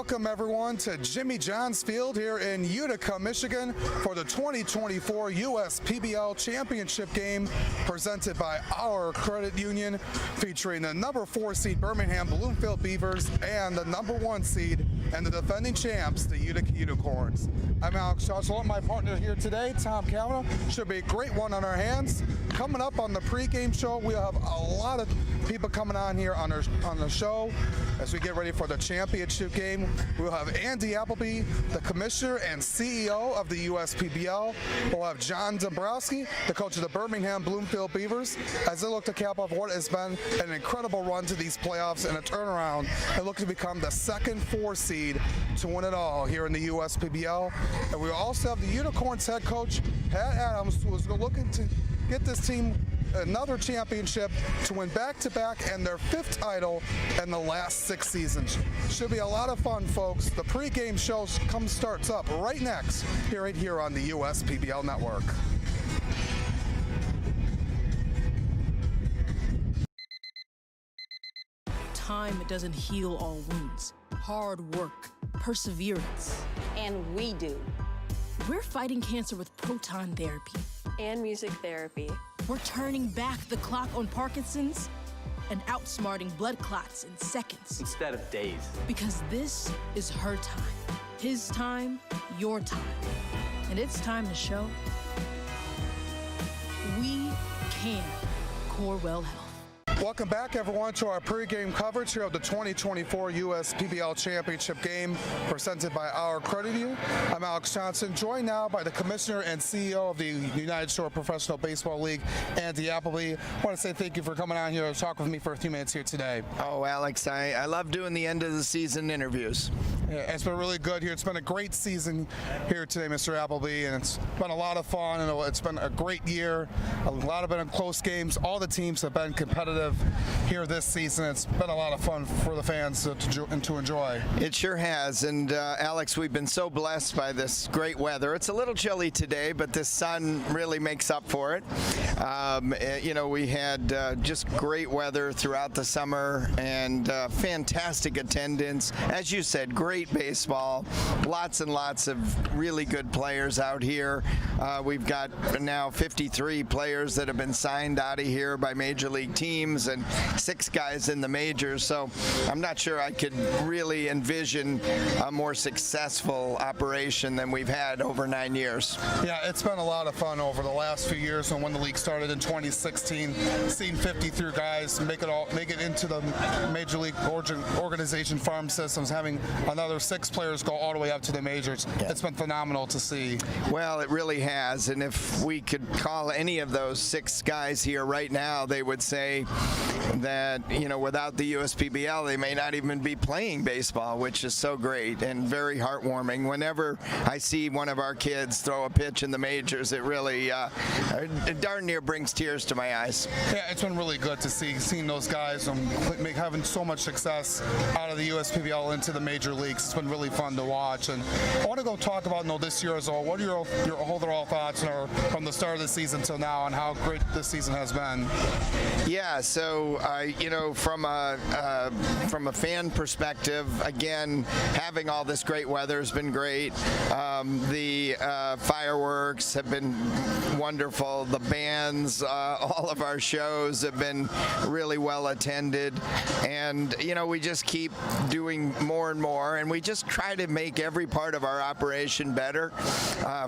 Welcome everyone to Jimmy John's Field here in Utica, Michigan for the 2024 USPBL Championship game presented by our credit union, featuring the number 4 seed Birmingham Bloomfield Beavers and the number 1 seed and the defending champs, the Utica Unicorns. I'm Alex Johnson, along with my partner here today, Tom Cavanaugh. Should be a great one on our hands. Coming up on the pregame show, we'll have a lot of people coming on here on the show as we get ready for the championship game. We'll have Andy Appleby, the commissioner and CEO of the USPBL. We'll have John Dombrowski, the coach of the Birmingham Bloomfield Beavers, as they look to cap off what has been an incredible run to these playoffs and a turnaround and look to become the second 4 seed to win it all here in the USPBL. And we also have the Unicorns head coach, Pat Adams, who is looking to get this team another championship to win back-to-back and their 5th title in the last 6 seasons. Should be a lot of fun, folks. The pregame show starts up right next, right here on the USPBL Network. Time doesn't heal all wounds. Hard work, perseverance. And we do. We're fighting cancer with proton therapy. And music therapy. We're turning back the clock on Parkinson's and outsmarting blood clots in seconds. Instead of days. Because this is her time. His time, your time. And it's time to show we can. Corewell Health. Welcome back, everyone, to our pregame coverage here of the 2024 USPBL Championship game presented by our credit union. I'm Alex Johnson, joined now by the Commissioner and CEO of the United Shore Professional Baseball League, Andy Appleby. I want to say thank you for coming on here to talk with me for a few minutes here today. Oh, Alex, I love doing the end of the season interviews. Yeah, it's been really good here. It's been a great season here today, Mr. Appleby, and it's been a lot of fun, and it's been a great year. A lot of been close games. All the teams have been competitive here this season. It's been a lot of fun for the fans to enjoy. It sure has, and Alex, we've been so blessed by this great weather. It's a little chilly today, but the sun really makes up for it. You know, we had just great weather throughout the summer and fantastic attendance. As you said, great baseball, lots and lots of really good players out here. We've got now 53 players that have been signed out of here by major league teams and 6 guys in the majors, so I'm not sure I could really envision a more successful operation than we've had over 9 years. Yeah, it's been a lot of fun over the last few years, and when the league started in 2016, seeing 53 guys make it into the major league organization farm systems, having another 6 players go all the way up to the majors. Yeah. It's been phenomenal to see. Well, it really has, and if we could call any of those 6 guys here right now, they would say that, you know, without the USPBL, they may not even be playing baseball, which is so great and very heartwarming. Whenever I see one of our kids throw a pitch in the majors, it really darn near brings tears to my eyes. Yeah, it's been really good to seeing those guys having so much success out of the USPBL into the major leagues. It's been really fun to watch, and I want to go talk about this year as well. What are your overall thoughts from the start of the season till now on how great this season has been? Yeah, so you know, from a fan perspective, again, having all this great weather has been great. The fireworks have been wonderful. The bands, all of our shows have been really well attended, and you know, we just keep doing more and more, and we just try to make every part of our operation better,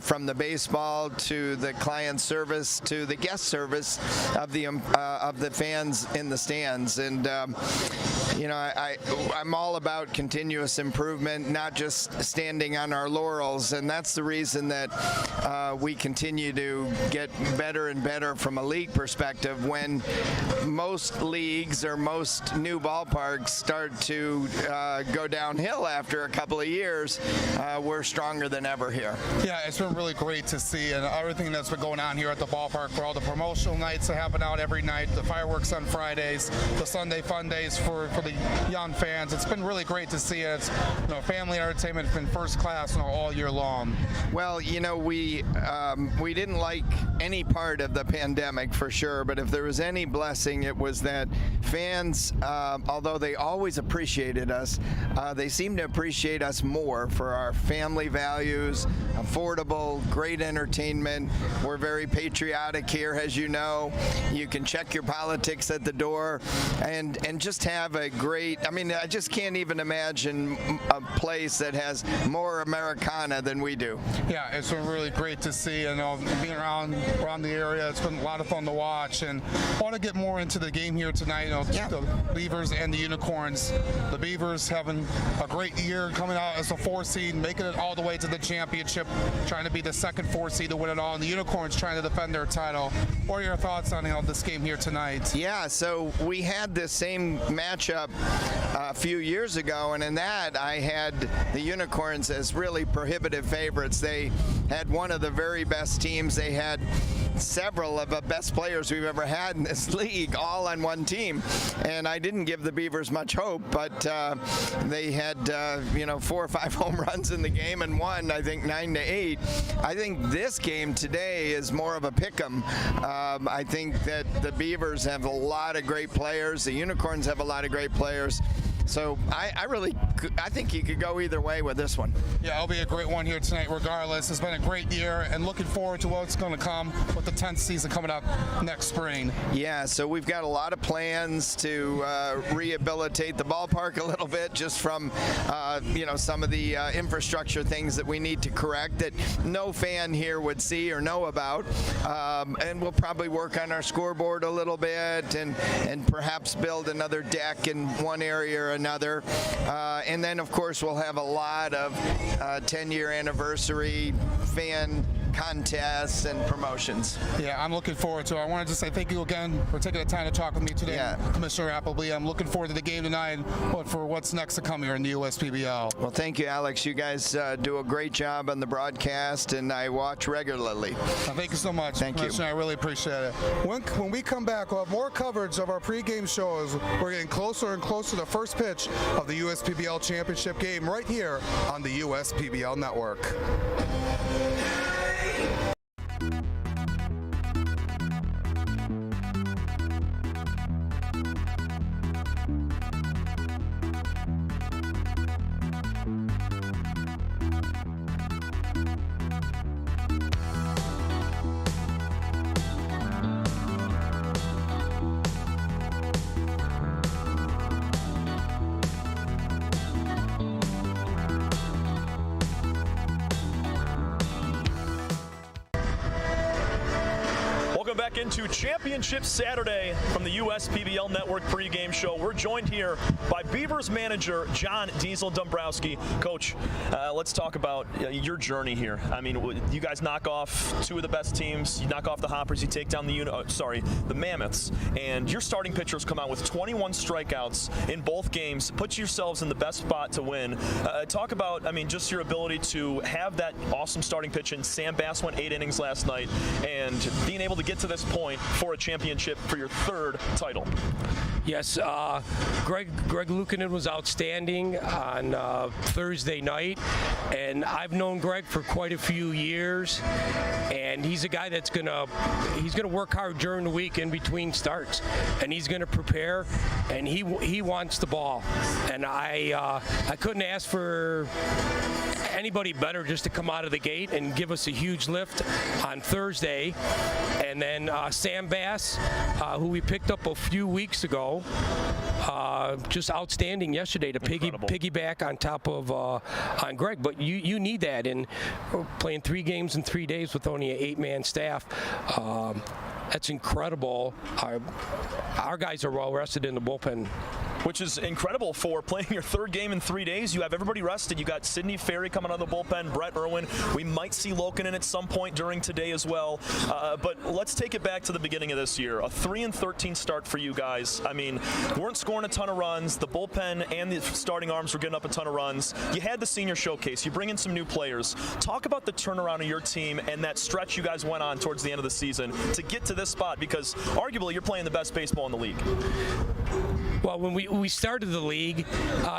from the baseball to the client service to the guest service of the fans in the stands. And you know, I'm all about continuous improvement, not just standing on our laurels, and that's the reason that we continue to get better and better from a league perspective. When most leagues or most new ballparks start to go downhill after a couple of years, we're stronger than ever here. Yeah, it's been really great to see, and everything that's been going on here at the ballpark, for all the promotional nights that happen out every night, the fireworks on Fridays, the Sunday fun days for the the young fans. It's been really great to see it. It's, family entertainment has been first class all year long. Well, we didn't like any part of the pandemic for sure, but if there was any blessing, it was that fans, although they always appreciated us, they seem to appreciate us more for our family values, affordable, great entertainment. We're very patriotic here, as you know. You can check your politics at the door and just have a great, I just can't even imagine a place that has more Americana than we do. Yeah, it's been really great to see, being around the area. It's been a lot of fun to watch, and I want to get more into the game here tonight. The Beavers and the Unicorns. The Beavers having a great year, coming out as a 4 seed, making it all the way to the championship, trying to be the second 4 seed to win it all, and the Unicorns trying to defend their title. What are your thoughts on this game here tonight? Yeah, so we had this same matchup a few years ago, and in that I had the Unicorns as really prohibitive favorites. They had one of the very best teams. They had several of the best players we've ever had in this league all on one team, and I didn't give the Beavers much hope, but they had 4 or 5 home runs in the game and won, I think, 9-8. I think this game today is more of a pick'em. I think that the Beavers have a lot of great players. The Unicorns have a lot of great players. So I think you could go either way with this one. Yeah, it'll be a great one here tonight regardless. It's been a great year, and looking forward to what's going to come with the 10th season coming up next spring. Yeah, so we've got a lot of plans to rehabilitate the ballpark a little bit, just from some of the infrastructure things that we need to correct that no fan here would see or know about. And we'll probably work on our scoreboard a little bit, and perhaps build another deck in one area or another. And then, of course, we'll have a lot of 10-year anniversary fan contests and promotions. Yeah, I'm looking forward to it. I wanted to say thank you again for taking the time to talk with me today, Commissioner Appleby. I'm looking forward to the game tonight and for what's next to come here in the USPBL. Well, thank you, Alex. You guys do a great job on the broadcast, and I watch regularly. Thank you so much, Commissioner. I really appreciate it. When we come back, we'll have more coverage of our pregame shows. We're getting closer and closer to the first pitch of the USPBL Championship game right here on the USPBL Network. Back into Championship Saturday from the USPBL Network pregame show. We're joined here by Beavers manager John Diesel Dombrowski. Coach, let's talk about your journey here. I mean, you guys knock off 2 of the best teams. You knock off the Hoppers. You take down the Mammoths. And your starting pitchers come out with 21 strikeouts in both games. Put yourselves in the best spot to win. Talk about, just your ability to have that awesome starting pitch. And Sam Bass went 8 innings last night, and being able to get to this point for a championship for your 3rd title. Yes, Greg Lukanen was outstanding on Thursday night, and I've known Greg for quite a few years, and he's a guy that's gonna work hard during the week in between starts, and he's gonna prepare, and he wants the ball, and I couldn't ask for anybody better just to come out of the gate and give us a huge lift on Thursday. And then Sam Bass, who we picked up a few weeks ago, just outstanding yesterday to piggyback on top of on Greg. But you need that, and playing 3 games in 3 days with only an 8-man staff. That's incredible. Our guys are well rested in the bullpen. Which is incredible for playing your 3rd game in 3 days. You have everybody rested. You got Sidney Ferry coming out of the bullpen, Brett Irwin. We might see Lokinen at some point during today as well. But let's take it back to the beginning of this year. A 3-13 start for you guys. You weren't scoring a ton of runs. The bullpen and the starting arms were getting up a ton of runs. You had the senior showcase. You bring in some new players. Talk about the turnaround of your team and that stretch you guys went on towards the end of the season to get to this spot, because arguably you're playing the best baseball in the league. Well, when we started the league,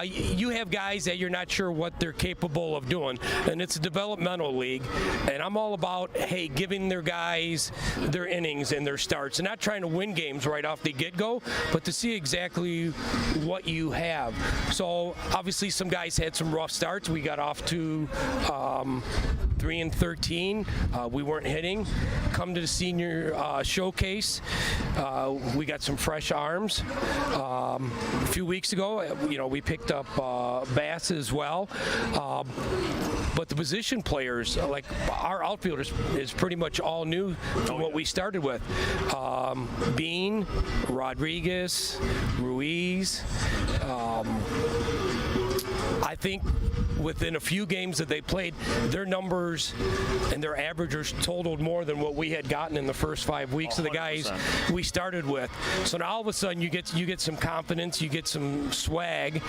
you have guys that you're not sure what they're capable of doing, and it's a developmental league, and I'm all about, hey, giving their guys their innings and their starts, and not trying to win games right off the get-go, but to see exactly what you have. So obviously some guys had some rough starts. We got off to 3-13. We weren't hitting. Come to the senior showcase, we got some fresh arms. A few weeks ago, we picked up Bass as well. But the position players, like our outfielders, is pretty much all new from what we started with. Bean, Rodriguez, Ruiz. I think within a few games that they played, their numbers and their averagers totaled more than what we had gotten in the first 5 weeks of the guys we started with. So now all of a sudden you get some confidence, you get some swag,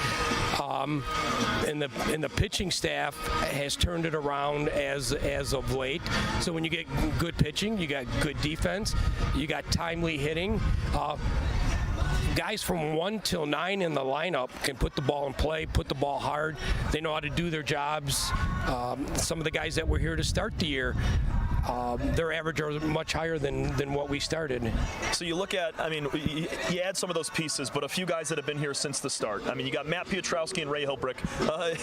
and the pitching staff has turned it around as of late. So when you get good pitching, you got good defense, you got timely hitting. Guys from 1 till 9 in the lineup can put the ball in play, put the ball hard. They know how to do their jobs. Some of the guys that were here to start the year, their average are much higher than what we started. So you look at, you add some of those pieces, but a few guys that have been here since the start. You got Matt Piotrowski and Ray Hilbrick.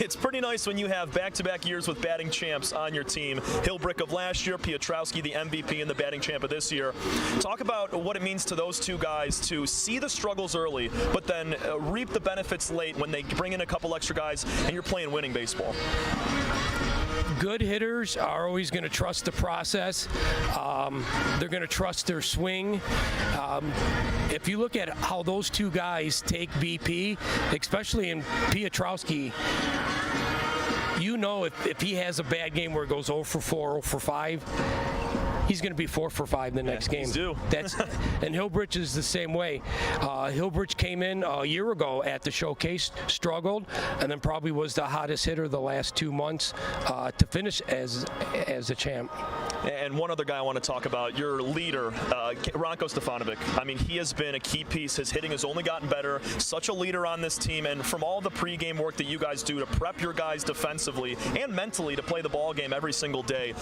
It's pretty nice when you have back-to-back years with batting champs on your team. Hilbrick of last year, Piotrowski the MVP and the batting champ of this year. Talk about what it means to those two guys to see the struggles early, but then reap the benefits late when they bring in a couple extra guys and you're playing winning baseball. Good hitters are always going to trust the process. They're going to trust their swing. If you look at how those two guys take BP, especially in Piotrowski, if he has a bad game where it goes 0 for 4, 0 for 5, he's going to be 4 for 5 the next game. He's due. And Hilbrich is the same way. Hilbrich came in a year ago at the showcase, struggled, and then probably was the hottest hitter the last 2 months to finish as a champ. And one other guy I want to talk about, your leader, Ranko Stefanovic. He has been a key piece. His hitting has only gotten better. Such a leader on this team, and from all the pregame work that you guys do to prep your guys defensively and mentally to play the ball game every single day,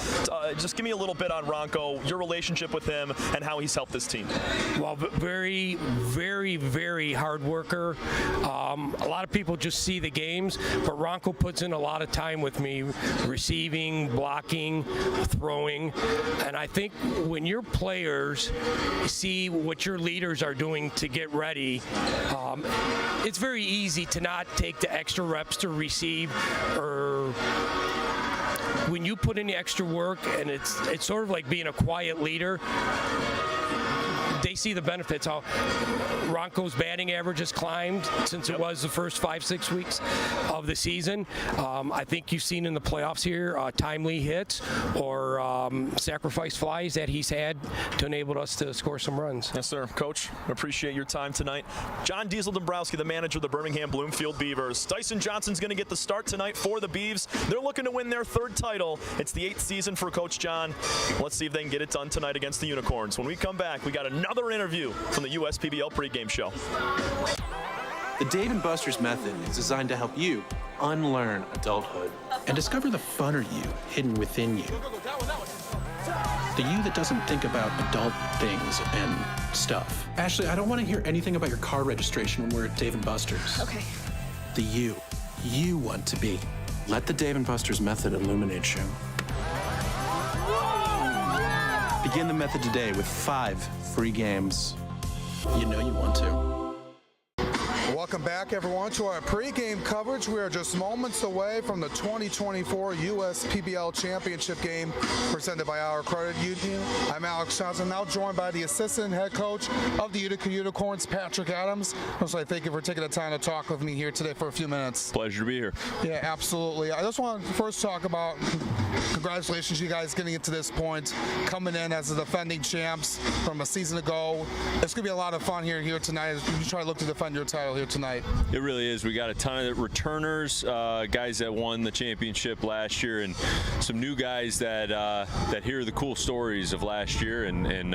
just give me a little bit on Ranko, your relationship with him, and how he's helped this team. Well, very, very, very hard worker. A lot of people just see the games, but Ranko puts in a lot of time with me, receiving, blocking, throwing. And I think when your players see what your leaders are doing to get ready, it's very easy to not take the extra reps to receive, or when you put in the extra work, and it's sort of like being a quiet leader. They see the benefits, how Ranko's batting average has climbed since it was the first 5-6 weeks of the season. I think you've seen in the playoffs here timely hits or sacrifice flies that he's had to enable us to score some runs. Yes, sir. Coach, appreciate your time tonight. John Diesel Dombrowski, the manager of the Birmingham Bloomfield Beavers. Tyson Johnson's going to get the start tonight for the Beavs. They're looking to win their 3rd title. It's the 8th season for Coach John. Let's see if they can get it done tonight against the Unicorns. When we come back, we got another interview from the USPBL pregame show. The Dave & Buster's method is designed to help you unlearn adulthood and discover the funner you hidden within you. The you that doesn't think about adult things and stuff. Ashley, I don't want to hear anything about your car registration when we're at Dave & Buster's. Okay. The you want to be. Let the Dave & Buster's method illuminate you. Begin the method today with 5 free games. You know you want to. Welcome back, everyone, to our pregame coverage. We are just moments away from the 2024 USPBL Championship game presented by our credit union. I'm Alex Johnson, now joined by the assistant head coach of the Utica Unicorns, Patrick Adams. So I thank you for taking the time to talk with me here today for a few minutes. Pleasure to be here. Yeah, absolutely. I just want to first talk about congratulations, you guys getting it to this point, coming in as the defending champs from a season ago. It's going to be a lot of fun here tonight as you try to look to defend your title here tonight. It really is. We got a ton of returners, guys that won the championship last year, and some new guys that hear the cool stories of last year and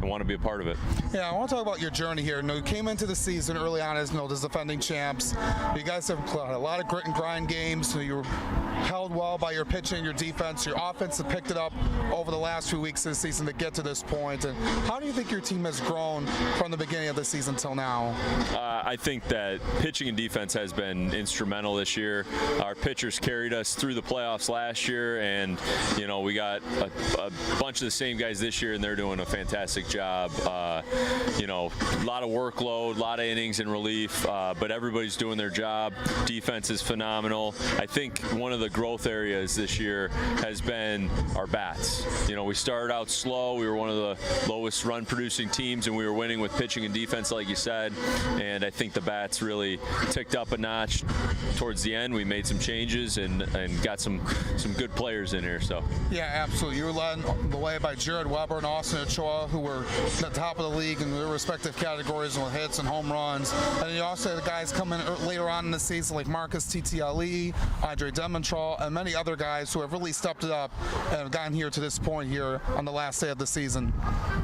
and want to be a part of it. Yeah, I want to talk about your journey here. You came into the season early on as the defending champs. You guys have played a lot of grit and grind games. So you were held well by your pitching, your defense. Your offense have picked it up over the last few weeks of the season to get to this point. And how do you think your team has grown from the beginning of the season till now? I think that pitching and defense has been instrumental this year. Our pitchers carried us through the playoffs last year, and we got a bunch of the same guys this year, and they're doing a fantastic job. A lot of workload, a lot of innings in relief, but everybody's doing their job. Defense is phenomenal. I think one of the growth areas this year has been our bats. We started out slow. We were one of the lowest run producing teams, and we were winning with pitching and defense, like you said. And I think the bats really ticked up a notch towards the end. We made some changes and got some good players in here. So yeah, absolutely. You were led the way by Jared Weber and Austin Ochoa, who were at the top of the league in their respective categories with hits and home runs. And you also had guys come in later on in the season like Marcus TTLE, Andre Demontrol, and many other guys who have really stepped it up and have gotten here to this point here on the last day of the season.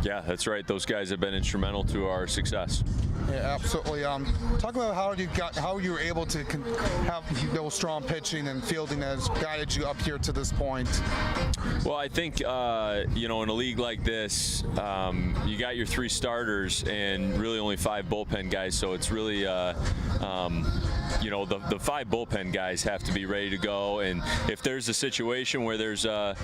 Yeah, that's right. Those guys have been instrumental to our success. Yeah, absolutely. Talk about how you were able to have those strong pitching and fielding that has guided you up here to this point. Well, I think in a league like this, you got your 3 starters and really only 5 bullpen guys. So it's really the 5 bullpen guys have to be ready to go. And if there's a situation where there's a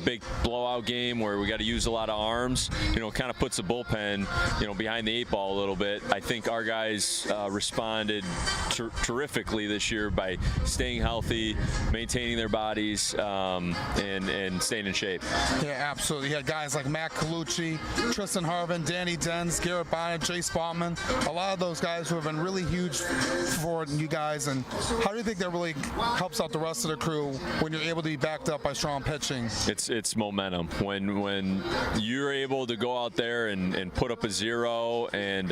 big blowout game where we got to use a lot of arms, kind of puts the bullpen behind the 8 ball a little bit. I think our guys responded terrifically this year by staying healthy, maintaining their bodies, and staying in shape. Yeah, absolutely. You had guys like Matt Colucci, Tristan Harvin, Danny Denz, Garrett Bonnet, Jace Baughman. A lot of those guys who have been really huge for you guys. And how do you think that really helps out the rest of the crew when you're able to be backed up by strong pitching? It's momentum. When you're able to go out there and put up a 0 and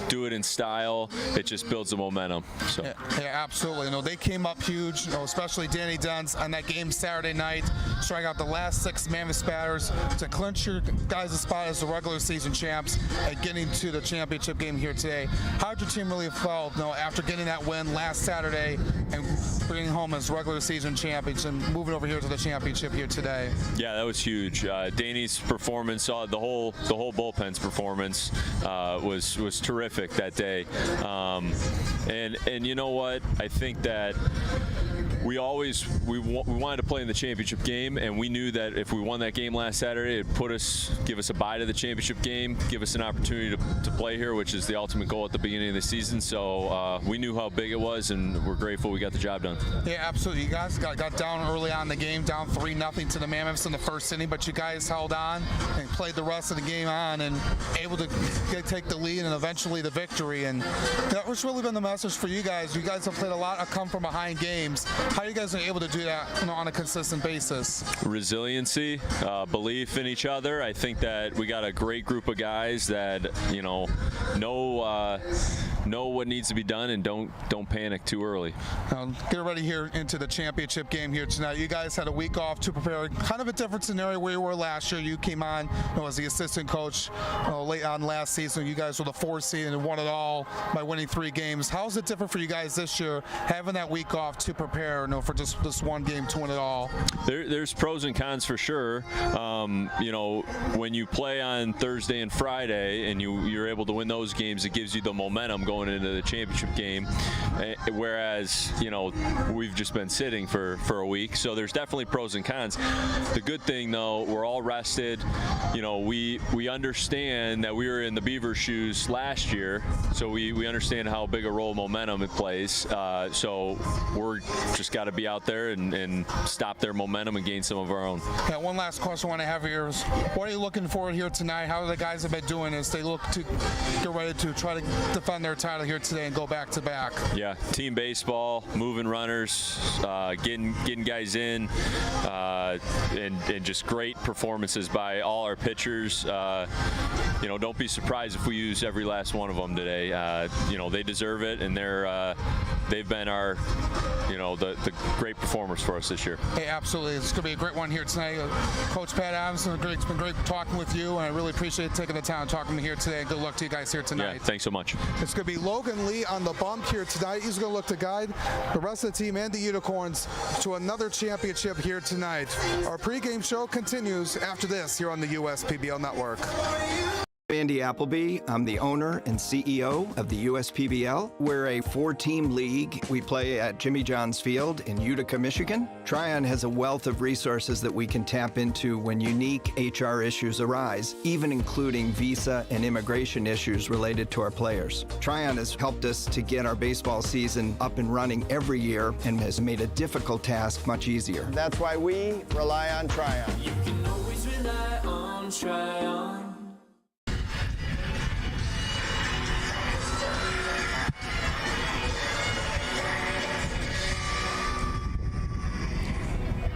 do it in style, it just builds the momentum. So. Yeah, absolutely. They came up huge, especially Danny Denz on that game Saturday night, striking out the last 6 Mammoth batters to clinch your guys' spot as the regular season champs and getting to the championship game here today. How did your team really felt after getting that win last Saturday and bringing home as regular season champions and moving over here to the championship here today? Yeah, that was huge. Danny's performance, the whole bullpen's performance was terrific that day. And you know what? I think that we wanted to play in the championship game, and we knew that if we won that game last Saturday, it'd give us a bye to the championship game, give us an opportunity to play here, which is the ultimate goal at the beginning of the season. So we knew how big it was, and we're grateful we got the job done. Yeah, absolutely. You guys got down early on in the game, down 3-0 to the Mammoths in the first inning, but you guys held on and played the rest of the game on and able to take the lead and eventually the victory. And that was really been the message for you guys. You guys have played a lot of come from behind games. How are you guys able to do that on a consistent basis? Resiliency, belief in each other. I think that we got a great group of guys that know what needs to be done and don't panic too early. Get ready here into the championship game here tonight. You guys had a week off to prepare. Kind of a different scenario where you were last year. You came on as the assistant coach late on last season. You guys were the 4th seed and won it all by winning 3 games. How is it different for you guys this year, having that week off to prepare for just this one game to win it all? There's pros and cons for sure. When you play on Thursday and Friday and you're able to win those games, it gives you the momentum going into the championship game. Whereas, we've just been sitting for a week. So there's definitely pros and cons. The good thing, though, we're all rested. We understand that we were in the Beavers' shoes last year, so we understand how big a role momentum it plays. So we're just got to be out there and stop their momentum and gain some of our own. Yeah, one last question I want to have here is, what are you looking for here tonight? How are the guys have been doing as they look to get ready to try to defend their title here today and go back to back? Yeah, team baseball, moving runners, getting guys in, and just great performances by all our pitchers. Don't be surprised if we use every last one of them today. They deserve it, and they're they've been our, the great performers for us this year. Hey, absolutely. It's going to be a great one here tonight. Coach Pat Adams, it's been great talking with you, and I really appreciate taking the time talking to me here today. Good luck to you guys here tonight. Yeah, thanks so much. It's going to be Logan Lee on the bump here tonight. He's going to look to guide the rest of the team and the Unicorns to another championship here tonight. Our pregame show continues after this here on the USPBL Network. Andy Appleby. I'm the owner and CEO of the USPBL. We're a 4-team league. We play at Jimmy John's Field in Utica, Michigan. Tryon has a wealth of resources that we can tap into when unique HR issues arise, even including visa and immigration issues related to our players. Tryon has helped us to get our baseball season up and running every year and has made a difficult task much easier. That's why we rely on Tryon. You can always rely on Tryon.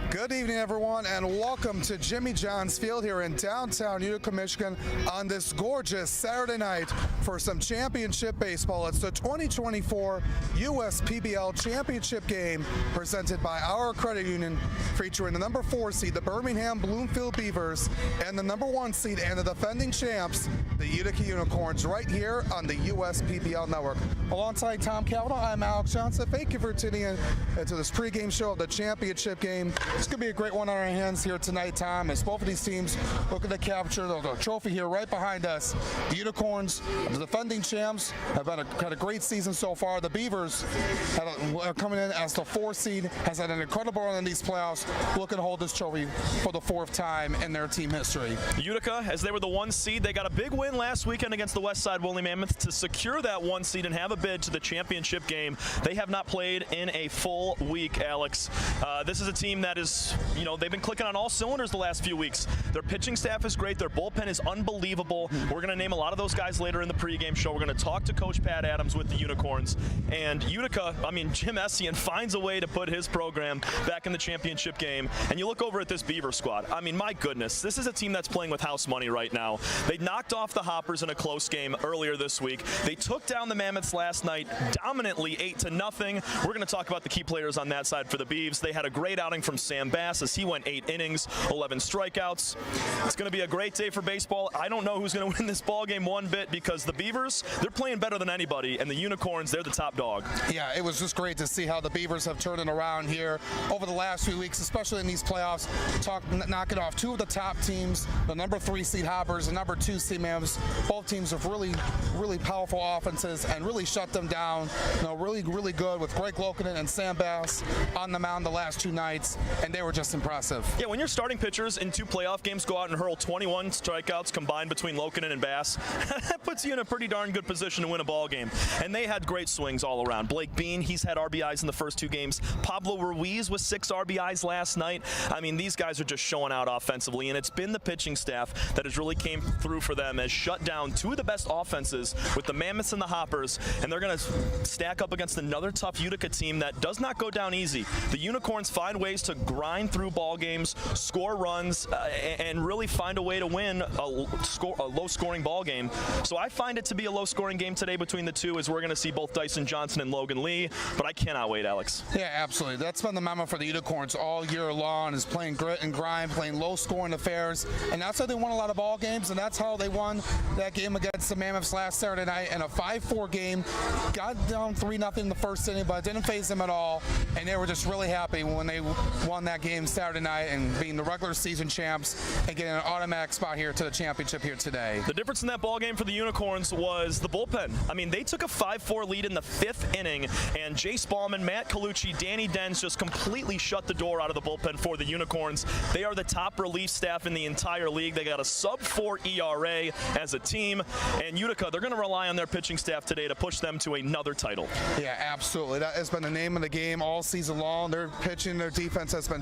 Good evening, everyone, and welcome to Jimmy John's Field here in downtown Utica, Michigan on this gorgeous Saturday night for some championship baseball. It's the 2024 USPBL Championship game presented by our credit union, featuring the number 4 seed, the Birmingham Bloomfield Beavers, and the number 1 seed and the defending champs, the Utica Unicorns, right here on the USPBL Network. Alongside Tom Cavanaugh, I'm Alex Johnson. Thank you for tuning in to this pregame show of the championship game. It's going to be a great one on our hands here tonight, Tom, as both of these teams looking to capture the trophy here right behind us. The Unicorns, the defending champs, have had a great season so far. The Beavers are coming in as the 4 seed, has had an incredible run in these playoffs, looking to hold this trophy for the 4th time in their team history. Utica, as they were the 1 seed, they got a big win last weekend against the Westside Woolly Mammoth to secure that 1 seed and have a bid to the championship game. They have not played in a full week, Alex. This is a team that is, they've been clicking on all cylinders the last few weeks. Their pitching staff is great. Their bullpen is unbelievable. We're going to name a lot of those guys later in the pregame show. We're going to talk to Coach Pat Adams with the Unicorns. And Utica, Jim Essien finds a way to put his program back in the championship game. And you look over at this Beaver squad. My goodness, this is a team that's playing with house money right now. They knocked off the Hoppers in a close game earlier this week. They took down the Mammoths last night dominantly, 8-0. We're going to talk about the key players on that side for the Beavs. They had a great outing from Sam Bass as he went 8 innings, 11 strikeouts. It's going to be a great day for baseball. I don't know who's going to win this ball game one bit because the Beavers, they're playing better than anybody, and the Unicorns, they're the top dog. Yeah, it was just great to see how the Beavers have turned it around here over the last few weeks, especially in these playoffs, knocking off 2 of the top teams, the number 3 seed Hoppers, the number 2 seed Mammoths. Both teams have really powerful offenses and really shut them down. Really good with Greg Lokinen and Sam Bass on the mound the last 2 nights, and they were just impressive. Yeah, when your starting pitchers in 2 playoff games go out and hurl 21 strikeouts combined between Lokinen and Bass, that puts you in a pretty darn good position to win a ball game. And they had great swings all around. Blake Bean, he's had RBIs in the first 2 games. Pablo Ruiz with 6 RBIs last night. These guys are just showing out offensively, and it's been the pitching staff that has really came through for them, has shut down 2 of the best offenses with the Mammoths and the Hoppers, and they're going to stack up against another tough Utica team that does not go down easy. The Unicorns find ways to grind through ball games, score runs, and really find a way to win a low-scoring ball game. So I find it to be a low-scoring game today between the 2, as we're going to see both Dyson Johnson and Logan Lee, but I cannot wait, Alex. Yeah, absolutely. That's been the memo for the Unicorns all year long, is playing grit and grind, playing low-scoring affairs, and that's how they won a lot of ball games, and that's how they won that game against the Mammoths last Saturday night in a 5-4 game. Got down 3-0 in the first inning, but it didn't faze them at all, and they were just really happy when they won that game Saturday night and being the regular season champs and getting an automatic spot here to the championship here today. The difference in that ball game for the Unicorns was the bullpen. They took a 5-4 lead in the 5th inning, and Jace Ballman, Matt Colucci, Danny Dens just completely shut the door out of the bullpen for the Unicorns. They are the top relief staff in the entire league. They got a sub-4 ERA as a team, and Utica, they're going to rely on their pitching staff today to push them to another title. Yeah, absolutely. That has been the name of the game all season long. Their pitching, their defense has been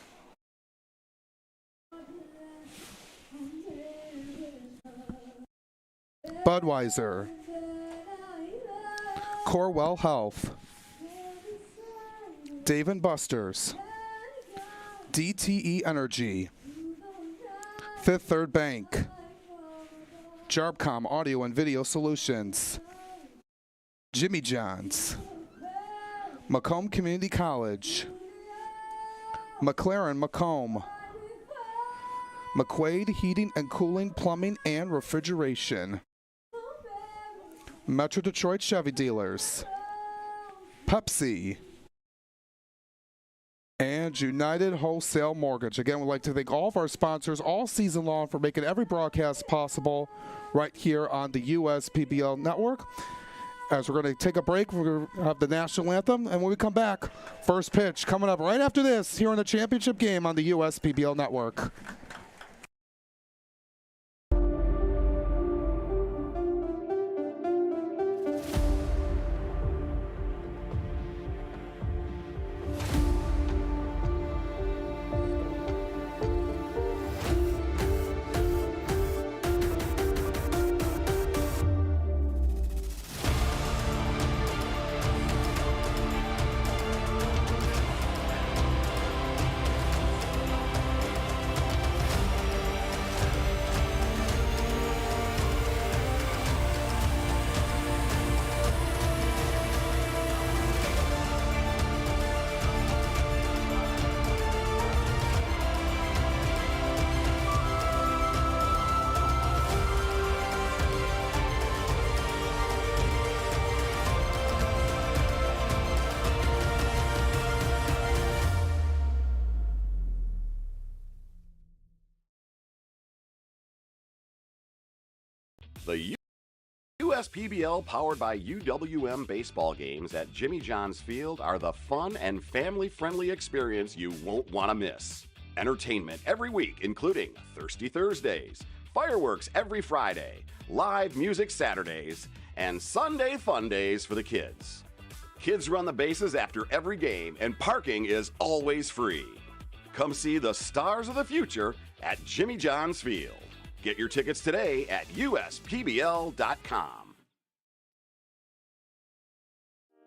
Budweiser, Corewell Health, Dave & Buster's, DTE Energy, Fifth Third Bank, Jarbcom Audio and Video Solutions, Jimmy John's, Macomb Community College, McLaren Macomb, McQuaid Heating and Cooling, Plumbing and Refrigeration, Metro Detroit Chevy Dealers, Pepsi, and United Wholesale Mortgage. Again, we'd like to thank all of our sponsors all season long for making every broadcast possible right here on the USPBL network. As we're going to take a break, we're going to have the national anthem, and when we come back, first pitch coming up right after this here in the championship game on the USPBL network. The USPBL powered by UWM baseball games at Jimmy John's Field are the fun and family-friendly experience you won't want to miss. Entertainment every week, including Thirsty Thursdays, fireworks every Friday, live music Saturdays, and Sunday fun days for the kids. Kids run the bases after every game, and parking is always free. Come see the stars of the future at Jimmy John's Field. Get your tickets today at USPBL.com.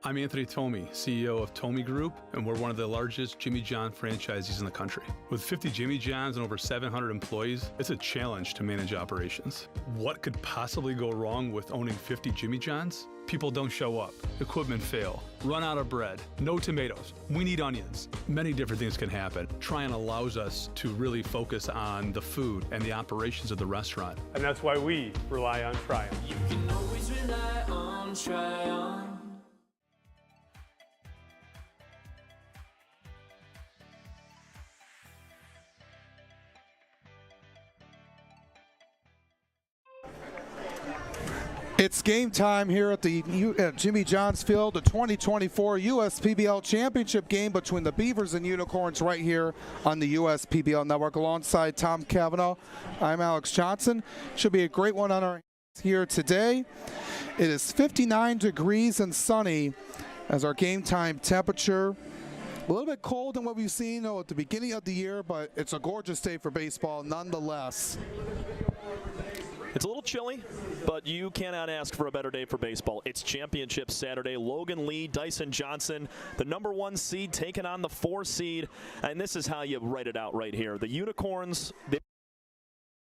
I'm Anthony Tomey, CEO of Tomey Group, and we're one of the largest Jimmy John franchisees in the country. With 50 Jimmy Johns and over 700 employees, it's a challenge to manage operations. What could possibly go wrong with owning 50 Jimmy Johns? People don't show up, equipment fail, run out of bread, no tomatoes, we need onions. Many different things can happen. Tryon allows us to really focus on the food and the operations of the restaurant. And that's why we rely on Tryon. You can always rely on Tryon. It's game time here at the Jimmy John's Field, the 2024 USPBL Championship game between the Beavers and Unicorns right here on the USPBL network alongside Tom Cavanaugh. I'm Alex Johnson. Should be a great one on our hands here today. It is 59 degrees and sunny as our game time temperature. A little bit cold than what we've seen at the beginning of the year, but it's a gorgeous day for baseball nonetheless. It's a little chilly, but you cannot ask for a better day for baseball. It's Championship Saturday. Logan Lee, Dyson Johnson, the #1 seed taking on the 4 seed, and this is how you write it out right here. The Unicorns, they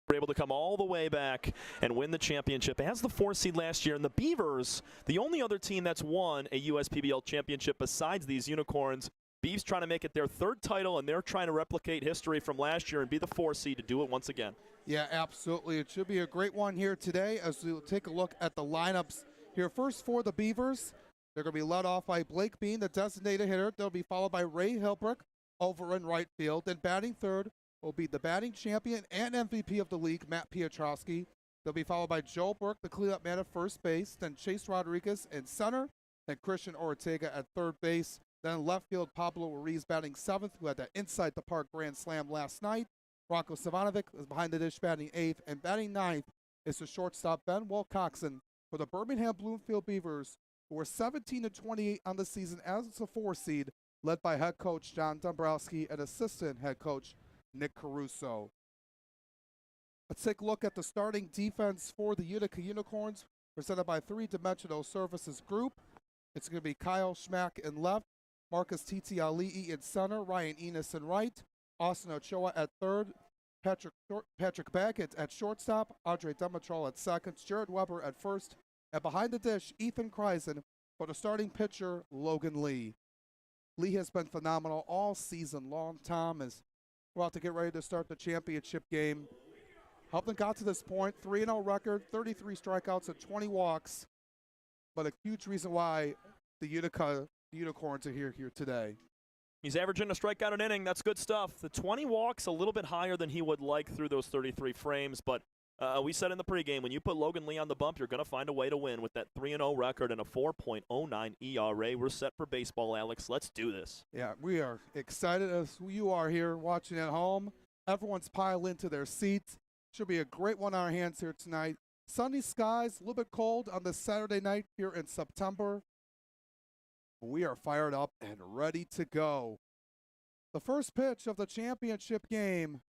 were able to come all the way back and win the championship as the 4 seed last year. And the Beavers, the only other team that's won a USPBL championship besides these Unicorns. Beavs trying to make it their 3rd title, and they're trying to replicate history from last year and be the 4 seed to do it once again. Yeah, absolutely. It should be a great one here today as we'll take a look at the lineups here. First for the Beavers, they're going to be led off by Blake Bean, the designated hitter. They'll be followed by Ray Hilbrick over in right field. Then batting third will be the batting champion and MVP of the league, Matt Piotrowski. They'll be followed by Joel Burke, the cleanup man at first base. Then Chase Rodriguez in center. Then Christian Ortega at third base. Then left field, Pablo Ruiz batting 7th, who had that inside the park grand slam last night. Bronco Savanovic is behind the dish batting 8th, and batting 9th is the shortstop Ben Wilcoxon for the Birmingham Bloomfield Beavers, who are 17-28 on the season as it's a 4 seed, led by head coach John Dombrowski and assistant head coach Nick Caruso. Let's take a look at the starting defense for the Utica Unicorns, presented by Three Dimensional Services Group. It's going to be Kyle Schmack in left, Marcus Titi Ali'i in center, Ryan Enos in right, Austin Ochoa at third, Patrick Baggett at shortstop, Andre Demetral at second, Jared Weber at first, and behind the dish, Ethan Kreisen for the starting pitcher, Logan Lee. Lee has been phenomenal all season long, Tom, as we're about to get ready to start the championship game. Helped them got to this point, 3-0 record, 33 strikeouts and 20 walks, but a huge reason why the Utica Unicorns are here today. He's averaging a strikeout an inning. That's good stuff. The 20 walks a little bit higher than he would like through those 33 frames, but we said in the pregame, when you put Logan Lee on the bump, you're going to find a way to win with that 3-0 record and a 4.09 ERA. We're set for baseball, Alex. Let's do this. Yeah, we are excited as you are here watching at home. Everyone's piled into their seats. Should be a great one on our hands here tonight. Sunny skies, a little bit cold on this Saturday night here in September. We are fired up and ready to go. The first pitch of the championship game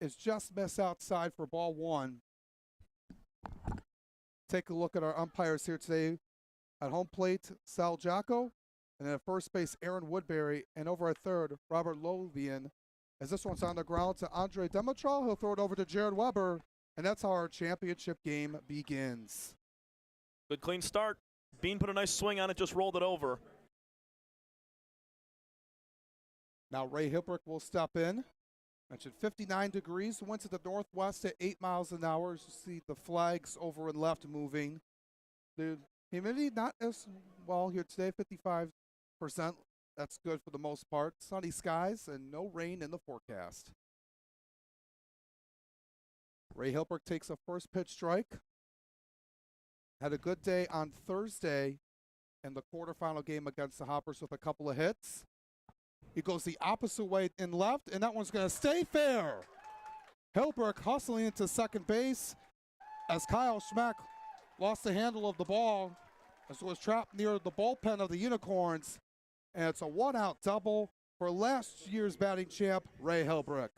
is just missed outside for ball one. Take a look at our umpires here today. At home plate, Sal Jocko, and then at first base, Aaron Woodbury, and over at third, Robert Lovian. As this one's on the ground to Andre Demetral, he'll throw it over to Jared Weber, and that's how our championship game begins. Good clean start. Bean put a nice swing on it, just rolled it over. Now Ray Hilbrick will step in. Mentioned 59 degrees, went to the northwest at 8 miles an hour. As you see the flags over and left moving. The humidity not as well here today, 55%. That's good for the most part. Sunny skies and no rain in the forecast. Ray Hilbrick takes a first pitch strike. Had a good day on Thursday in the quarterfinal game against the Hoppers with a couple of hits. He goes the opposite way in left, and that one's going to stay fair. Hilbrick hustling into second base as Kyle Schmack lost the handle of the ball as it was trapped near the bullpen of the Unicorns. And it's a one-out double for last year's batting champ, Ray Hilbrick.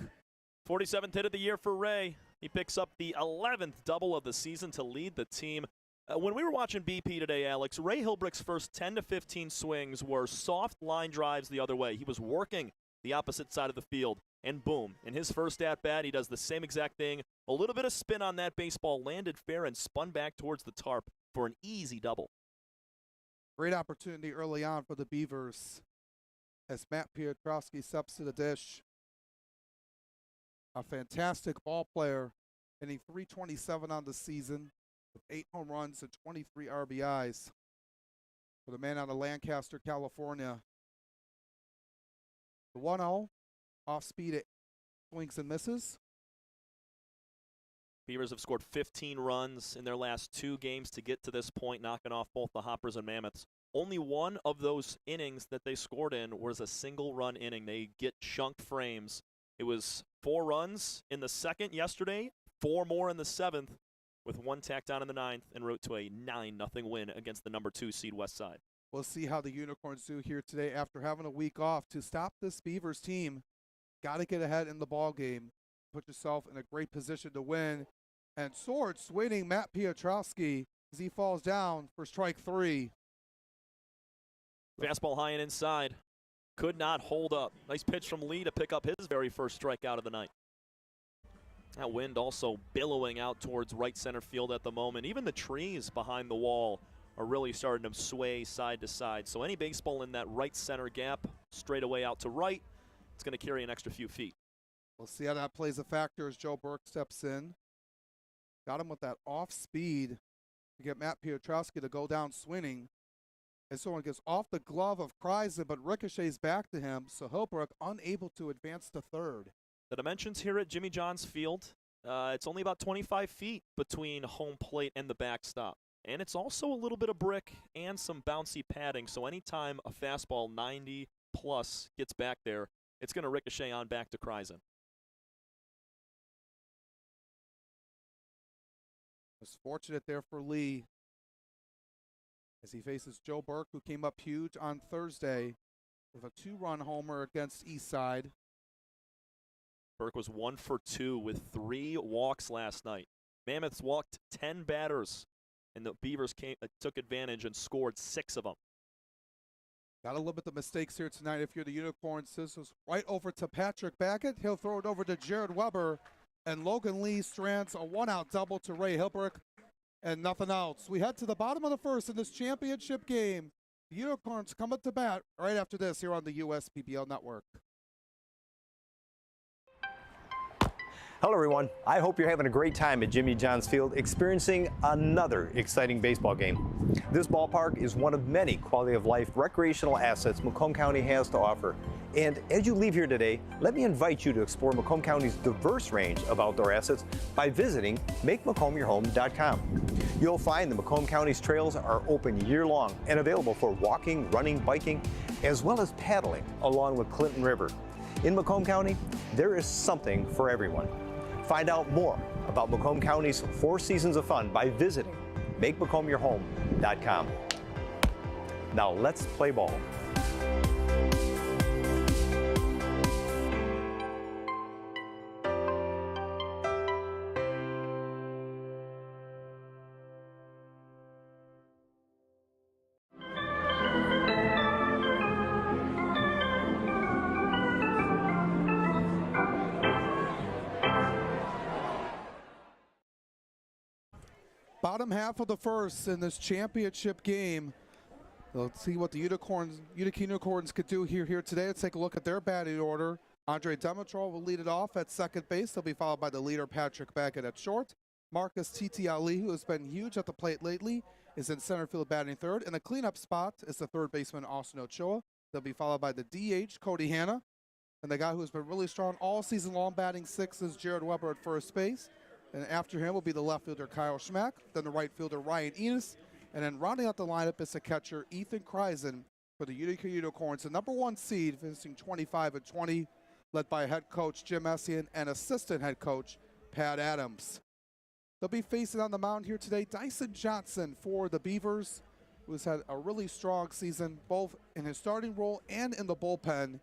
47th hit of the year for Ray. He picks up the 11th double of the season to lead the team. When we were watching BP today, Alex, Ray Hilbrick's first 10 to 15 swings were soft line drives the other way. He was working the opposite side of the field, and boom, in his first at-bat, he does the same exact thing. A little bit of spin on that baseball, landed fair, and spun back towards the tarp for an easy double. Great opportunity early on for the Beavers as Matt Piotrowski steps to the dish. A fantastic ball player, hitting .327 on the season with 8 home runs and 23 RBIs for the man out of Lancaster, California. The 1-0, off speed, swings and misses. Beavers have scored 15 runs in their last 2 games to get to this point, knocking off both the Hoppers and Mammoths. Only one of those innings that they scored in was a single-run inning. They get chunked frames. It was 4 runs in the second yesterday, 4 more in the 7th, with 1 tacked on in the 9th, en route to a 9-0 win against the number 2 seed West Side. We'll see how the Unicorns do here today after having a week off. To stop this Beavers team, got to get ahead in the ball game. Put yourself in a great position to win. And sword swinging Matt Piotrowski as he falls down for strike 3. Fastball high and inside. Could not hold up. Nice pitch from Lee to pick up his very first strikeout of the night. That wind also billowing out towards right center field at the moment. Even the trees behind the wall are really starting to sway side to side. So any baseball in that right center gap, straight away out to right, it's going to carry an extra few feet. We'll see how that plays a factor as Joe Burke steps in. Got him with that off speed to get Matt Piotrowski to go down swinging. And so it gets off the glove of Kreisen, but ricochets back to him. So Hilbrick unable to advance to third. The dimensions here at Jimmy John's Field, it's only about 25 feet between home plate and the backstop. And it's also a little bit of brick and some bouncy padding. So anytime a fastball 90 plus gets back there, it's going to ricochet on back to Kreisen. Was fortunate there for Lee as he faces Joe Burke, who came up huge on Thursday with a 2-run homer against Eastside. Burke was 1 for 2 with 3 walks last night. Mammoths walked 10 batters, and the Beavers took advantage and scored 6 of them. Got to limit the mistakes here tonight if you're the Unicorns. This is right over to Patrick Backett. He'll throw it over to Jared Weber, and Logan Lee strands a 1-out double to Ray Hilbrick, and nothing else. We head to the bottom of the first in this championship game. The Unicorns come up to bat right after this here on the USPBL Network. Hello everyone, I hope you're having a great time at Jimmy John's Field experiencing another exciting baseball game. This ballpark is one of many quality of life recreational assets Macomb County has to offer. And as you leave here today, let me invite you to explore Macomb County's diverse range of outdoor assets by visiting MakeMacombYourHome.com. You'll find the Macomb County's trails are open year-long and available for walking, running, biking, as well as paddling along with Clinton River. In Macomb County, there is something for everyone. Find out more about Macomb County's 4 seasons of fun by visiting MakeMacombYourHome.com. Now let's play ball. Bottom half of the first in this championship game. Let's see what the Utica Unicorns could do here today. Let's take a look at their batting order. Andre Demetrol will lead it off at second base. He'll be followed by the leader, Patrick Backett, at short. Marcus Titi Ali, who has been huge at the plate lately, is in center field batting third. In the cleanup spot is the third baseman, Austin Ochoa. They'll be followed by the DH, Cody Hanna. And the guy who's been really strong all season long batting sixth is Jared Weber at first base. And after him will be the left fielder, Kyle Schmack, then the right fielder, Ryan Enos, and then rounding out the lineup is the catcher, Ethan Kreisen, for the Utica Unicorns, the #1 seed, finishing 25-20, led by head coach Jim Essian and assistant head coach Pat Adams. They'll be facing on the mound here today Dyson Johnson for the Beavers, who's had a really strong season, both in his starting role and in the bullpen.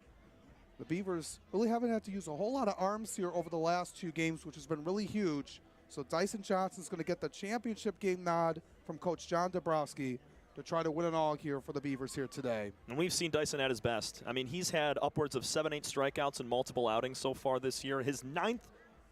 The Beavers really haven't had to use a whole lot of arms here over the last 2 games, which has been really huge. So Dyson Johnson's going to get the championship game nod from Coach John Dabrowski to try to win it all here for the Beavers here today. And we've seen Dyson at his best. I mean, he's had upwards of 7-8 strikeouts in multiple outings so far this year. His 9th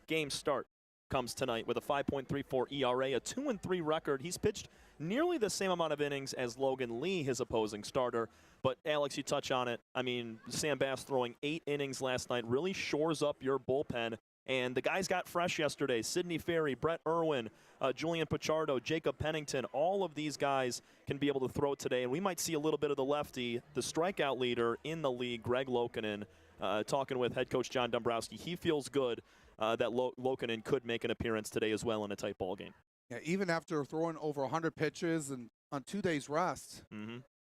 game start comes tonight with a 5.34 ERA, a 2-3 record. He's pitched nearly the same amount of innings as Logan Lee, his opposing starter. But, Alex, you touch on it. I mean, Sam Bass throwing 8 innings last night really shores up your bullpen. And the guys got fresh yesterday. Sidney Ferry, Brett Irwin, Julian Pichardo, Jacob Pennington. All of these guys can be able to throw today. And we might see a little bit of the lefty, the strikeout leader in the league, Greg Lokinen, talking with head coach John Dombrowski. He feels good that Lokinen could make an appearance today as well in a tight ball game. Yeah, even after throwing over 100 pitches and on 2 days rest.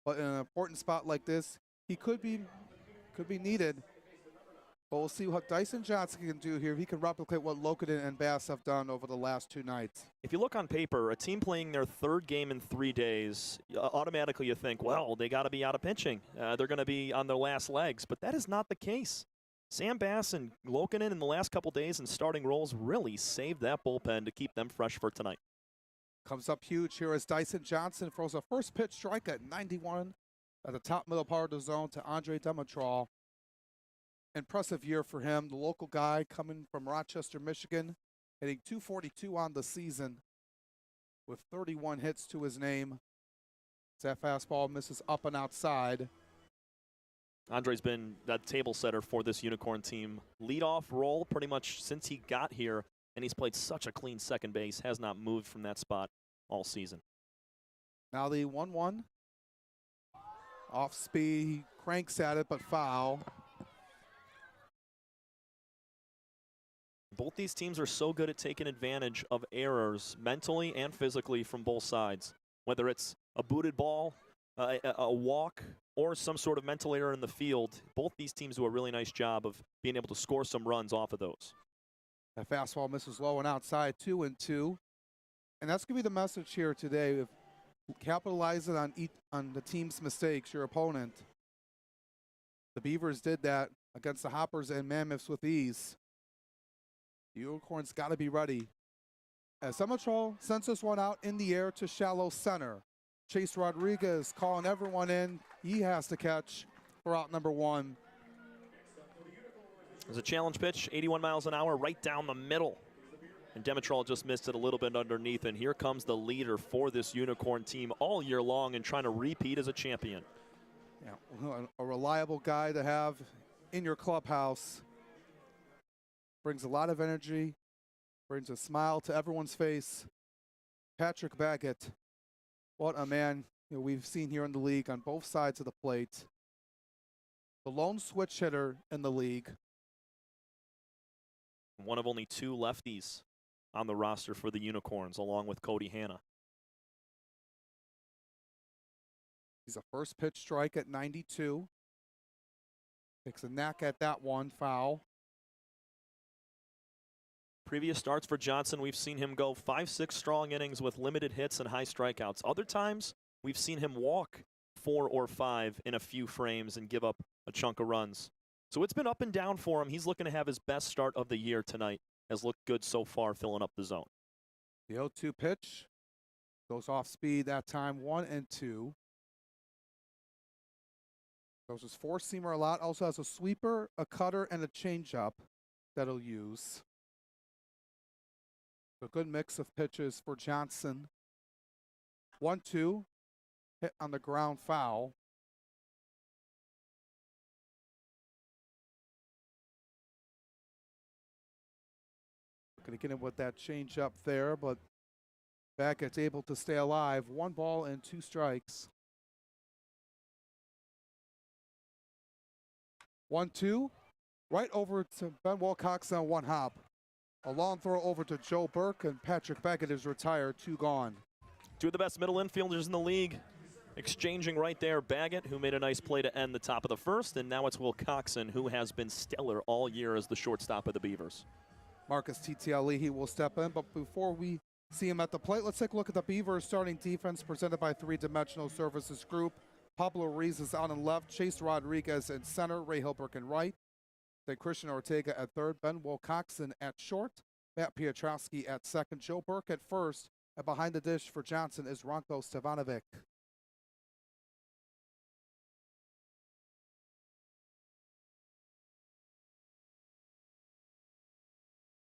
But in an important spot like this, he could be needed. But we'll see what Dyson Johnson can do here. He can replicate what Lokinen and Bass have done over the last 2 nights. If you look on paper, a team playing their 3rd game in 3 days, automatically you think, well, they got to be out of pitching. They're going to be on their last legs. But that is not the case. Sam Bass and Lokinen in the last couple days in starting roles really saved that bullpen to keep them fresh for tonight. Comes up huge here as Dyson Johnson throws a first pitch strike at 91 at the top middle part of the zone to Andre Demetrol. Impressive year for him. The local guy coming from Rochester, Michigan, hitting .242 on the season with 31 hits to his name. That fastball misses up and outside. Andre's been that table setter for this Unicorn team. Leadoff role pretty much since he got here, and he's played such a clean second base, has not moved from that spot all season. Now the 1-1. Off speed, he cranks at it, but foul. Both these teams are so good at taking advantage of errors mentally and physically from both sides. Whether it's a booted ball, a walk, or some sort of mental error in the field, both these teams do a really nice job of being able to score some runs off of those. That fastball misses low and outside, 2-2. And that's going to be the message here today. If capitalizing on the team's mistakes, your opponent. The Beavers did that against the Hoppers and Mammoths with ease. The Unicorns got to be ready. As Semitrol sends this one out in the air to shallow center. Chase Rodriguez calling everyone in. He has to catch for out number 1. There's a challenge pitch, 81 miles an hour, right down the middle. And Dimitrol just missed it a little bit underneath. And here comes the leader for this Unicorn team all year long and trying to repeat as a champion. Yeah, a reliable guy to have in your clubhouse. Brings a lot of energy, brings a smile to everyone's face. Patrick Baggett, what a man we've seen here in the league on both sides of the plate. The lone switch hitter in the league. One of only 2 lefties on the roster for the Unicorns, along with Cody Hanna. He's a first pitch strike at 92. Takes a knack at that one, foul. Previous starts for Johnson, we've seen him go 5-6 strong innings with limited hits and high strikeouts. Other times, we've seen him walk 4 or 5 in a few frames and give up a chunk of runs. So it's been up and down for him. He's looking to have his best start of the year tonight. Has looked good so far, filling up the zone. The 0-2 pitch goes off speed that time, 1-2. Those his 4-seamer a lot. Also has a sweeper, a cutter, and a changeup that he'll use. A good mix of pitches for Johnson. 1-2, hit on the ground, foul. Going to get him with that changeup there, but Baggett's able to stay alive. 1 ball and 2 strikes. 1-2, right over to Ben Wilcox on 1 hop. A long throw over to Joe Burke, and Patrick Baggett is retired, 2 gone. 2 of the best middle infielders in the league exchanging right there. Baggett, who made a nice play to end the top of the first, and now it's Wilcoxon, who has been stellar all year as the shortstop of the Beavers. Marcus TTLE, he will step in, but before we see him at the plate, let's take a look at the Beavers starting defense presented by 3-Dimensional Services Group. Pablo Ruiz is out in left, Chase Rodriguez in center, Ray Hilberg in right. Then Christian Ortega at third, Ben Wilcoxon at short, Matt Piotrowski at second, Joe Burke at first, and behind the dish for Johnson is Ranko Stevanovic.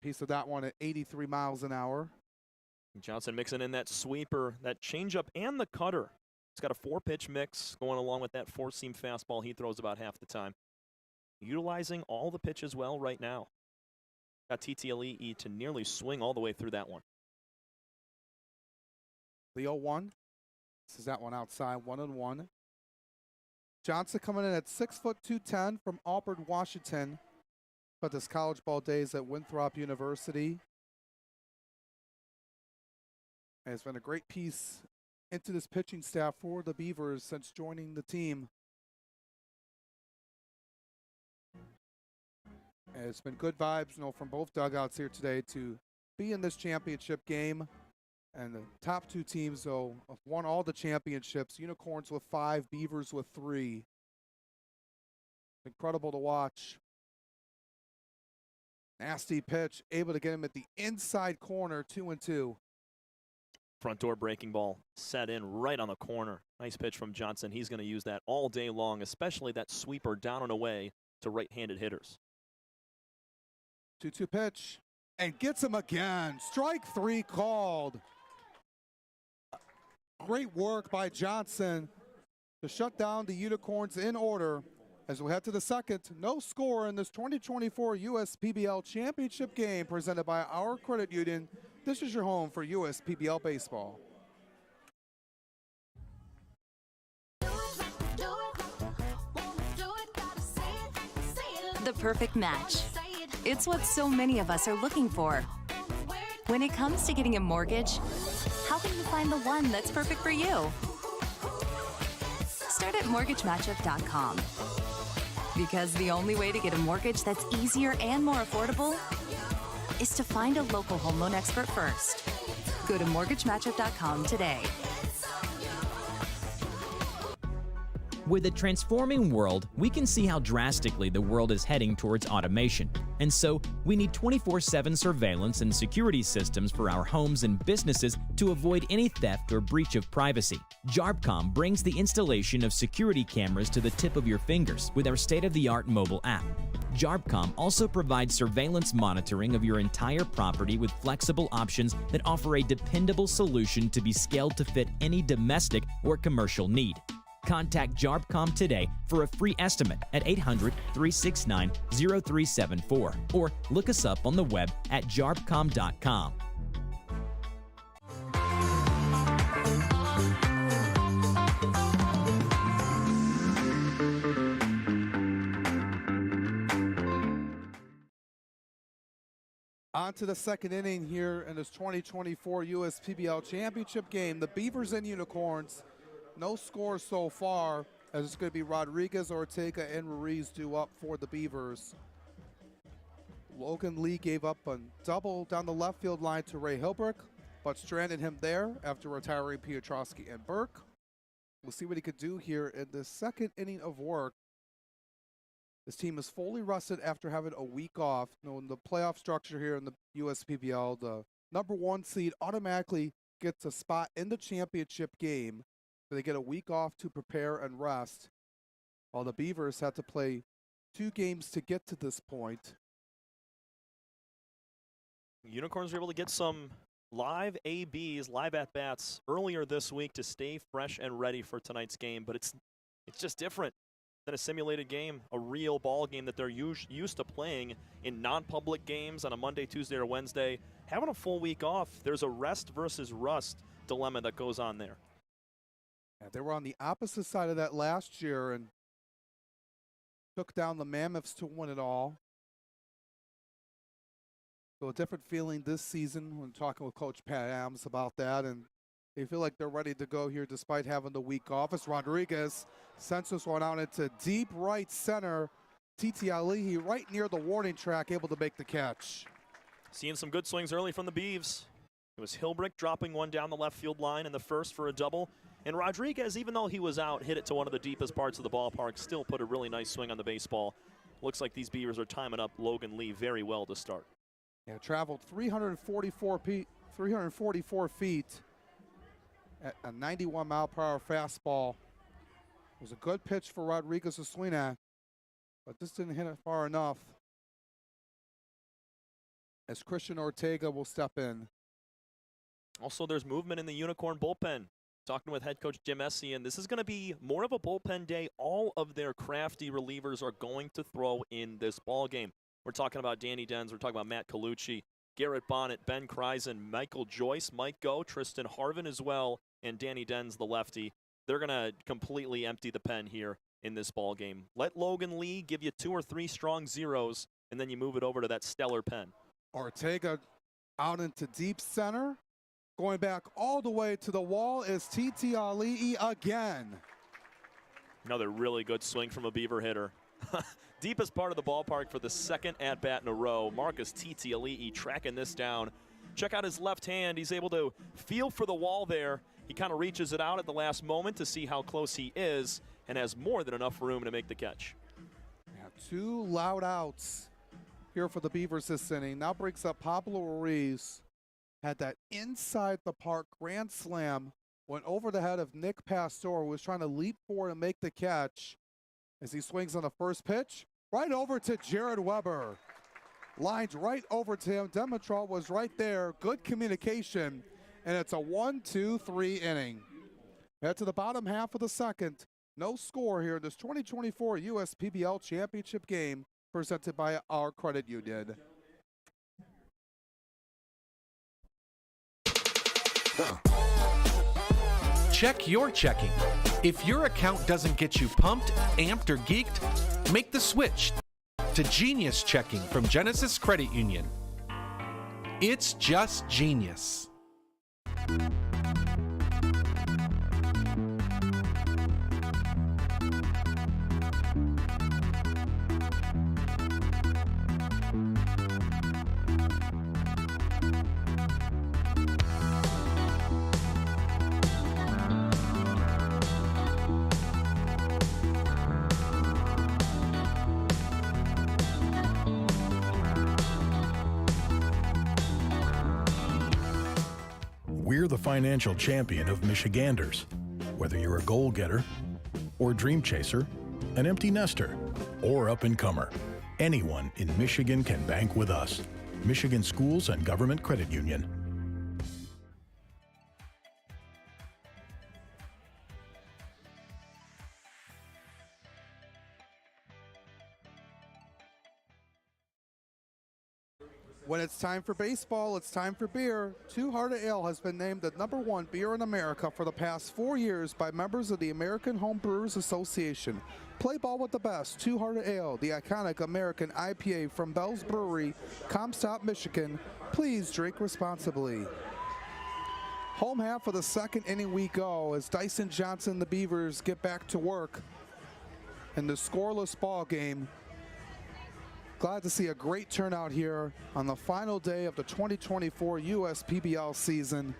Piece of that one at 83 miles an hour. Johnson mixing in that sweeper, that changeup, and the cutter. He's got a 4-pitch mix going along with that 4-seam fastball he throws about half the time. Utilizing all the pitches well right now. Got TTLE to nearly swing all the way through that one. The 0-1. This is that one outside, 1-1. Johnson coming in at 6 foot 210 from Auburn, Washington. But his college ball days at Winthrop University. And it's been a great piece into this pitching staff for the Beavers since joining the team. And it's been good vibes, from both dugouts here today to be in this championship game. And the top 2 teams, though, have won all the championships. Unicorns with 5, Beavers with 3. Incredible to watch. Nasty pitch, able to get him at the inside corner, 2-2. Front door breaking ball set in right on the corner. Nice pitch from Johnson. He's going to use that all day long, especially that sweeper down and away to right-handed hitters. 2-2 pitch, and gets him again. Strike 3 called. Great work by Johnson to shut down the Unicorns in order. As we head to the second, no score in this 2024 USPBL Championship game presented by our credit union. This is your home for USPBL baseball. The perfect match. It's what so many of us are looking for. When it comes to getting a mortgage, how can you find the one that's perfect for you? Start at mortgagematchup.com. Because the only way to get a mortgage that's easier and more affordable is to find a local home loan expert first. Go to mortgagematchup.com today. With a transforming world, we can see how drastically the world is heading towards automation. And so, we need 24/7 surveillance and security systems for our homes and businesses to avoid any theft or breach of privacy. JARBCOM brings the installation of security cameras to the tip of your fingers with our state-of-the-art mobile app. JARBCOM also provides surveillance monitoring of your entire property with flexible options that offer a dependable solution to be scaled to fit any domestic or commercial need. Contact JARBCOM today for a free estimate at 800-369-0374 or look us up on the web at jarbcom.com. On to the second inning here in this 2024 USPBL Championship game. The Beavers and Unicorns, no score so far, as it's going to be Rodriguez, Ortega, and Ruiz due up for the Beavers. Logan Lee gave up a double down the left field line to Ray Hilbrick, but stranded him there after retiring Piotrowski and Burke. We'll see what he could do here in the second inning of work. This team is fully rested after having a week off. In the playoff structure here in the USPBL, the number 1 seed automatically gets a spot in the championship game. So they get a week off to prepare and rest, while the Beavers had to play 2 games to get to this point. Unicorns were able to get some live ABs, live at-bats earlier this week to stay fresh and ready for tonight's game, but it's just different than a simulated game, a real ball game that they're used to playing in non-public games on a Monday, Tuesday, or Wednesday. Having a full week off, there's a rest versus rust dilemma that goes on there. Yeah, they were on the opposite side of that last year and took down the Mammoths to win it all. So a different feeling this season when talking with Coach Pat Adams about that, and they feel like they're ready to go here despite having the week off. It's Rodriguez sends this one out into deep right center. Titi Alihi right near the warning track, able to make the catch. Seeing some good swings early from the Beavs. It was Hilbrick dropping one down the left field line in the first for a double. And Rodriguez, even though he was out, hit it to one of the deepest parts of the ballpark, still put a really nice swing on the baseball. Looks like these Beavers are timing up Logan Lee very well to start. Yeah, traveled 344 feet at a 91-mile-per-hour fastball. It was a good pitch for Rodriguez to swing at, but this didn't hit it far enough, as Christian Ortega will step in. Also, there's movement in the Unicorn bullpen. Talking with head coach Jim Essian, this is going to be more of a bullpen day. All of their crafty relievers are going to throw in this ball game. We're talking about Danny Denz, we're talking about Matt Colucci, Garrett Bonnet, Ben Kreisen, Michael Joyce might go, Tristan Harvin as well, and Danny Denz, the lefty. They're going to completely empty the pen here in this ball game. Let Logan Lee give you 2 or 3 strong zeros, and then you move it over to that stellar pen. Ortega out into deep center. Going back all the way to the wall is Titi Ali'i again. Another really good swing from a Beaver hitter. Deepest part of the ballpark for the second at-bat in a row. Marcus Titi Ali'i tracking this down. Check out his left hand. He's able to feel for the wall there. He kind of reaches it out at the last moment to see how close he is and has more than enough room to make the catch. Yeah, 2 loud outs here for the Beavers this inning. Now brings up Pablo Ruiz. Had that inside the park grand slam, went over the head of Nick Pastor, who was trying to leap forward and make the catch as he swings on the first pitch. Right over to Jared Weber. Lined right over to him. Demetral was right there. Good communication. And it's a 1-2-3 inning. Head to the bottom half of the second. No score here in this 2024 USPBL Championship game presented by our credit union. Check your checking. If your account doesn't get you pumped, amped, or geeked, make the switch to Genius Checking from Genesis Credit Union. It's just genius. financial champion of Michiganders. Whether you're a goal-getter or dream chaser, an empty nester, or up-and-comer, anyone in Michigan can bank with us. Michigan Schools and Government Credit Union. When it's time for baseball, it's time for beer. Two Hearted Ale has been named the #1 beer in America for the past 4 years by members of the American Home Brewers Association. Play ball with the best. Two Hearted Ale, the iconic American IPA from Bell's Brewery, Comstock, Michigan. Please drink responsibly. Home half of the second inning we go as Dyson Johnson and the Beavers get back to work in the scoreless ball game. Glad to see a great turnout here on the final day of the 2024 USPBL season.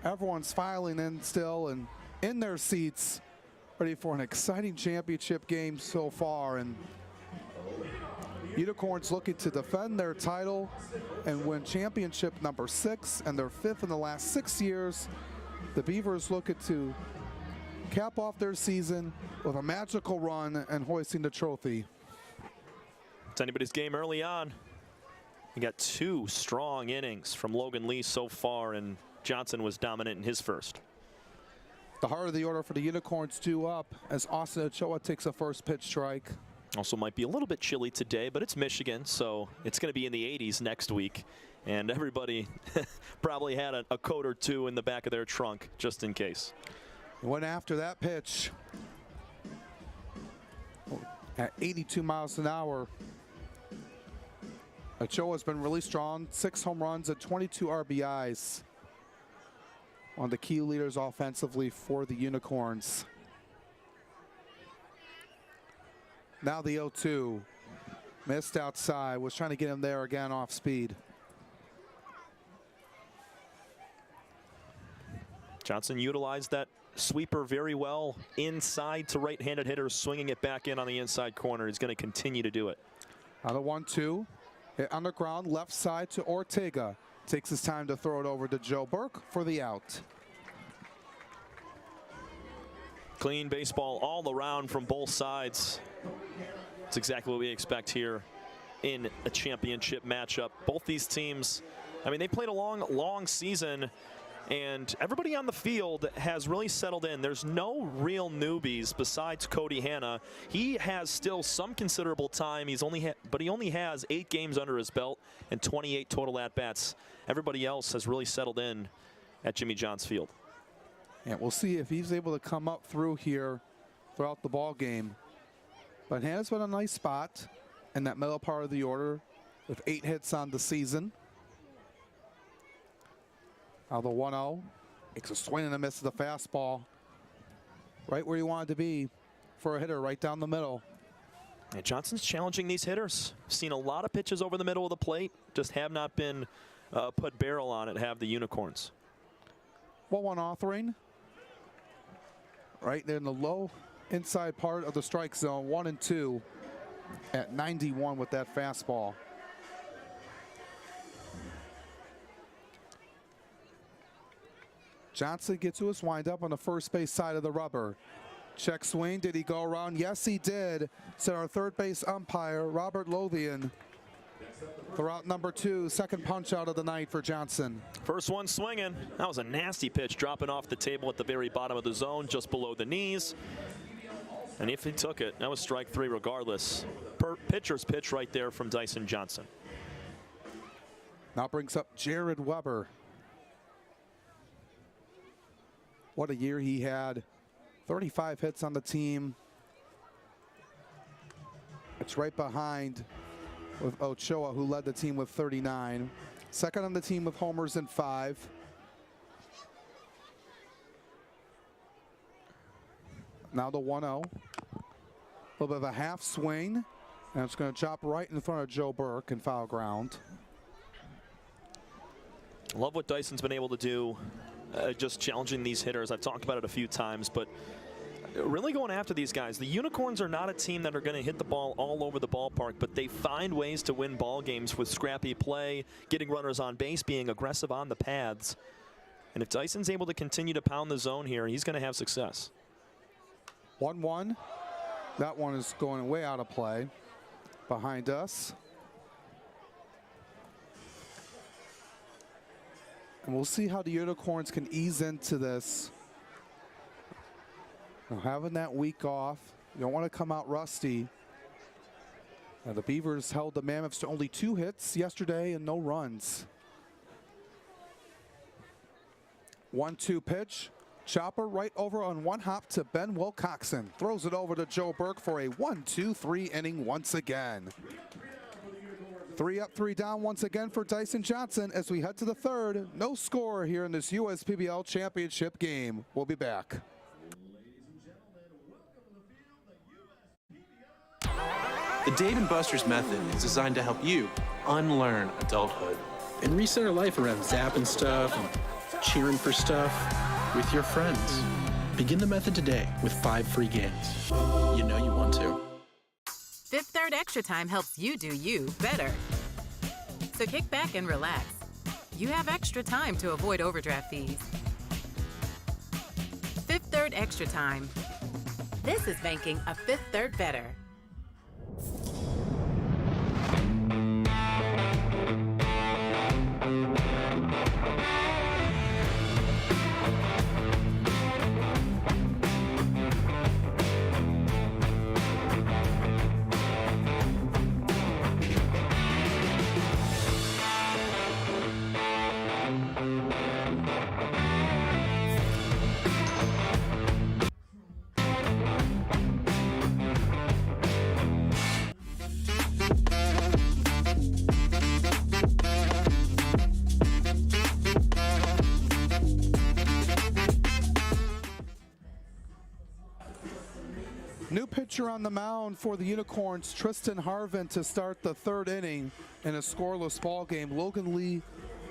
Everyone's filing in still and in their seats, ready for an exciting championship game so far. And Unicorns looking to defend their title and win championship number 6 and their 5th in the last 6 years. The Beavers looking to cap off their season with a magical run and hoisting the trophy. It's anybody's game early on. We got 2 strong innings from Logan Lee so far, and Johnson was dominant in his first. The heart of the order for the Unicorns 2 up as Austin Ochoa takes a first pitch strike. Also might be a little bit chilly today, but it's Michigan, so it's going to be in the 80s next week. And everybody probably had a coat or two in the back of their trunk just in case. Went after that pitch at 82 miles an hour. Ochoa's been really strong, 6 home runs and 22 RBIs. One of the key leaders offensively for the Unicorns. Now the 0-2. Missed outside, was trying to get him there again off speed. Johnson utilized that sweeper very well inside to right-handed hitters, swinging it back in on the inside corner. He's going to continue to do it. Now the 1-2. Hit on the ground, left side to Ortega. Takes his time to throw it over to Joe Burke for the out. Clean baseball all around from both sides. It's exactly what we expect here in a championship matchup. Both these teams, I mean, they played a long season, and everybody on the field has really settled in. There's no real newbies besides Cody Hanna. He has still some considerable time. But he only has 8 games under his belt and 28 total at-bats. Everybody else has really settled in at Jimmy John's Field. And we'll see if he's able to come up through here throughout the ball game. But Hanna's been a nice spot in that middle part of the order with 8 hits on the season. Now the 1-0 makes a swing and a miss of the fastball. Right where you wanted to be for a hitter, right down the middle. And Johnson's challenging these hitters. Seen a lot of pitches over the middle of the plate, just have not been put barrel on it, have the Unicorns. 1-1 authoring. Right there in the low inside part of the strike zone, 1-2 at 91 with that fastball. Johnson gets to his windup on the first base side of the rubber. Check swing, did he go around? Yes, he did, said our third base umpire, Robert Lothian. For out number 2, second punch out of the night for Johnson. First one swinging. That was a nasty pitch, dropping off the table at the very bottom of the zone, just below the knees. And if he took it, that was strike 3 regardless. Pitcher's pitch right there from Dyson Johnson. Now brings up Jared Weber. What a year he had. 35 hits on the team. It's right behind with Ochoa, who led the team with 39. Second on the team with homers and 5. Now the 1-0. A little bit of a half swing, and it's going to chop right in front of Joe Burke and foul ground. Love what Dyson's been able to do, just challenging these hitters. I've talked about it a few times, but really going after these guys. The Unicorns are not a team that are going to hit the ball all over the ballpark, but they find ways to win ball games with scrappy play, getting runners on base, being aggressive on the paths. And if Dyson's able to continue to pound the zone here, he's going to have success. 1-1. That one is going way out of play. Behind us. And we'll see how the Unicorns can ease into this. Now, having that week off, you don't want to come out rusty. Now, the Beavers held the Mammoths to only 2 hits yesterday and no runs. 1-2 pitch. Chopper right over on one hop to Ben Wilcoxon. Throws it over to Joe Burke for a 1-2-3 inning once again. 3 up, 3 down once again for Dyson Johnson as we head to the third. No score here in this USPBL Championship game. We'll be back. The Dave & Buster's method is designed to help you unlearn adulthood and reset our life around zapping stuff and cheering for stuff with your friends. Begin the method today with 5 free games. You know you want to. Fifth Third Extra Time helps you do you better. So kick back and relax. You have extra time to avoid overdraft fees. Fifth Third Extra Time. This is banking a fifth third better. New pitcher on the mound for the Unicorns, Tristan Harvin, to start the third inning in a scoreless ball game. Logan Lee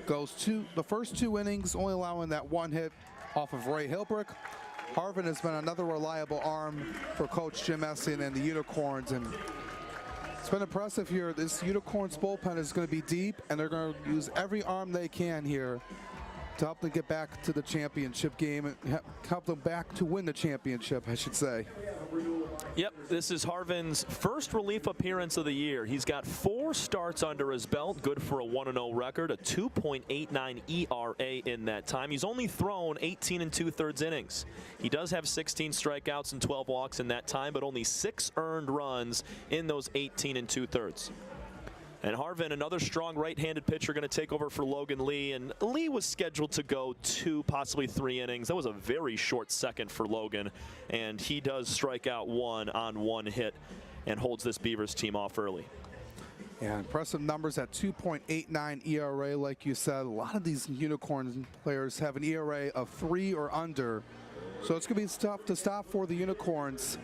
goes the first 2 innings, only allowing that 1 hit off of Ray Hilbrick. Harvin has been another reliable arm for Coach Jim Essien and the Unicorns, and it's been impressive here. This Unicorns bullpen is going to be deep, and they're going to use every arm they can here to help them get back to the championship game and help them back to win the championship, I should say. Yep, this is Harvin's first relief appearance of the year. He's got 4 starts under his belt, good for a 1-0 record, a 2.89 ERA in that time. He's only thrown 18 2/3 innings. He does have 16 strikeouts and 12 walks in that time, but only 6 earned runs in those 18 2/3. And Harvin, another strong right-handed pitcher, going to take over for Logan Lee. And Lee was scheduled to go 2, possibly 3 innings. That was a very short second for Logan. And he does strike out 1 on 1 hit and holds this Beavers team off early. Yeah, impressive numbers at 2.89 ERA, like you said. A lot of these Unicorn players have an ERA of 3 or under. So it's going to be tough to stop for the Unicorns.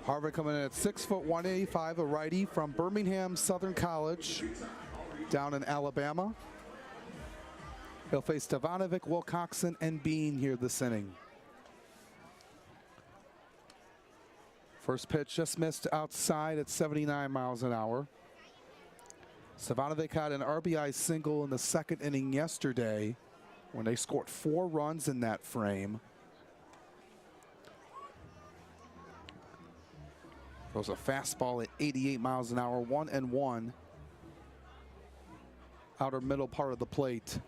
Harvin coming in at 6 foot 185, a righty from Birmingham Southern College down in Alabama. He'll face Stevanovic, Wilcoxon, and Bean here this inning. First pitch just missed outside at 79 miles an hour. Stevanovic had an RBI single in the second inning yesterday when they scored 4 runs in that frame. Throws a fastball at 88 miles an hour, 1-1. Outer middle part of the plate.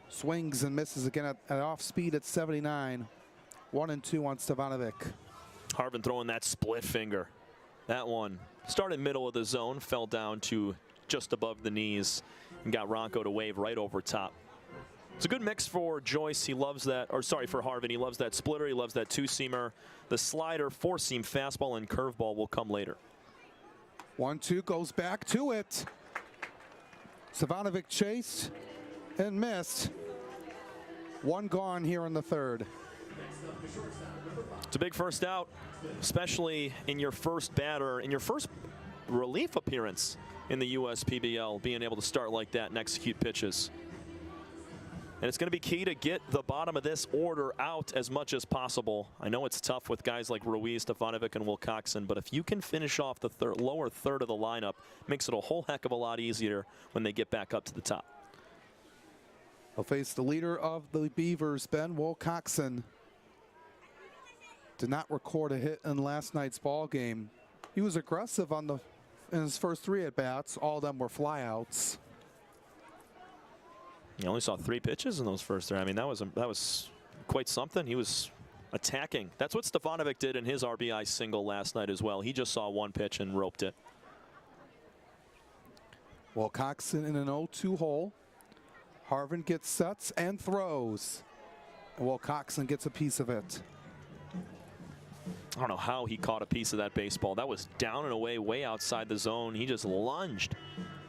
Swings and misses again at off speed at 79. 1-2 on Stevanovic. Harvin throwing that split finger. That one started middle of the zone, fell down to just above the knees, and got Ronco to wave right over top. It's a good mix for Joyce. He loves that, or sorry, for Harvin. He loves that splitter. He loves that 2-seamer. The slider, 4-seam fastball, and curveball will come later. 1-2 goes back to it. Stevanovic chased and missed. 1 gone here in the third. It's a big first out, especially in your first batter, in your first relief appearance in the USPBL, being able to start like that and execute pitches. And it's going to be key to get the bottom of this order out as much as possible. I know it's tough with guys like Ruiz, Stefanovic, and Wilcoxon, but if you can finish off the lower third of the lineup, it makes it a whole heck of a lot easier when they get back up to the top. He'll face the leader of the Beavers, Ben Wilcoxon. Did not record a hit in last night's ball game. He was aggressive in his first 3 at-bats. All of them were flyouts. You only saw 3 pitches in those first 3. I mean, that was quite something. He was attacking. That's what Stefanovic did in his RBI single last night as well. He just saw 1 pitch and roped it. Wilcoxon in an 0-2 hole. Harvin gets sets and throws. And Wilcoxon gets a piece of it. I don't know how he caught a piece of that baseball. That was down and away, way outside the zone. He just lunged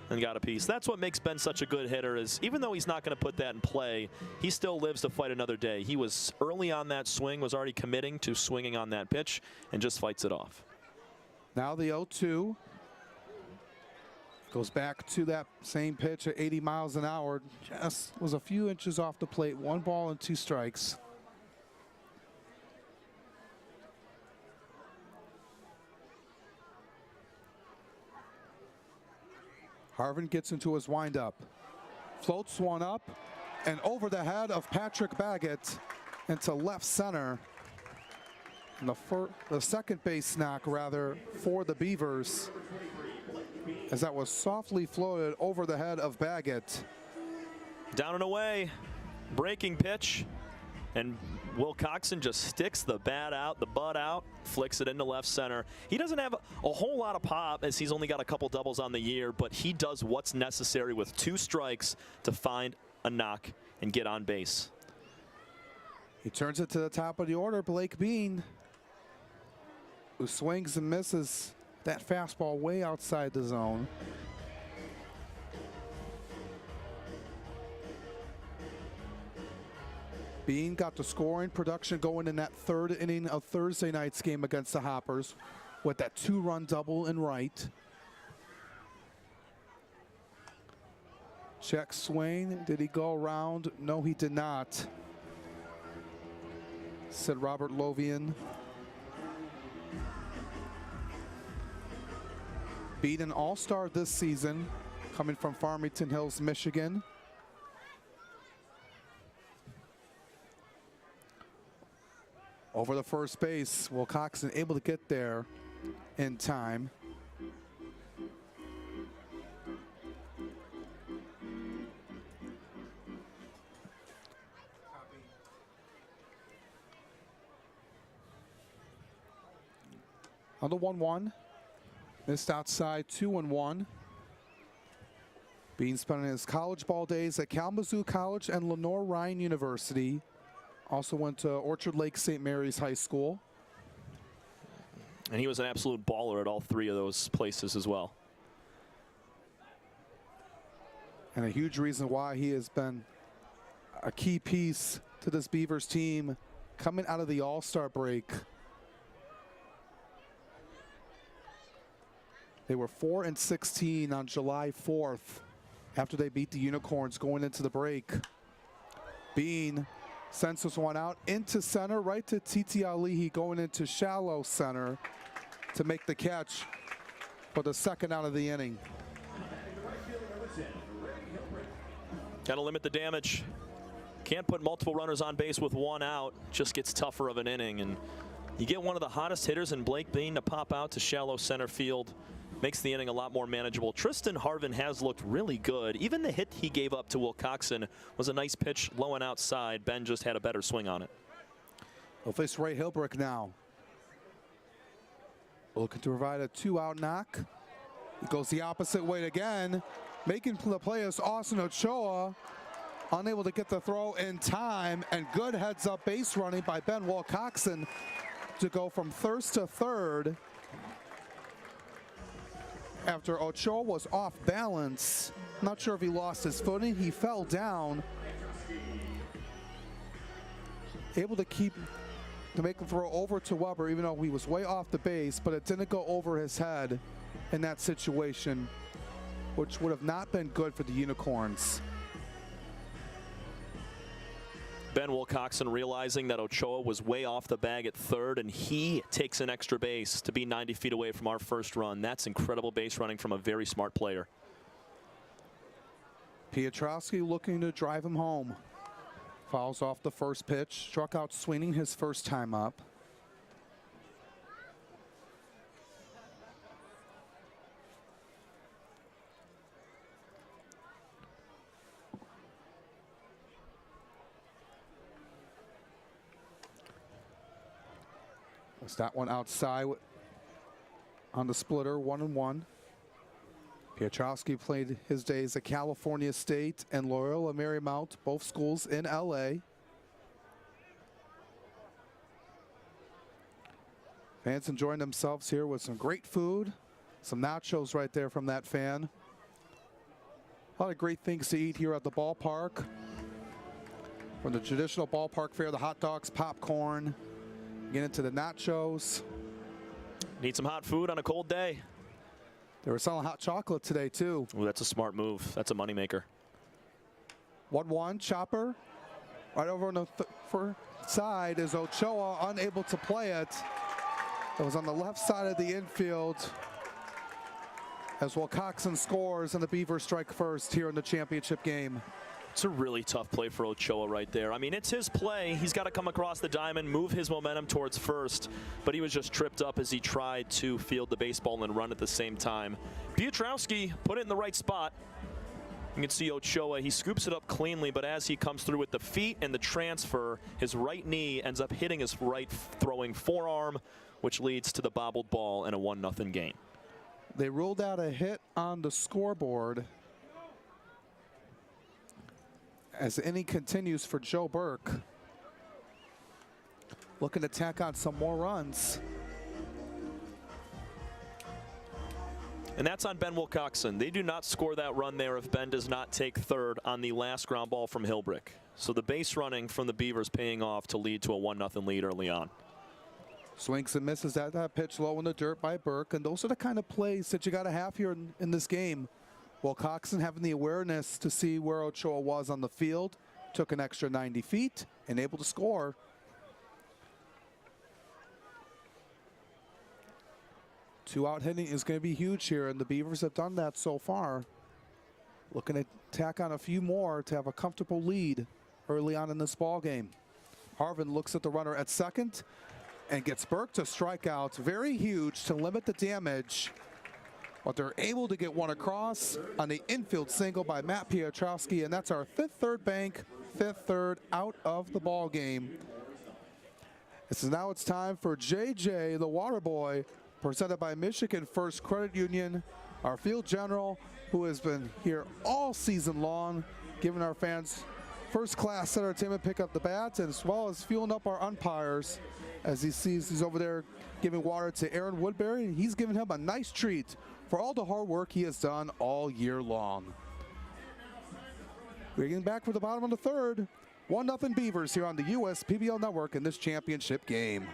and got a piece. That's what makes Ben such a good hitter, is even though he's not going to put that in play, he still lives to fight another day. He was early on that swing, was already committing to swinging on that pitch, and just fights it off. Now the 0-2. Goes back to that same pitch at 80 miles an hour. Just was a few inches off the plate. 1 ball and 2 strikes. Harvin gets into his windup, floats one up and over the head of Patrick Baggett into left center. And the second base knock, rather, for the Beavers, as that was softly floated over the head of Baggett. Down and away, breaking pitch, and Wilcoxon just sticks the bat out, the butt out, flicks it into left center. He doesn't have a whole lot of pop, as he's only got a couple doubles on the year, but he does what's necessary with 2 strikes to find a knock and get on base. He turns it to the top of the order, Blake Bean, who swings and misses that fastball way outside the zone. Bean got the scoring production going in that 3rd inning of Thursday night's game against the Hoppers with that 2-run double in right. Check swing. Did he go around? No, he did not, said Robert Lovian. Bean, an all-star this season, coming from Farmington Hills, Michigan. Over the first base, Wilcoxon able to get there in time. On the 1-1, missed outside, 2-1. Bean spent his college ball days at Kalamazoo College and Lenore Ryan University. Also went to Orchard Lake St. Mary's High School. And he was an absolute baller at all 3 of those places as well. And a huge reason why he has been a key piece to this Beavers team coming out of the All-Star break. They were 4-16 on July 4th after they beat the Unicorns going into the break. Bean sends this one out into center, right to Titi Alihi, going into shallow center to make the catch for the 2nd out of the inning. Got to limit the damage. Can't put multiple runners on base with 1 out. Just gets tougher of an inning. And you get one of the hottest hitters in Blake Bean to pop out to shallow center field. Makes the inning a lot more manageable. Tristan Harvin has looked really good. Even the hit he gave up to Wilcoxon was a nice pitch low and outside. Ben just had a better swing on it. We'll face Ray Hilbrick now. Looking to provide a 2-out knock. He goes the opposite way again. Making the play is Austin Ochoa. Unable to get the throw in time, and good heads-up base running by Ben Wilcoxon to go from first to third. After Ochoa was off balance, not sure if he lost his footing, he fell down. Able to make the throw over to Weber, even though he was way off the base, but it didn't go over his head in that situation, which would have not been good for the Unicorns. Ben Wilcoxon realizing that Ochoa was way off the bag at third, and he takes an extra base to be 90 feet away from our first run. That's incredible base running from a very smart player. Piotrowski looking to drive him home. Fouls off the first pitch. Struck out swinging his first time up. That's that one outside on the splitter, 1-1. Piotrowski played his days at California State and Loyola Marymount, both schools in LA. Fans enjoying themselves here with some great food, some nachos right there from that fan. A lot of great things to eat here at the ballpark. From the traditional ballpark fare, the hot dogs, popcorn, get into the nachos. Need some hot food on a cold day. They were selling hot chocolate today, too. Ooh, that's a smart move. That's a moneymaker. 1-1, chopper. Right over on the first side is Ochoa, unable to play it. It was on the left side of the infield as Wilcoxon scores and the Beavers strike first here in the championship game. It's a really tough play for Ochoa right there. I mean, it's his play. He's got to come across the diamond, move his momentum towards first, but he was just tripped up as he tried to field the baseball and run at the same time. Piotrowski put it in the right spot. You can see Ochoa, he scoops it up cleanly, but as he comes through with the feet and the transfer, his right knee ends up hitting his right throwing forearm, which leads to the bobbled ball and a 1-0 game. They ruled out a hit on the scoreboard as the inning continues for Joe Burke. Looking to tack on some more runs. And that's on Ben Wilcoxon. They do not score that run there if Ben does not take third on the last ground ball from Hilbrick. So the base running from the Beavers paying off to lead to a 1-0 lead early on. Swings and misses at that pitch low in the dirt by Burke, and those are the kind of plays that you got to have here in this game. Wilcoxon having the awareness to see where Ochoa was on the field, took an extra 90 feet and able to score. Two-out hitting is going to be huge here, and the Beavers have done that so far. Looking to tack on a few more to have a comfortable lead early on in this ball game. Harvin looks at the runner at second and gets Burke to strike out. Very huge to limit the damage. But they're able to get one across on the infield single by Matt Piotrowski, and that's our fifth third bank, fifth third out of the ball game. Now it's time for JJ, the water boy, presented by Michigan First Credit Union, our field general, who has been here all season long, giving our fans first-class entertainment, pick up the bats, as well as fueling up our umpires. As he sees he's over there giving water to Aaron Woodbury, and he's giving him a nice treat for all the hard work he has done all year long. We're getting back for the bottom of the third. 1-0 Beavers here on the USPBL Network in this championship game.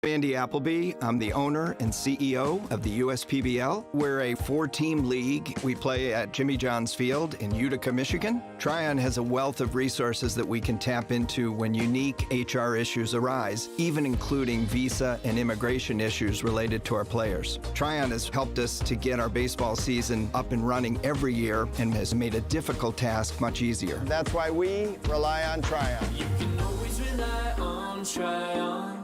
Andy Appleby. I'm the owner and CEO of the USPBL. We're a 4-team league. We play at Jimmy John's Field in Utica, Michigan. Tryon has a wealth of resources that we can tap into when unique HR issues arise, even including visa and immigration issues related to our players. Tryon has helped us to get our baseball season up and running every year and has made a difficult task much easier. That's why we rely on Tryon. You can always rely on Tryon.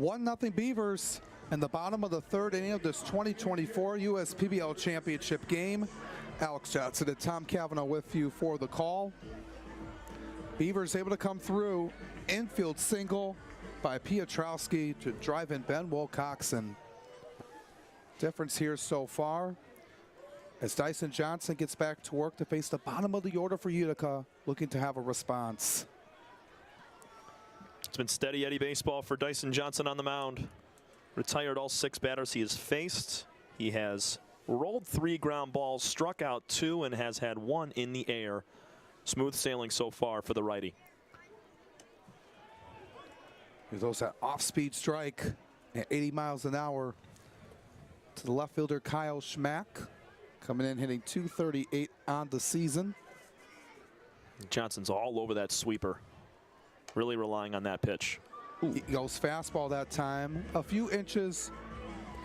1-0 Beavers in the bottom of the third inning of this 2024 USPBL Championship game. Alex Johnson and Tom Cavanaugh with you for the call. Beavers able to come through. Infield single by Piotrowski to drive in Ben Wilcoxon. Difference here so far as Dyson Johnson gets back to work to face the bottom of the order for Utica, looking to have a response. It's been steady Eddie baseball for Dyson Johnson on the mound. Retired all 6 batters he has faced. He has rolled 3 ground balls, struck out 2, and has had 1 in the air. Smooth sailing so far for the righty. Here's also that off-speed strike at 80 miles an hour to the left fielder Kyle Schmack, coming in hitting .238 on the season. Johnson's all over that sweeper, really relying on that pitch. He goes fastball that time, a few inches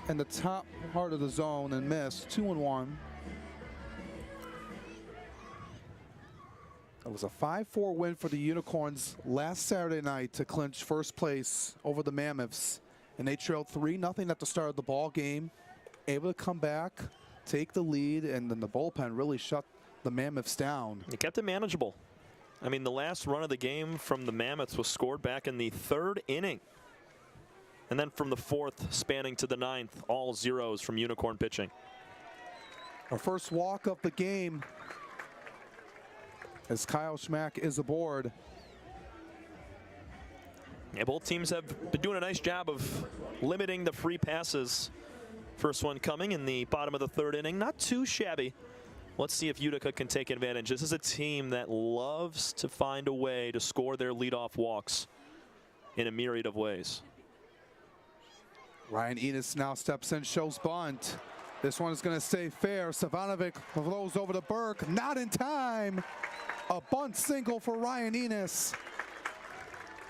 in the top part of the zone and missed. 2-1. It was a 5-4 win for the Unicorns last Saturday night to clinch first place over the Mammoths, and they trailed 3-0 at the start of the ball game, able to come back, take the lead, and then the bullpen really shut the Mammoths down. It kept it manageable. I mean, the last run of the game from the Mammoths was scored back in the 3rd inning. And then from the 4th, spanning to the 9th, all zeros from Unicorn pitching. Our first walk of the game as Kyle Schmack is aboard. Yeah, both teams have been doing a nice job of limiting the free passes. First one coming in the bottom of the 3rd inning. Not too shabby. Let's see if Utica can take advantage. This is a team that loves to find a way to score their leadoff walks in a myriad of ways. Ryan Enos now steps in, shows bunt. This one is going to stay fair. Savanovic throws over to Burke, not in time. A bunt single for Ryan Enos.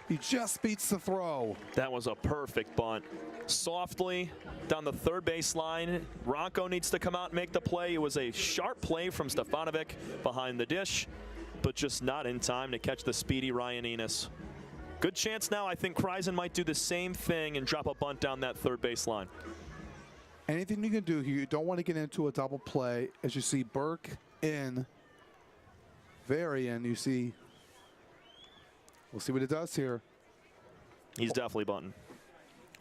He just beats the throw. That was a perfect bunt. Softly down the 3rd base line. Ronco needs to come out and make the play. It was a sharp play from Stefanovic behind the dish, but just not in time to catch the speedy Ryan Enos. Good chance now. I think Kreisen might do the same thing and drop a bunt down that 3rd base line. Anything you can do here, you don't want to get into a double play. As you see Burke in, very in, you see, we'll see what it does here. He's definitely bunting.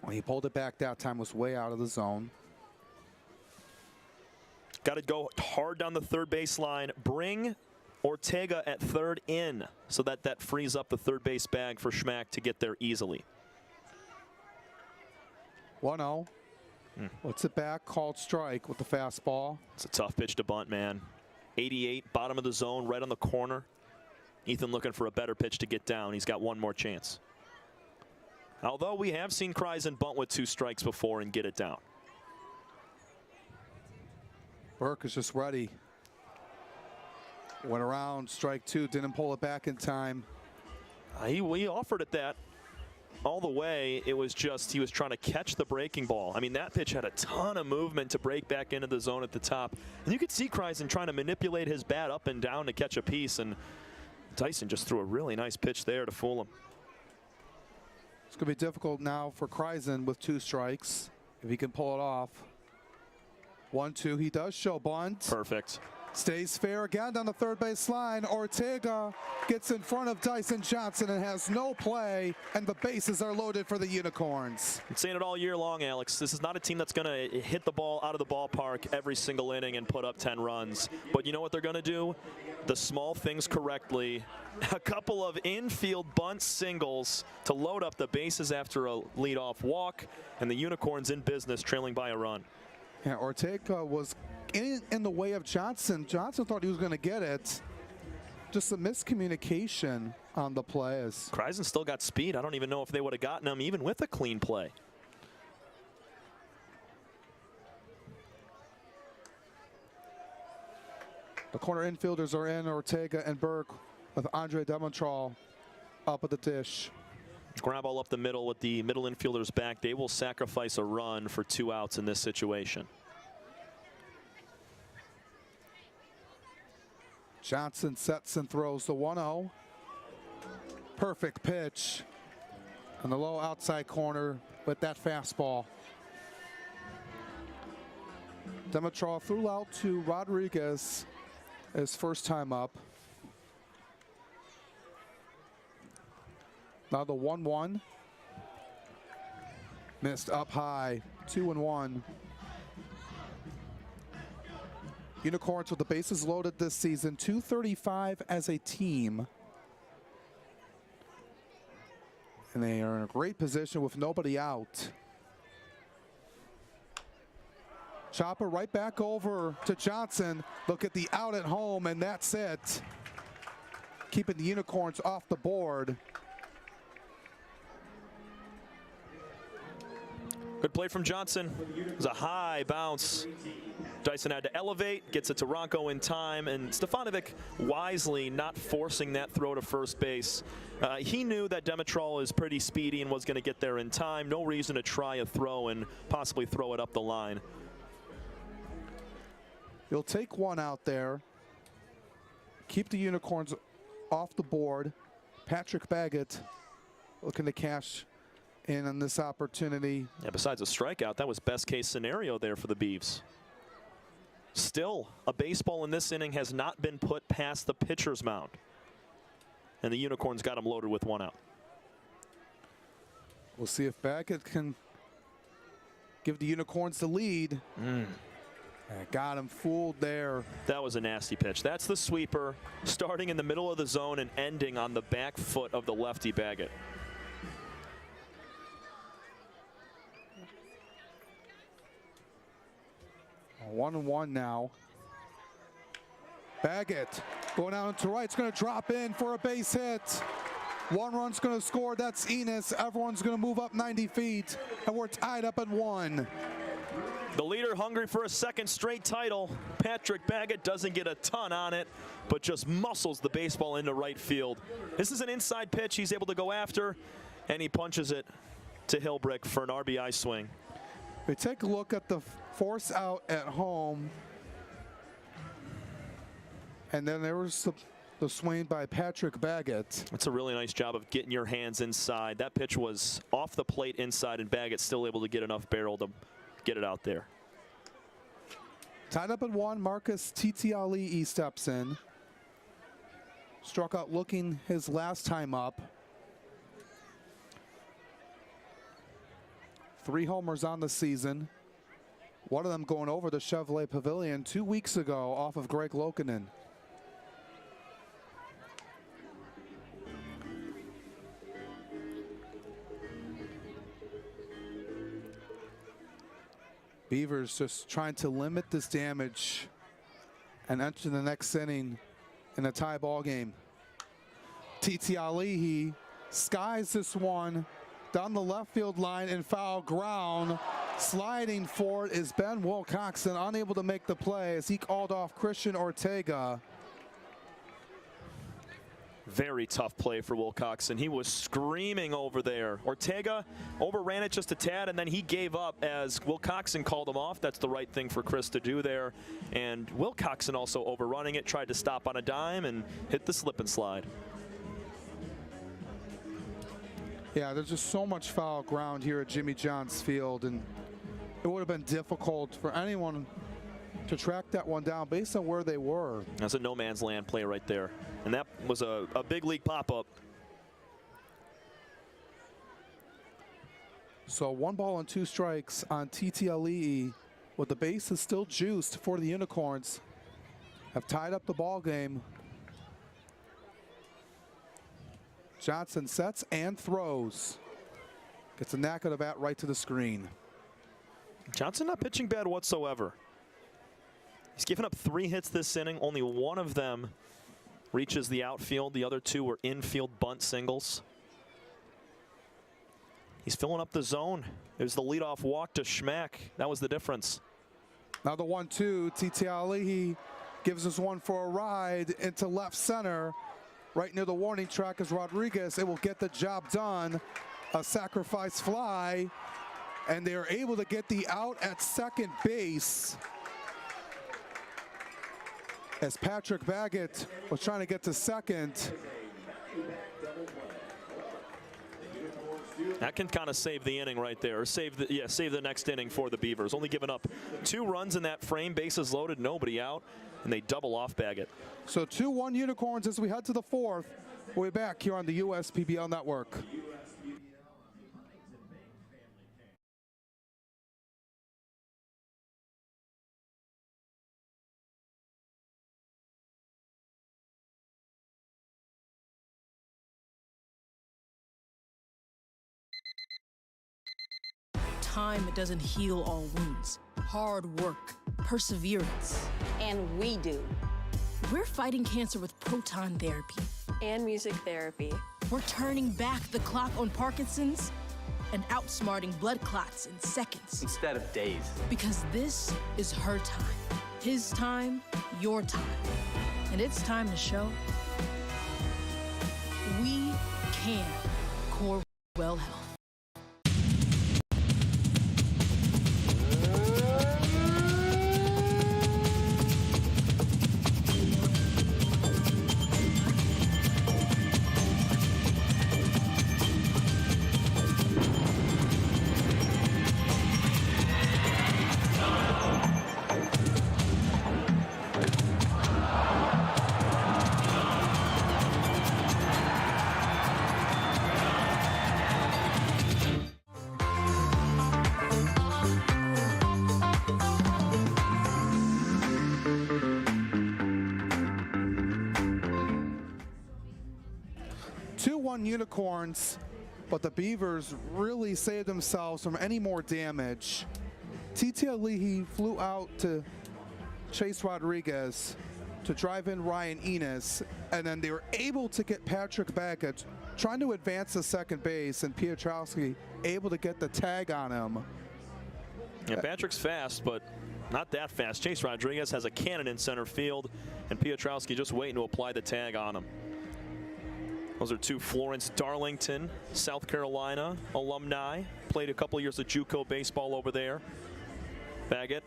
When he pulled it back that time, was way out of the zone. Got to go hard down the 3rd base line. Bring Ortega at 3rd in so that frees up the 3rd base bag for Schmack to get there easily. 1-0. Puts it back, called strike with the fastball. It's a tough pitch to bunt, man. 88, bottom of the zone, right on the corner. Ethan looking for a better pitch to get down. He's got one more chance. Although we have seen Kreisen bunt with 2 strikes before and get it down. Burke is just ready. Went around, strike 2, didn't pull it back in time. He offered it that all the way. It was just he was trying to catch the breaking ball. I mean, that pitch had a ton of movement to break back into the zone at the top. And you could see Kreisen trying to manipulate his bat up and down to catch a piece. And Dyson just threw a really nice pitch there to fool him. It's going to be difficult now for Kreisen with 2 strikes, if he can pull it off. 1-2, he does show bunt. Perfect. Stays fair again down the 3rd base line. Ortega gets in front of Dyson Johnson and has no play, and the bases are loaded for the Unicorns. I'm saying it all year long, Alex. This is not a team that's going to hit the ball out of the ballpark every single inning and put up 10 runs. But you know what they're going to do? The small things correctly. A couple of infield bunt singles to load up the bases after a leadoff walk, and the Unicorns in business, trailing by a run. Yeah, Ortega was in the way of Johnson. Johnson thought he was going to get it. Just a miscommunication on the play. Kreisen still got speed. I don't even know if they would have gotten him even with a clean play. The corner infielders are in, Ortega and Burke, with Andre Demontrol up at the dish. Grab all up the middle with the middle infielders back. They will sacrifice a run for 2 outs in this situation. Johnson sets and throws the 1-0. Perfect pitch. On the low outside corner with that fastball. Dimitrov threw out to Rodriguez his first time up. Now the 1-1. Missed up high, 2-1. Unicorns with the bases loaded this season, 235 as a team. And they are in a great position with nobody out. Chopper right back over to Johnson. Look at the out at home, and that's it. Keeping the Unicorns off the board. Good play from Johnson. It was a high bounce. Dyson had to elevate, gets it to Ronco in time, and Stefanovic wisely not forcing that throw to first base. He knew that Dimitrov is pretty speedy and was going to get there in time. No reason to try a throw and possibly throw it up the line. You'll take one out there. Keep the Unicorns off the board. Patrick Baggett looking to cash in on this opportunity. Yeah, besides a strikeout, that was best case scenario there for the Beavs. Still, a baseball in this inning has not been put past the pitcher's mound. And the Unicorns got him loaded with one out. We'll see if Baggett can give the Unicorns the lead. Got him fooled there. That was a nasty pitch. That's the sweeper, starting in the middle of the zone and ending on the back foot of the lefty Baggett. A 1-1 now. Baggett going out to right. It's going to drop in for a base hit. One run's going to score. That's Enos. Everyone's going to move up 90 feet, and we're tied up at 1. The leader hungry for a second straight title. Patrick Baggett doesn't get a ton on it, but just muscles the baseball into right field. This is an inside pitch he's able to go after, and he punches it to Hilbrick for an RBI swing. We take a look at the force out at home. And then there was the swing by Patrick Baggett. That's a really nice job of getting your hands inside. That pitch was off the plate inside, and Baggett still able to get enough barrel to get it out there. Tied up at 1, Marcus Titi Ali steps in. Struck out looking his last time up. 3 homers on the season. One of them going over the Chevrolet Pavilion 2 weeks ago off of Greg Lokinen. Beavers just trying to limit this damage and enter the next inning in a tie ball game. Titi Alihi skies this one down the left field line in foul ground. Sliding forward is Ben Wilcoxon, unable to make the play as he called off Christian Ortega. Very tough play for Wilcoxon. He was screaming over there. Ortega overran it just a tad, and then he gave up as Wilcoxon called him off. That's the right thing for Chris to do there. And Wilcoxon also overrunning it, tried to stop on a dime and hit the slip and slide. Yeah, there's just so much foul ground here at Jimmy John's Field, and it would have been difficult for anyone to track that one down based on where they were. That's a no man's land play right there. And that was a big league pop-up. So 1 ball and 2 strikes on TTLE with the bases still juiced for the Unicorns. Have tied up the ball game. Johnson sets and throws. Gets a knack of the bat right to the screen. Johnson not pitching bad whatsoever. He's given up 3 hits this inning. Only 1 of them reaches the outfield. The other 2 were infield bunt singles. He's filling up the zone. It was the leadoff walk to Schmack. That was the difference. Now the 1-2. Titi Alihi gives us one for a ride into left center. Right near the warning track is Rodriguez. It will get the job done. A sacrifice fly. And they are able to get the out at second base, as Patrick Baggett was trying to get to second. That can kind of save the inning right there, or save the next inning for the Beavers. Only giving up 2 runs in that frame, bases loaded, nobody out, and they double off bag it. So 2-1 Unicorns as we head to the 4th. We'll be back here on the USPBL Network. Time doesn't heal all wounds. Hard work, perseverance. And we do. We're fighting cancer with proton therapy. And music therapy. We're turning back the clock on Parkinson's and outsmarting blood clots in seconds. Instead of days. Because this is her time. His time, your time. And it's time to show we can. Corewell Health. Unicorns, but the Beavers really saved themselves from any more damage. T.T. Alihi flew out to Chase Rodriguez to drive in Ryan Enos, and then they were able to get Patrick Baggett trying to advance to second base, and Pietrowski able to get the tag on him. Yeah, Patrick's fast, but not that fast. Chase Rodriguez has a cannon in center field, and Pietrowski just waiting to apply the tag on him. Those are 2 Florence Darlington, South Carolina alumni. Played a couple years of JUCO baseball over there. Baggett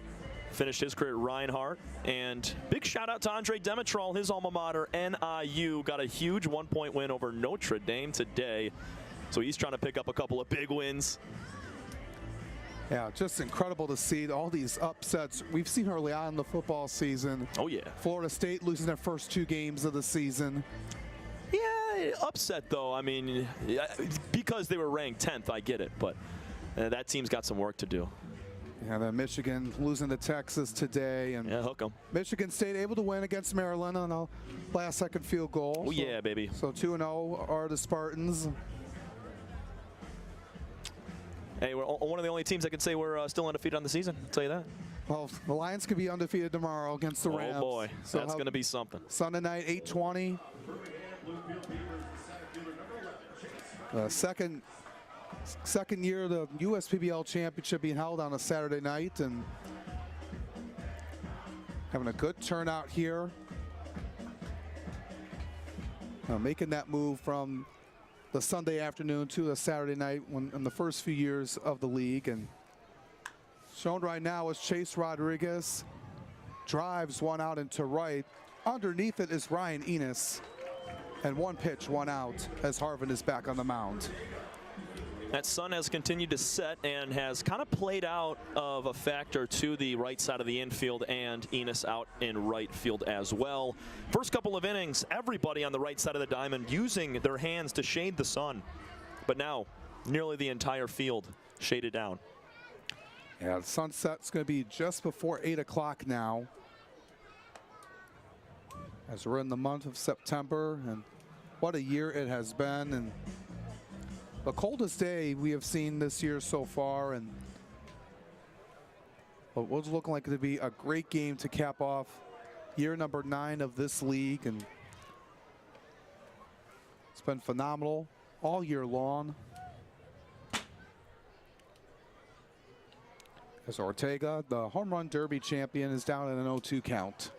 finished his career at Reinhardt. And big shout out to Andre Demetral, his alma mater, NIU. Got a huge 1-point win over Notre Dame today. So he's trying to pick up a couple of big wins. Yeah, just incredible to see all these upsets we've seen early on in the football season. Oh, yeah. Florida State losing their first 2 games of the season. Yeah, upset though. I mean, because they were ranked 10th, I get it, but that team's got some work to do. Yeah, then Michigan losing to Texas today, and yeah, hook 'em. Michigan State able to win against Maryland on a last-second field goal. Oh yeah, baby. So 2-0 are the Spartans. Hey, we're one of the only teams that can say we're still undefeated on the season. I'll tell you that. Well, the Lions could be undefeated tomorrow against the Rams. Oh boy, so that's going to be something. Sunday night, 8:20. Second year of the USPBL Championship being held on a Saturday night, and having a good turnout here. Making that move from the Sunday afternoon to the Saturday night in the first few years of the league. And shown right now is Chase Rodriguez. Drives one out into right. Underneath it is Ryan Enos. And 1 pitch, 1 out as Harvin is back on the mound. That sun has continued to set and has kind of played out of a factor to the right side of the infield, and Enos out in right field as well. First couple of innings, everybody on the right side of the diamond using their hands to shade the sun. But now, nearly the entire field shaded down. Yeah, the sunset's going to be just before 8 o'clock now, as we're in the month of September, and what a year it has been. And the coldest day we have seen this year so far, and what was looking like to be a great game to cap off year number 9 of this league. And it's been phenomenal all year long. As Ortega, the home run derby champion, is down in an 0-2 count.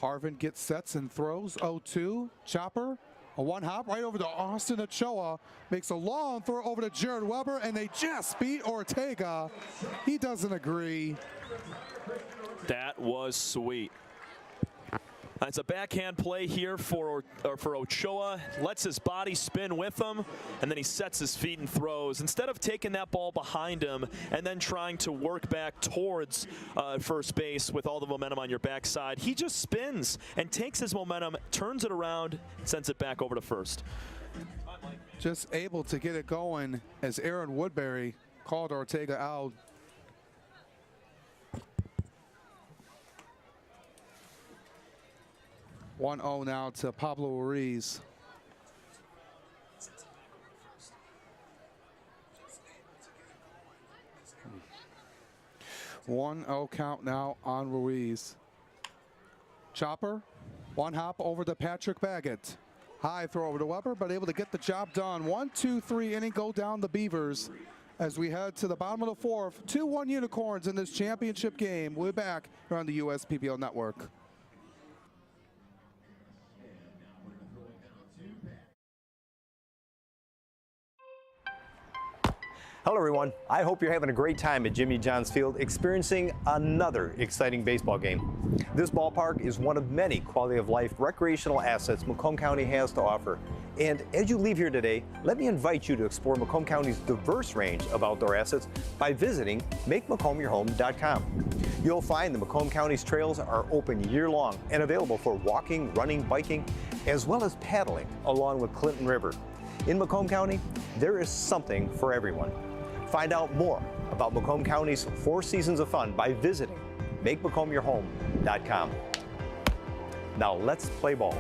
Harvin gets sets and throws. 0-2. Chopper, a 1-hop right over to Austin Ochoa. Makes a long throw over to Jared Weber, and they just beat Ortega. He doesn't agree. That was sweet. It's a backhand play here for Ochoa. Lets his body spin with him, and then he sets his feet and throws. Instead of taking that ball behind him and then trying to work back towards first base with all the momentum on your backside, he just spins and takes his momentum, turns it around, and sends it back over to first. Just able to get it going as Aaron Woodbury called Ortega out. (1-0) now to Pablo Ruiz. (1-0) count now on Ruiz. Chopper, one hop over to Patrick Baggett. High throw over to Weber, but able to get the job done. 1-2-3 inning go down the Beavers as we head to the bottom of the fourth. 2-1 Unicorns in this championship game. We're back here on the USPBL Network. Hello everyone, I hope you're having a great time at Jimmy John's Field experiencing another exciting baseball game. This ballpark is one of many quality of life recreational assets Macomb County has to offer. And as you leave here today, let me invite you to explore Macomb County's diverse range of outdoor assets by visiting MakeMacomb.com. You'll find the Macomb County's trails are open year-long and available for walking, running, biking, as well as paddling along the Clinton River. In Macomb County, there is something for everyone. Find out more about Macomb County's 4 seasons of fun by visiting MakeMacomBYourHome.com. Now let's play ball.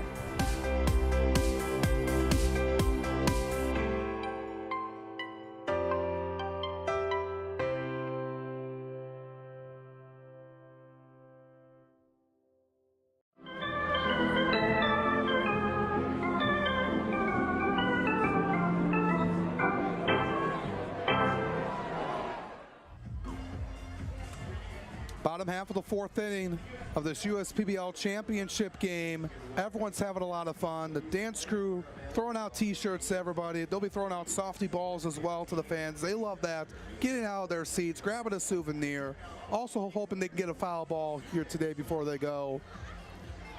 Bottom half of the fourth inning of this USPBL Championship game. Everyone's having a lot of fun. The dance crew throwing out t-shirts to everybody. They'll be throwing out softy balls as well to the fans. They love that. Getting out of their seats, grabbing a souvenir. Also hoping they can get a foul ball here today before they go.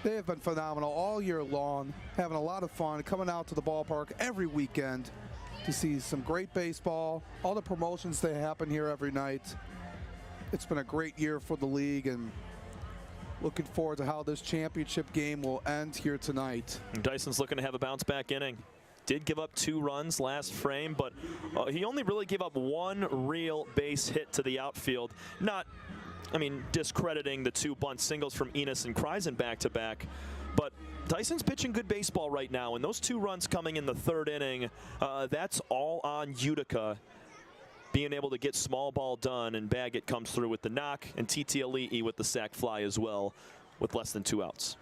They have been phenomenal all year long, having a lot of fun, coming out to the ballpark every weekend to see some great baseball. All the promotions that happen here every night. It's been a great year for the league, and looking forward to how this championship game will end here tonight. And Dyson's looking to have a bounce back inning. Did give up 2 runs last frame, but he only really gave up 1 real base hit to the outfield. Not, I mean, discrediting the 2 bunt singles from Enos and Kreisen back-to-back, but Dyson's pitching good baseball right now, and those 2 runs coming in the 3rd inning, that's all on Utica being able to get small ball done, and Baggett comes through with the knock, and TTLE with the sac fly as well with less than 2 outs.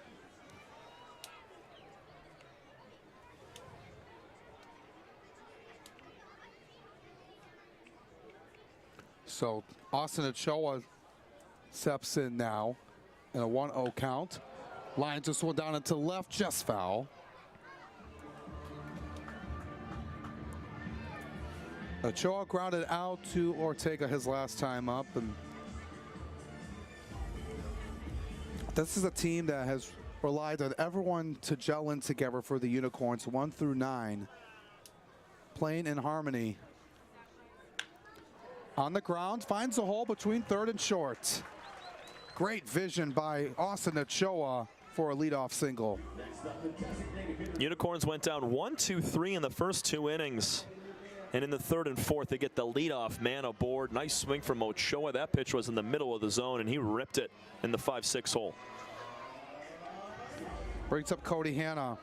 So Austin Ochoa steps in now in a 1-0 count. Line just went down into left, just foul. Ochoa grounded out to Ortega his last time up, and this is a team that has relied on everyone to gel in together for the Unicorns 1 through 9, playing in harmony. On the ground, finds a hole between 3rd and short. Great vision by Austin Ochoa for a leadoff single. Unicorns went down 1-2-3 in the first 2 innings. And in the 3rd and 4th, they get the leadoff man aboard. Nice swing from Ochoa. That pitch was in the middle of the zone, and he ripped it in the 5-6 hole. Brings up Cody Hanna.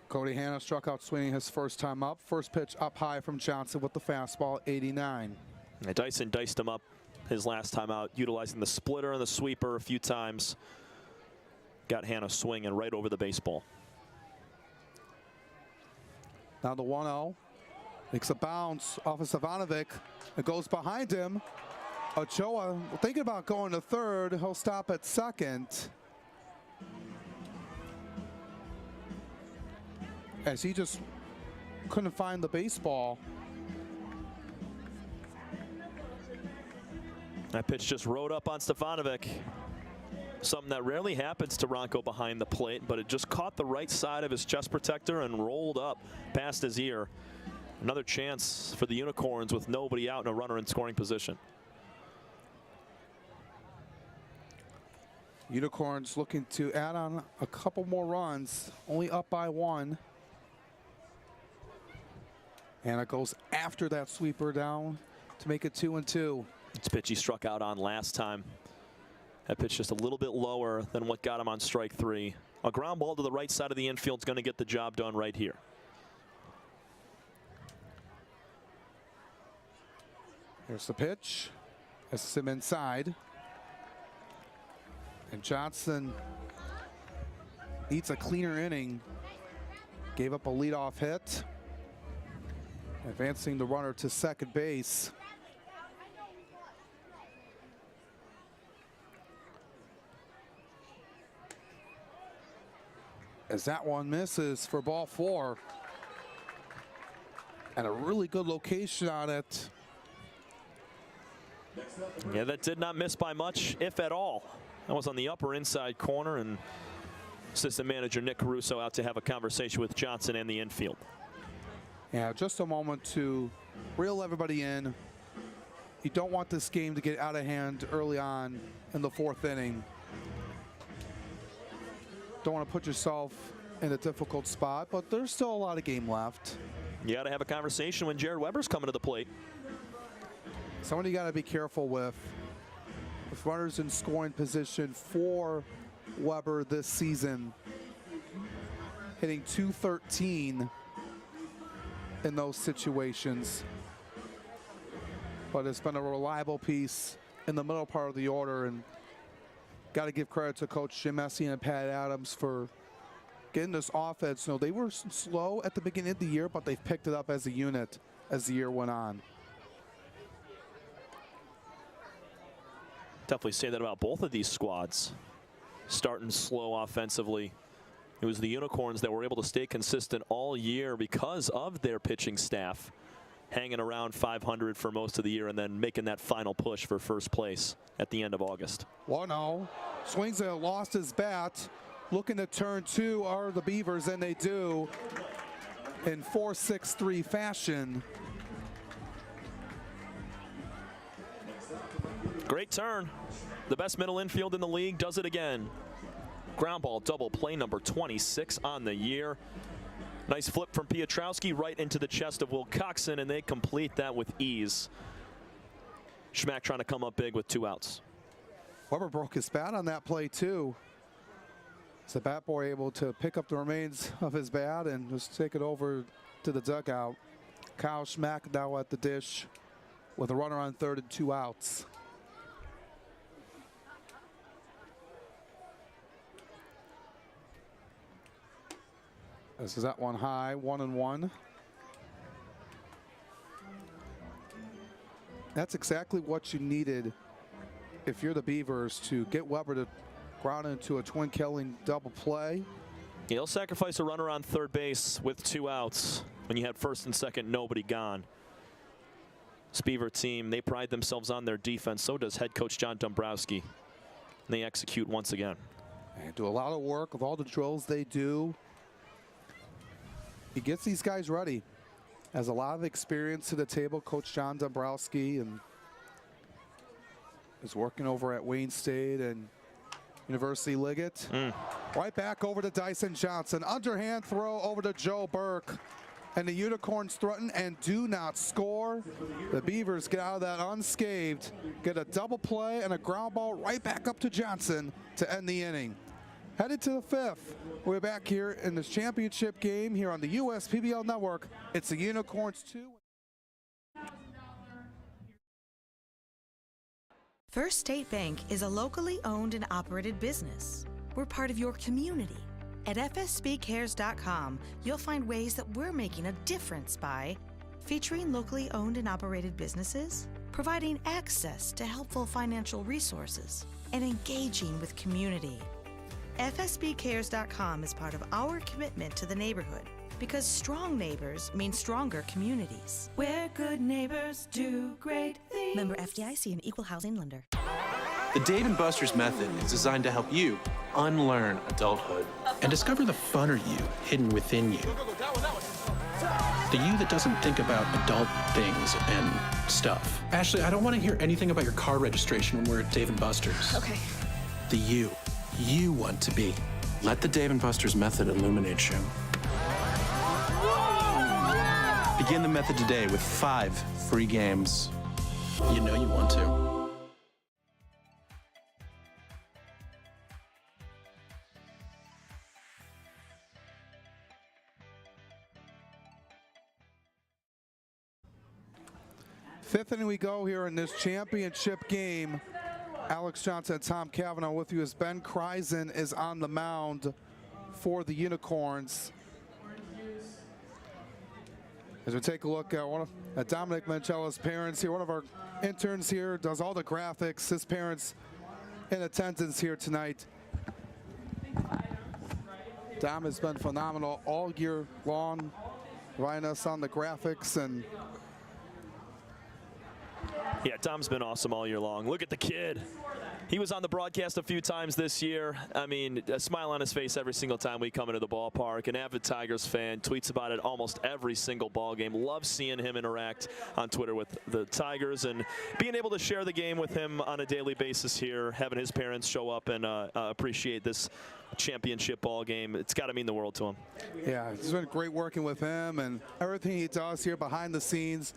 Cody Hanna struck out swinging his first time up. First pitch up high from Johnson with the fastball, 89. And Dyson diced him up his last time out, utilizing the splitter and the sweeper a few times. Got Hanna swinging right over the baseball. Now the 1-0. Makes a bounce off of Savanovic. It goes behind him. Ochoa thinking about going to 3rd. He'll stop at 2nd. As he just couldn't find the baseball. That pitch just rode up on Stefanovic. Something that rarely happens to Ronco behind the plate, but it just caught the right side of his chest protector and rolled up past his ear. Another chance for the Unicorns with nobody out and a runner in scoring position. Unicorns looking to add on a couple more runs, only up by 1. And it goes after that sweeper down to make it 2-2. It's pitch he struck out on last time. That pitch just a little bit lower than what got him on strike 3. A ground ball to the right side of the infield is going to get the job done right here. Here's the pitch. That's him inside. And Johnson needs a cleaner inning. Gave up a leadoff hit. Advancing the runner to second base. As that one misses for ball 4. And a really good location on it. Yeah, that did not miss by much, if at all. That was on the upper inside corner, and assistant manager Nick Caruso out to have a conversation with Johnson and the infield. Yeah, just a moment to reel everybody in. You don't want this game to get out of hand early on in the 4th inning. Don't want to put yourself in a difficult spot, but there's still a lot of game left. You got to have a conversation when Jared Weber's coming to the plate. Someone you got to be careful with runners in scoring position for Weber this season, hitting .213 in those situations. But it's been a reliable piece in the middle part of the order, and got to give credit to Coach Jim Messy and Pat Adams for getting this offense. They were slow at the beginning of the year, but they've picked it up as a unit as the year went on. Definitely say that about both of these squads. Starting slow offensively. It was the Unicorns that were able to stay consistent all year because of their pitching staff, hanging around 500 for most of the year and then making that final push for first place at the end of August. 1-0. Swings it, lost his bat. Looking to turn 2 are the Beavers, and they do in 4-6-3 fashion. Great turn. The best middle infield in the league does it again. Ground ball double play number 26 on the year. Nice flip from Piotrowski right into the chest of Will Coxon, and they complete that with ease. Schmack trying to come up big with 2 outs. Weber broke his bat on that play too. So bat boy able to pick up the remains of his bat and just take it over to the dugout. Kyle Schmack now at the dish with a runner on third and 2 outs. This is that one high, 1-1. That's exactly what you needed if you're the Beavers, to get Weber to ground into a twin-killing double play. He'll sacrifice a runner on third base with 2 outs when you had first and second, nobody gone. This Beaver team, they pride themselves on their defense. So does head coach John Dombrowski. And they execute once again. And do a lot of work with all the drills they do. He gets these guys ready. Has a lot of experience to the table, Coach John Dombrowski, and is working over at Wayne State and University Liggett. Right back over to Dyson Johnson. Underhand throw over to Joe Burke. And the Unicorns threaten and do not score. The Beavers get out of that unscathed, get a double play and a ground ball right back up to Johnson to end the inning. Headed to the 5th. We're back here in this championship game here on the USPBL Network. It's the Unicorns 2. First State Bank is a locally owned and operated business. We're part of your community. At FSBCares.com, you'll find ways that we're making a difference by featuring locally owned and operated businesses, providing access to helpful financial resources, and engaging with community. FSBCares.com is part of our commitment to the neighborhood Because strong neighbors mean stronger communities. Where good neighbors do great things. Member FDIC and Equal Housing Lender. The Dave & Buster's method is designed to help you unlearn adulthood and discover the funner you hidden within you. The you that doesn't think about adult things and stuff. Ashley, I don't want to hear anything about your car registration when we're at Dave & Buster's. Okay. The you want to be. Let the Dave & Buster's method illuminate you. Begin the method today with 5 free games. You know you want to. Fifth inning we go here in this championship game. Alex Johnson and Tom Cavanaugh with you as Ben Kreisen is on the mound for the Unicorns. As we take a look at Dominic Mancella's parents here, one of our interns here does all the graphics. His parents in attendance here tonight. Dom has been phenomenal all year long, providing us on the graphics. And yeah, Tom's been awesome all year long. Look at the kid. He was on the broadcast a few times this year. I mean, a smile on his face every single time we come into the ballpark. An avid Tigers fan, tweets about it almost every single ball game. Loves seeing him interact on Twitter with the Tigers and being able to share the game with him on a daily basis here, having his parents show up and appreciate this championship ball game. It's got to mean the world to him. Yeah, it's been great working with him and everything he does here behind the scenes.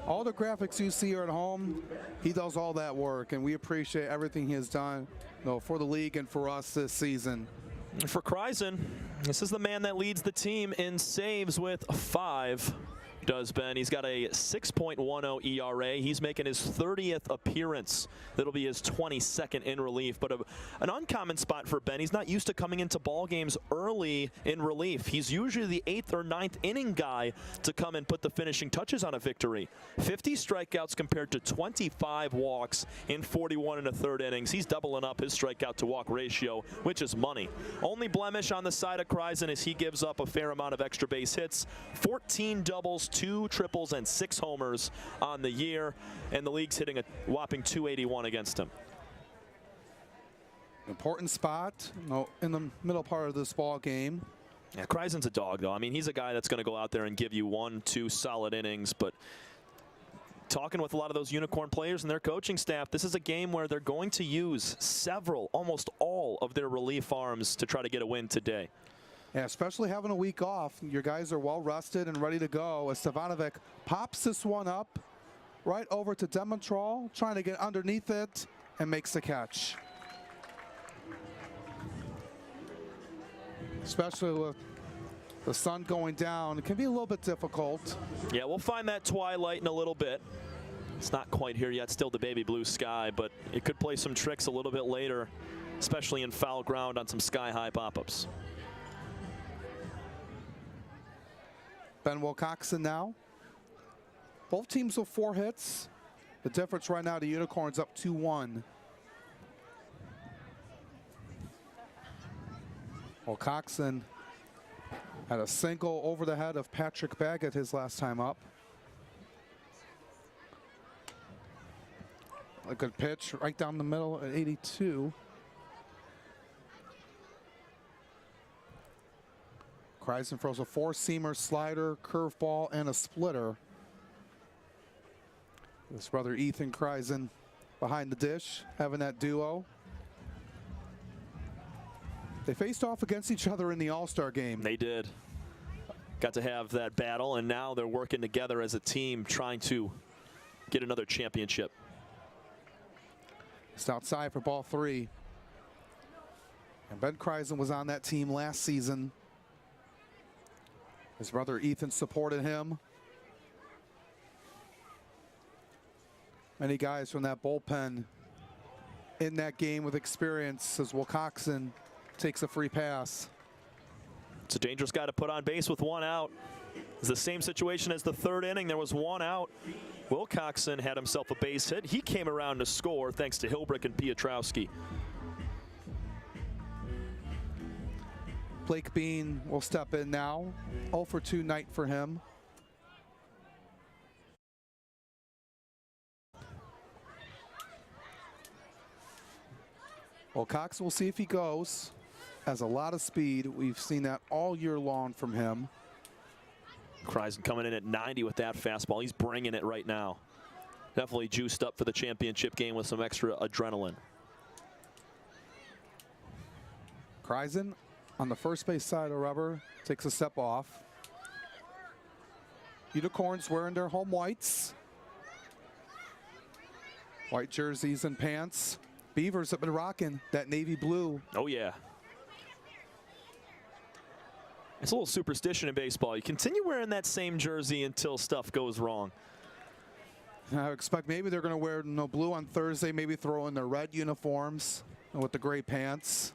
All the graphics you see here at home, he does all that work, and we appreciate everything he has done, for the league and for us this season. For Kreisen, this is the man that leads the team in saves with 5. Does Ben. He's got a 6.10 ERA. He's making his 30th appearance. That'll be his 22nd in relief. But an uncommon spot for Ben. He's not used to coming into ball games early in relief. He's usually the 8th or 9th inning guy to come and put the finishing touches on a victory. 50 strikeouts compared to 25 walks in 41 1/3 innings. He's doubling up his strikeout to walk ratio, which is money. Only blemish on the side of Kreisen is he gives up a fair amount of extra base hits. 14 doubles, 2 triples, and 6 homers on the year, and the league's hitting a whopping .281 against him. Important spot in the middle part of this ball game. Yeah, Kreisen's a dog, though. I mean, he's a guy that's going to go out there and give you 1-2 solid innings, but talking with a lot of those Unicorn players and their coaching staff, this is a game where they're going to use almost all of their relief arms to try to get a win today. Yeah, especially having a week off. Your guys are well rested and ready to go as Stevanovic pops this one up right over to Demontrol, trying to get underneath it and makes the catch. Especially with the sun going down, it can be a little bit difficult. Yeah, we'll find that twilight in a little bit. It's not quite here yet, still the baby blue sky, but it could play some tricks a little bit later, especially in foul ground on some sky-high pop-ups. Ben Wilcoxon now. Both teams with 4 hits. The difference right now, the Unicorns up 2-1. Wilcoxon had a single over the head of Patrick Baggett his last time up. A good pitch right down the middle at 82. Kreisen throws a 4-seamer, slider, curveball, and a splitter. His brother Ethan Kreisen behind the dish, having that duo. They faced off against each other in the All-Star game. They did. Got to have that battle, and now they're working together as a team trying to get another championship. Just outside for ball 3. And Ben Kreisen was on that team last season. His brother Ethan supported him. Many guys from that bullpen in that game with experience as Wilcoxon takes a free pass. It's a dangerous guy to put on base with 1 out. It's the same situation as the 3rd inning. There was 1 out. Wilcoxon had himself a base hit. He came around to score thanks to Hilbrick and Piotrowski. Blake Bean will step in now. 0 for 2 night for him. Well, Cox, will see if he goes. Has a lot of speed. We've seen that all year long from him. Kreisen coming in at 90 with that fastball. He's bringing it right now. Definitely juiced up for the championship game with some extra adrenaline. Kreisen on the first base side of rubber takes a step off. Unicorns wearing their home whites. White jerseys and pants. Beavers have been rocking that navy blue. Oh, yeah. It's a little superstition in baseball. You continue wearing that same jersey until stuff goes wrong. I expect maybe they're going to wear blue on Thursday, maybe throw in their red uniforms with the gray pants.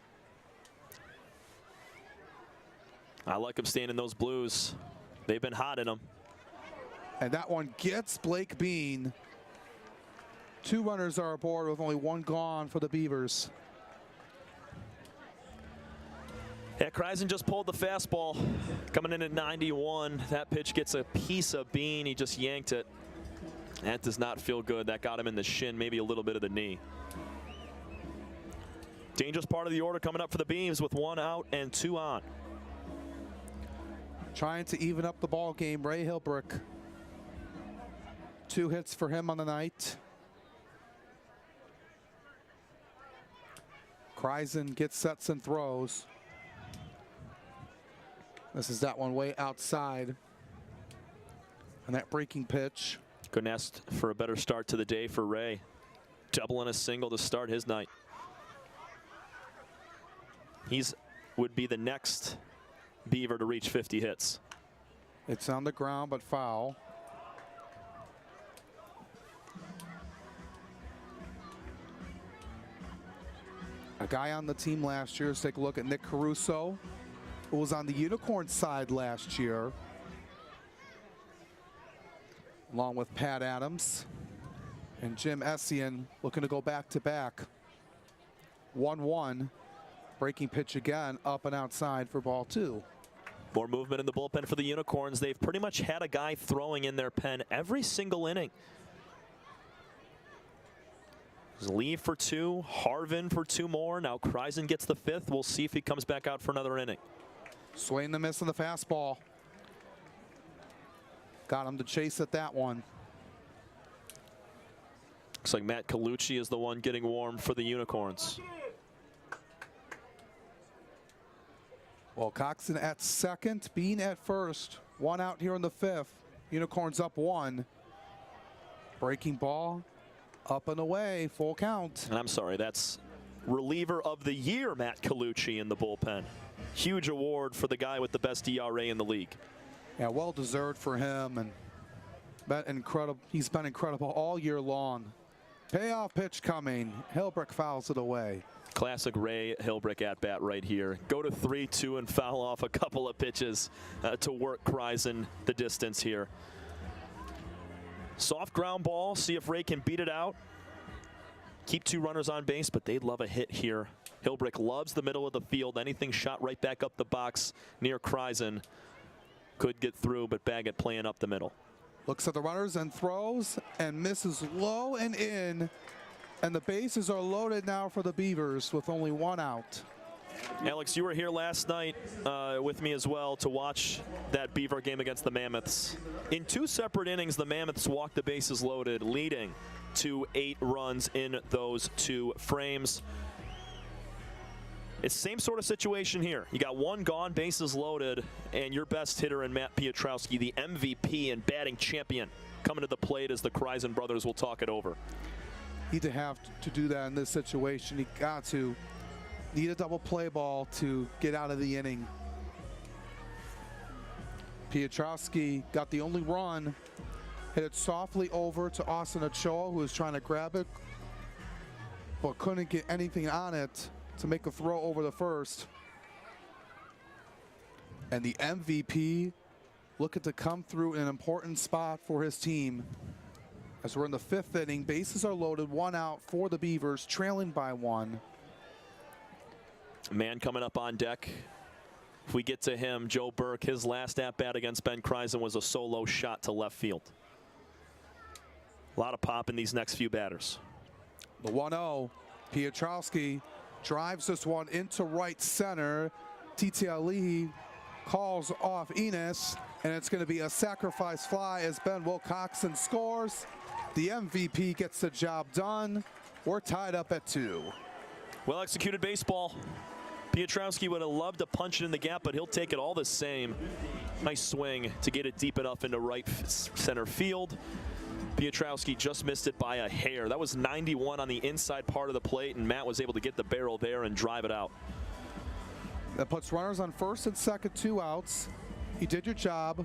I like them staying in those blues. They've been hot in them. And that one gets Blake Bean. 2 runners are aboard with only 1 gone for the Beavers. Yeah, Kreisen just pulled the fastball. Coming in at 91. That pitch gets a piece of Bean. He just yanked it. That does not feel good. That got him in the shin, maybe a little bit of the knee. Dangerous part of the order coming up for the Beavs with 1 out and 2 on. Trying to even up the ball game, Ray Hilbrick. 2 hits for him on the night. Kreisen gets sets and throws. This is that one way outside. And that breaking pitch. Couldn't ask for a better start to the day for Ray. Double and a single to start his night. He's would be the next Beaver to reach 50 hits. It's on the ground, but foul. A guy on the team last year, let's take a look at Nick Caruso, who was on the Unicorns side last year, along with Pat Adams and Jim Essien, looking to go back-to-back. 1-1, breaking pitch again, up and outside for ball 2. More movement in the bullpen for the Unicorns. They've pretty much had a guy throwing in their pen every single inning. Lee for 2, Harvin for 2 more. Now Kreisen gets the 5th. We'll see if he comes back out for another inning. Swing the miss on the fastball. Got him to chase at that one. Looks like Matt Colucci is the one getting warm for the Unicorns. Well, Coxon at second, Bean at first. 1 out here in the 5th. Unicorns up 1. Breaking ball. Up and away, full count. And I'm sorry, that's reliever of the year, Matt Colucci in the bullpen. Huge award for the guy with the best ERA in the league. Yeah, well deserved for him, and incredible. He's been incredible all year long. Payoff pitch coming. Hilbrick fouls it away. Classic Ray Hilbrick at bat right here. Go to 3-2 and foul off a couple of pitches to work Kreisen the distance here. Soft ground ball, see if Ray can beat it out. Keep 2 runners on base, but they'd love a hit here. Hilbrick loves the middle of the field. Anything shot right back up the box near Kreisen could get through, but Baggett playing up the middle. Looks at the runners and throws and misses low and in. And the bases are loaded now for the Beavers with only 1 out. Alex, you were here last night with me as well to watch that Beaver game against the Mammoths. In 2 separate innings, the Mammoths walked the bases loaded, leading to 8 runs in those 2 frames. It's the same sort of situation here. You got 1 gone, bases loaded, and your best hitter in Matt Piotrowski, the MVP and batting champion, coming to the plate as the Kreisen brothers will talk it over. Need to have to do that in this situation. He got to. Need a double play ball to get out of the inning. Piotrowski got the only run. Hit it softly over to Austin Ochoa, who was trying to grab it, but couldn't get anything on it to make a throw over the first. And the MVP looking to come through in an important spot for his team. As we're in the 5th inning, bases are loaded, 1 out for the Beavers, trailing by 1. Man coming up on deck If we get to him, Joe Burke, his last at-bat against Ben Kreisen was a solo shot to left field. A lot of pop in these next few batters. The 1-0, Pietrowski drives this one into right center. TTLE calls off Enos, and it's going to be a sacrifice fly as Ben Wilcoxon scores. The MVP gets the job done. We're tied up at 2. Well executed baseball. Pietrowski would have loved to punch it in the gap, but he'll take it all the same. Nice swing to get it deep enough into right center field. Pietrowski just missed it by a hair. That was 91 on the inside part of the plate, and Matt was able to get the barrel there and drive it out. That puts runners on first and second, 2 outs. You did your job.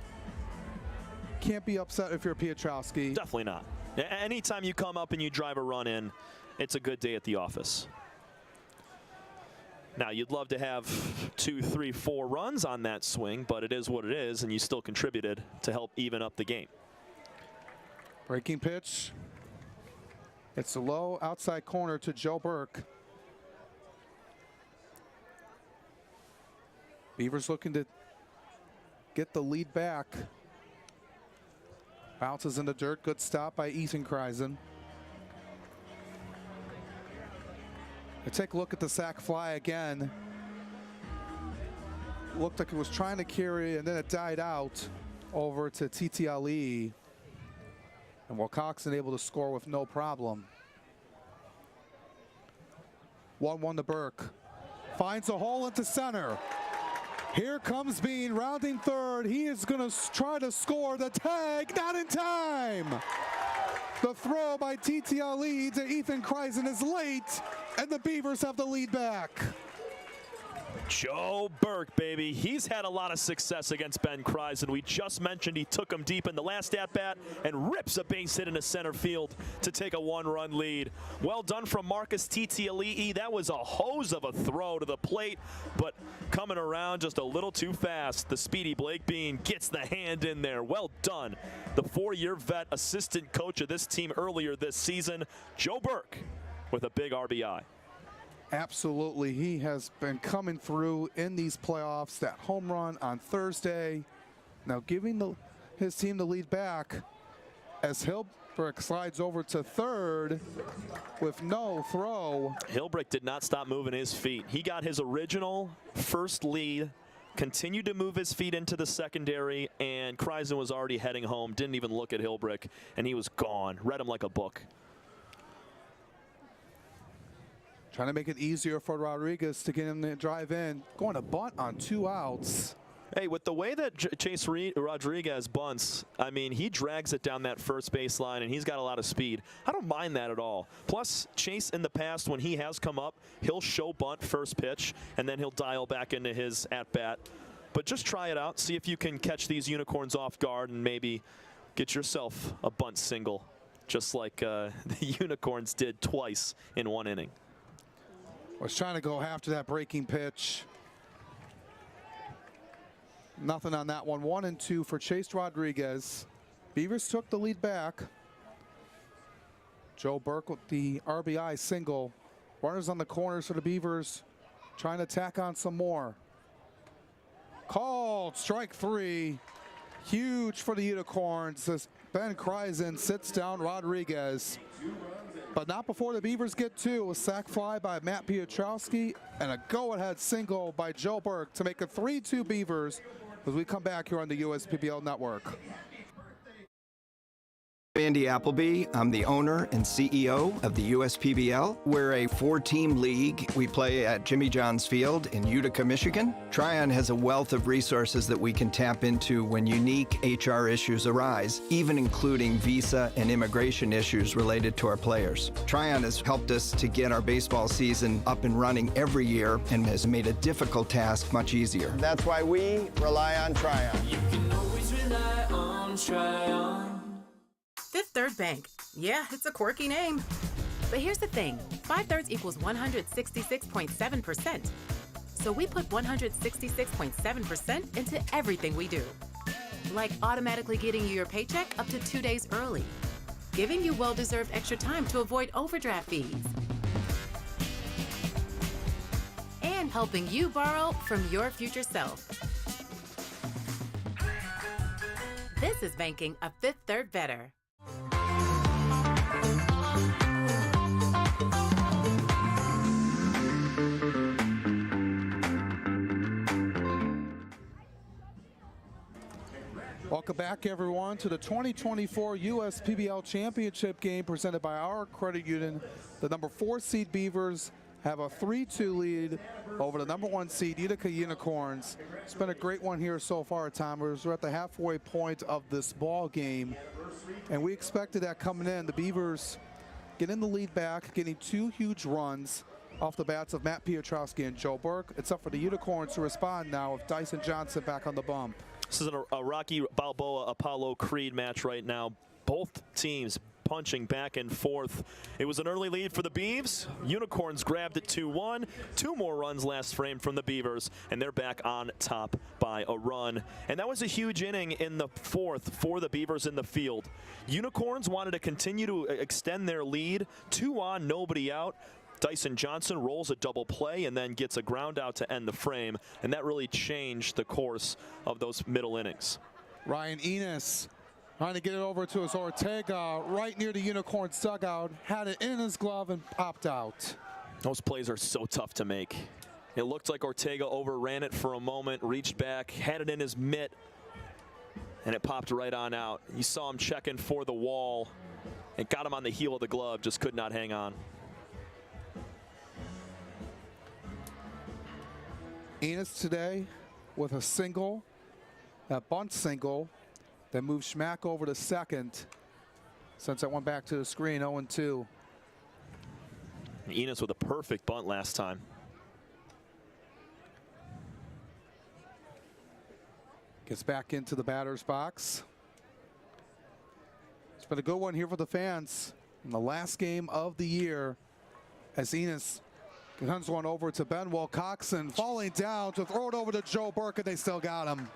Can't be upset if you're Pietrowski. Definitely not. Anytime you come up and you drive a run in, it's a good day at the office. Now, you'd love to have 2, 3, 4 runs on that swing, but it is what it is, and you still contributed to help even up the game. Breaking pitch. It's a low outside corner to Joe Burke. Beavers looking to get the lead back. Bounces in the dirt. Good stop by Ethan Kreisen. Take a look at the sac fly again. Looked like it was trying to carry, and then it died out over to TTLE. And Wilcoxon able to score with no problem. 1-1 to Burke. Finds a hole into center. Here comes Bean, rounding third. He is going to try to score the tag, not in time. The throw by TTLE to Ethan Kreisen is late, and the Beavers have the lead back. Joe Burke, baby. He's had a lot of success against Ben Kreisen. We just mentioned he took him deep in the last at-bat and rips a base hit into center field to take a 1-run lead. Well done from Marcus TTLE. That was a hose of a throw to the plate, but coming around just a little too fast. The speedy Blake Bean gets the hand in there. Well done. The 4-year vet assistant coach of this team earlier this season, Joe Burke, with a big RBI. Absolutely, he has been coming through in these playoffs. That home run on Thursday, now giving his team the lead back as Hilbrick slides over to third with no throw. Hilbrick did not stop moving his feet. He got his original first lead, continued to move his feet into the secondary, and Kreisen was already heading home, didn't even look at Hilbrick, and he was gone. Read him like a book. Trying to make it easier for Rodriguez to get him to drive in. Going to bunt on 2 outs. Hey, with the way that Chase Rodriguez bunts, I mean, he drags it down that first baseline, and he's got a lot of speed. I don't mind that at all. Plus, Chase in the past, when he has come up, he'll show bunt first pitch, and then he'll dial back into his at-bat. But just try it out. See if you can catch these Unicorns off guard and maybe get yourself a bunt single, just like the Unicorns did twice in 1 inning. Was trying to go after that breaking pitch. Nothing on that one. 1-2 for Chase Rodriguez. Beavers took the lead back. Joe Burke with the RBI single. Runners on the corners for the Beavers, trying to tack on some more. Called strike 3. Huge for the Unicorns as Ben Kreisen sits down Rodriguez. But not before the Beavers get 2. A sac fly by Matt Pietrowski and a go-ahead single by Joe Burke to make it 3-2 Beavers as we come back here on the USPBL Network. Andy Appleby. I'm the owner and CEO of the USPBL. We're a 4-team league. We play at Jimmy John's Field in Utica, Michigan. Tryon has a wealth of resources that we can tap into when unique HR issues arise, even including visa and immigration issues related to our players. Tryon has helped us to get our baseball season up and running every year and has made a difficult task much easier. That's why we rely on Tryon. You can always rely on Tryon. Fifth Third Bank. Yeah, it's a quirky name. But here's the thing. 5/3 equals 166.7%. So we put 166.7% into everything we do. Like automatically getting you your paycheck up to 2 days early. Giving you well-deserved extra time to avoid overdraft fees. And and helping you borrow from your future self. This is banking a Fifth Third better. Welcome back, everyone, to the 2024 USPBL Championship game presented by our credit union. The number 4 seed Beavers have a 3-2 lead over the number 1 seed Utica Unicorns. It's been a great one here so far, Tomers. We're at the halfway point of this ball game, and we expected that coming in. The Beavers getting the lead back, getting 2 huge runs off the bats of Matt Piotrowski and Joe Burke. It's up for the Unicorns to respond now with Dyson Johnson back on the bump. This is a Rocky Balboa Apollo Creed match right now. Both teams punching back and forth. It was an early lead for the Beavs. Unicorns grabbed it 2-1. 2 more runs last frame from the Beavers, and they're back on top by a run. And that was a huge inning in the 4th for the Beavers in the field. Unicorns wanted to continue to extend their lead. 2 on, nobody out. Dyson Johnson rolls a double play and then gets a ground out to end the frame, and that really changed the course of those middle innings. Ryan Enos trying to get it over to his Ortega right near the Unicorns dugout, had it in his glove and popped out. Those plays are so tough to make. It looked like Ortega overran it for a moment, reached back, had it in his mitt, and it popped right on out. You saw him checking for the wall. It got him on the heel of the glove, just could not hang on. Enos today with a single, that bunt single, that moved Schmack over to second. Since I went back to the screen, 0-2. Enos with a perfect bunt last time. Gets back into the batter's box. It's been a good one here for the fans in the last game of the year as Enos comes one over to Ben Wilcoxon, falling down to throw it over to Joe Burke, and they still got him.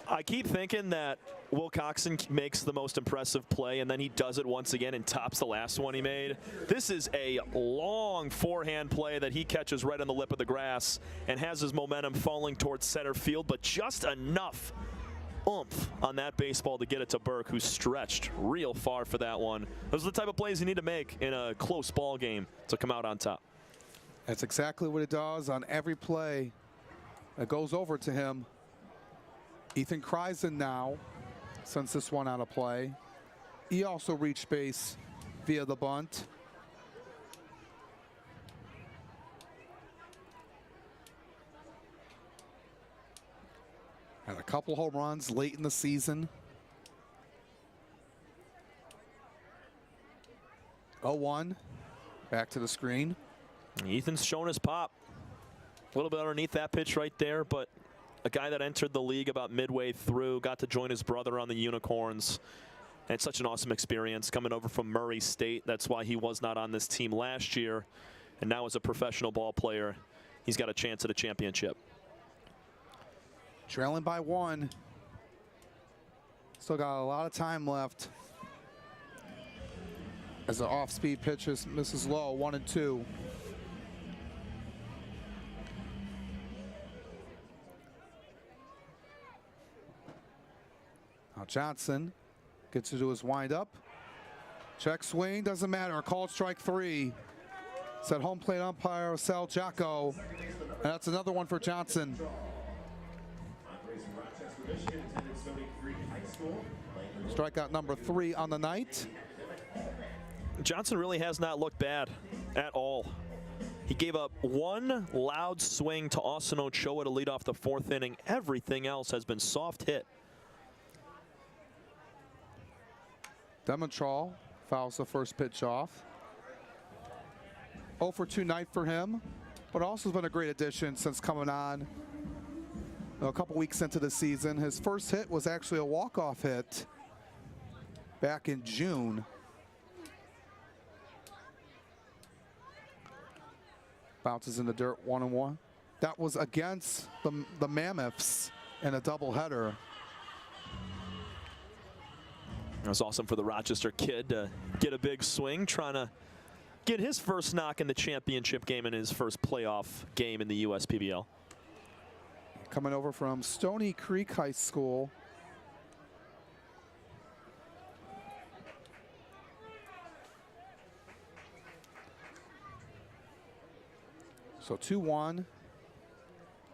I keep thinking that Wilcoxon makes the most impressive play, and then he does it once again and tops the last one he made. This is a long forehand play that he catches right on the lip of the grass and has his momentum falling towards center field, but just enough oomph on that baseball to get it to Burke, who stretched real far for that one. Those are the type of plays you need to make in a close ball game to come out on top. That's exactly what it does on every play that goes over to him. Ethan Kreisen now, since this one out of play. He also reached base via the bunt. Had a couple home runs late in the season. 0-1, back to the screen. Ethan's showing his pop. A little bit underneath that pitch right there, but a guy that entered the league about midway through, got to join his brother on the Unicorns. And it's such an awesome experience coming over from Murray State. That's why he was not on this team last year. And now as a professional ball player, he's got a chance at a championship. Trailing by 1. Still got a lot of time left. As the off-speed pitch misses low, 1-2. Now Johnson gets to do his windup. Check swing, doesn't matter. Called strike 3. Said home plate umpire Sal Jacko. And that's another one for Johnson. Strikeout number 3 on the night. Johnson really has not looked bad at all. He gave up one loud swing to Austin Ochoa to lead off the 4th inning. Everything else has been soft hit. Demontrol fouls the first pitch off. 0 for 2 night for him, but also has been a great addition since coming on a couple weeks into the season. His first hit was actually a walk-off hit back in June. Bounces in the dirt, 1-1. That was against the Mammoths in a doubleheader. It was awesome for the Rochester kid to get a big swing, trying to get his first knock in the championship game in his first playoff game in the USPBL. Coming over from Stony Creek High School. So 2-1.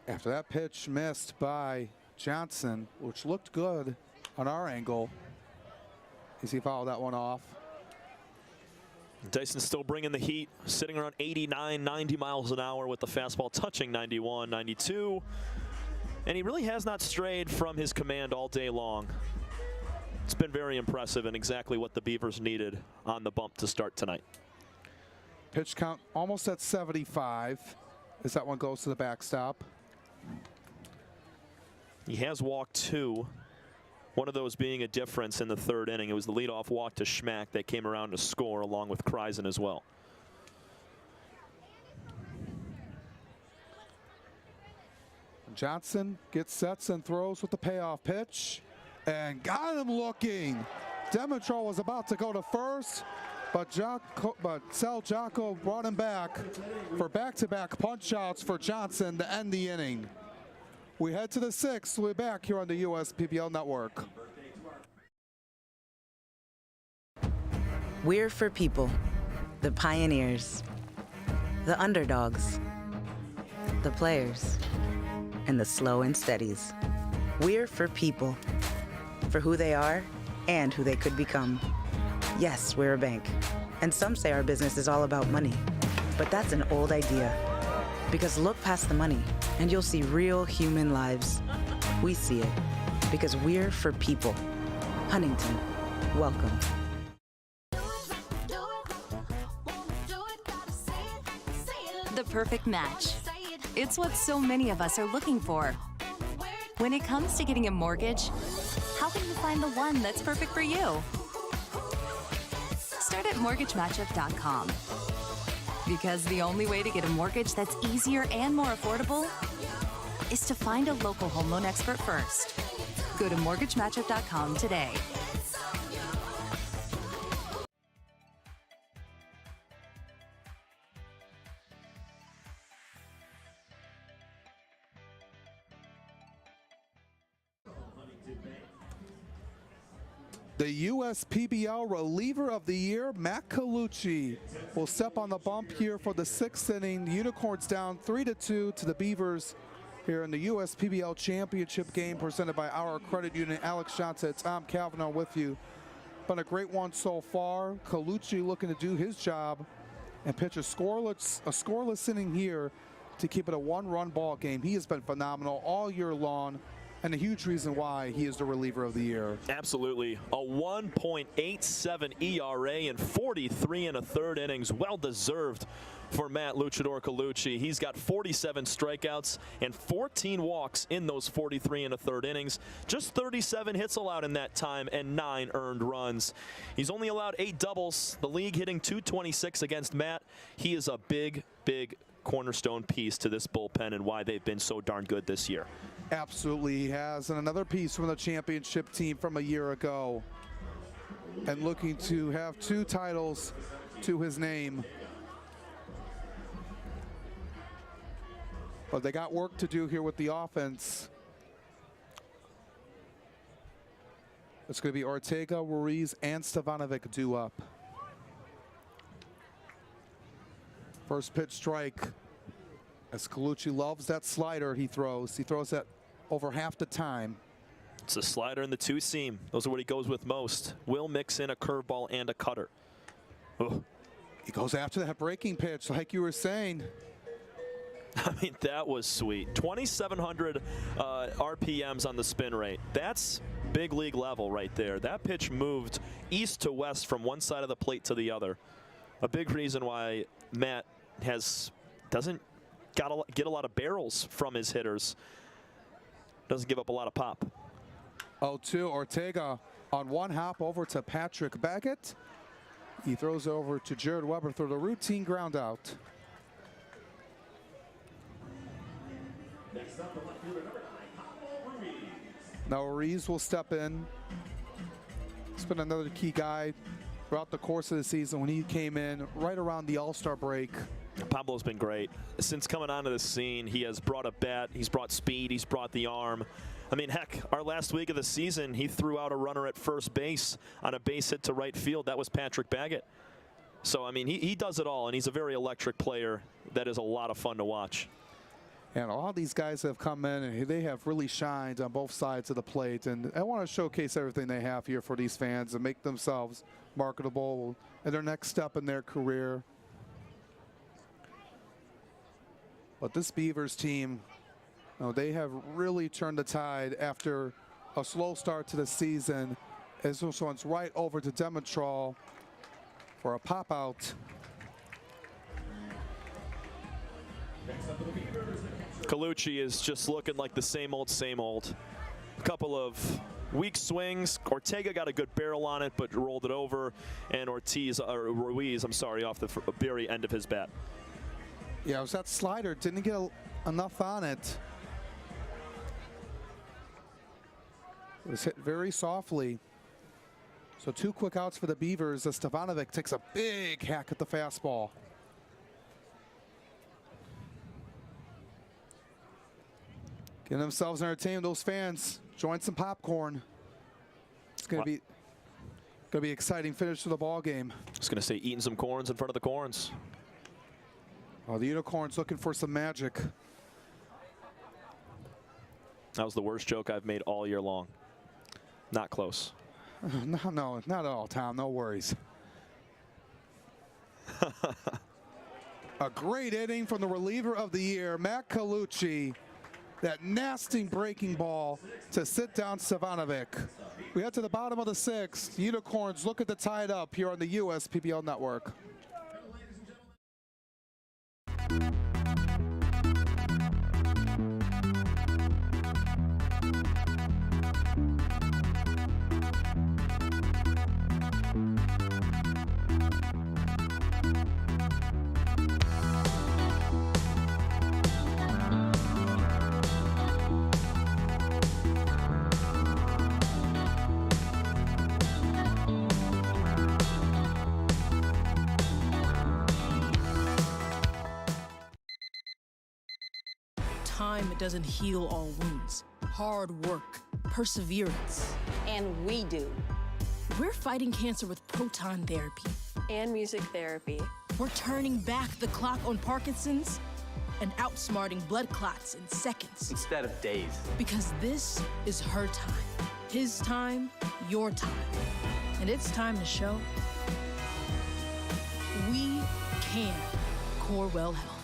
After that pitch missed by Johnson, which looked good on our angle, as he fouled that one off. Dyson's still bringing the heat, sitting around 89, 90 miles an hour with the fastball touching 91, 92. And he really has not strayed from his command all day long. It's been very impressive and exactly what the Beavers needed on the bump to start tonight. Pitch count almost at 75 as that one goes to the backstop. He has walked 2. One of those being a difference in the third inning. It was the leadoff walk to Schmack that came around to score along with Kreisen as well. Johnson gets sets and throws with the payoff pitch and got him looking. Demetro was about to go to first, but Sal Jocko brought him back for back-to-back punch-outs for Johnson to end the inning. We head to the 6th. We'll be back here on the USPBL Network. We're for people, the pioneers, the underdogs, the players, and the slow and steadies. We're for people, for who they are and who they could become. Yes, we're a bank, and some say our business is all about money, but that's an old idea. Because look past the money, and you'll see real human lives. We see it, because we're for people. Huntington, welcome. The perfect match. It's what so many of us are looking for. When it comes to getting a mortgage, how can you find the one that's perfect for you? Start at mortgagematchup.com. Because the only way to get a mortgage that's easier and more affordable is to find a local home loan expert first. Go to mortgagematchup.com today. The USPBL reliever of the year, Matt Colucci, will step on the bump here for the 6th inning. The Unicorns down 3-2 to the Beavers here in the USPBL Championship game presented by our credit union. Alex Johnson, Tom Cavanaugh with you. Been a great one so far. Colucci looking to do his job and pitch a scoreless inning here to keep it a 1-run ball game. He has been phenomenal all year long, and a huge reason why he is the reliever of the year. Absolutely. A 1.87 ERA in 43 1/3 innings. Well-deserved for Matt Luchador Colucci. He's got 47 strikeouts and 14 walks in those 43 1/3 innings. Just 37 hits allowed in that time and 9 earned runs. He's only allowed 8 doubles. The league hitting .226 against Matt. He is a big, big cornerstone piece to this bullpen and why they've been so darn good this year. Absolutely he has, and another piece from the championship team from a year ago, and looking to have 2 titles to his name. But they got work to do here with the offense. It's going to be Ortega, Ruiz, and Stevanovic due up. First pitch strike. As Colucci loves that slider he throws. He throws that over half the time. It's a slider and the 2-seam. Those are what he goes with most. Will mix in a curveball and a cutter. Oh. He goes after that breaking pitch like you were saying. I mean, that was sweet. 2,700 RPMs on the spin rate. That's big league level right there. That pitch moved east to west from one side of the plate to the other. A big reason why Matt doesn't get a lot of barrels from his hitters. Doesn't give up a lot of pop. 0-2, Ortega on one hop over to Patrick Baggett. He throws over to Jared Weber through the routine ground out. Now Ruiz will step in. He's been another key guy throughout the course of the season when he came in right around the All-Star break. Pablo's been great. Since coming onto the scene, he has brought a bat, he's brought speed, he's brought the arm. I mean, heck, our last week of the season, he threw out a runner at first base on a base hit to right field. That was Patrick Baggett. So, I mean, he does it all, and he's a very electric player that is a lot of fun to watch. And all these guys have come in, and they have really shined on both sides of the plate. And I want to showcase everything they have here for these fans and make themselves marketable in their next step in their career. But this Beavers team, they have really turned the tide after a slow start to the season. As this one's right over to Demetrol for a pop out. Colucci is just looking like the same old, same old. A couple of weak swings. Ortega got a good barrel on it, but rolled it over. And Ruiz, I'm sorry, off the very end of his bat. Yeah, it was that slider. Didn't get enough on it. It was hit very softly. So 2 quick outs for the Beavers as Stefanovic takes a big hack at the fastball. Getting themselves entertained. Those fans join some popcorn. It's going to be an exciting finish to the ball game. I was going to say eating some corns in front of the corns. Oh, the Unicorns looking for some magic. That was the worst joke I've made all year long. Not close. No, not at all, Tom. No worries. A great inning from the reliever of the year, Matt Colucci. That nasty breaking ball to sit down Stefanovic. We head to the bottom of the 6th. Unicorns looking to tie it up here on the USPBL Network. Time doesn't heal all wounds. Hard work, perseverance. And we do. We're fighting cancer with proton therapy. And music therapy. We're turning back the clock on Parkinson's and outsmarting blood clots in seconds. Instead of days. Because this is her time. His time, your time. And it's time to show we can. Corewell Health.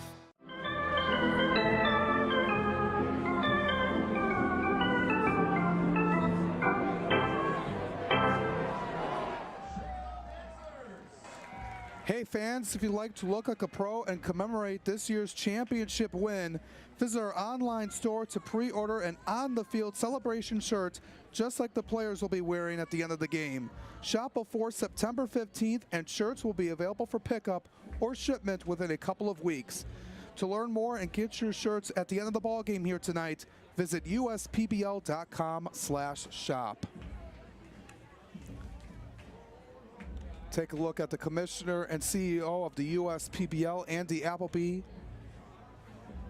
Hey fans, if you'd like to look like a pro and commemorate this year's championship win, visit our online store to pre-order an on-the-field celebration shirt just like the players will be wearing at the end of the game. Shop before September 15th and shirts will be available for pickup or shipment within a couple of weeks. To learn more and get your shirts at the end of the ball game here tonight, visit uspbl.com/shop. Take a look at the commissioner and CEO of the USPBL, Andy Appleby,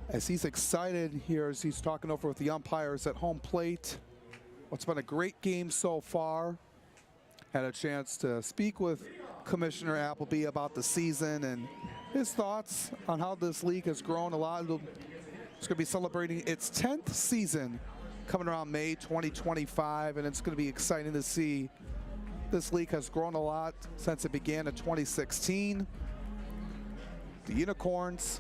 as he's excited here as he's talking over with the umpires at home plate. What's been a great game so far. Had a chance to speak with Commissioner Appleby about the season and his thoughts on how this league has grown a lot. It's going to be celebrating its 10th season coming around May 2025, and it's going to be exciting to see. This league has grown a lot since it began in 2016. The Unicorns,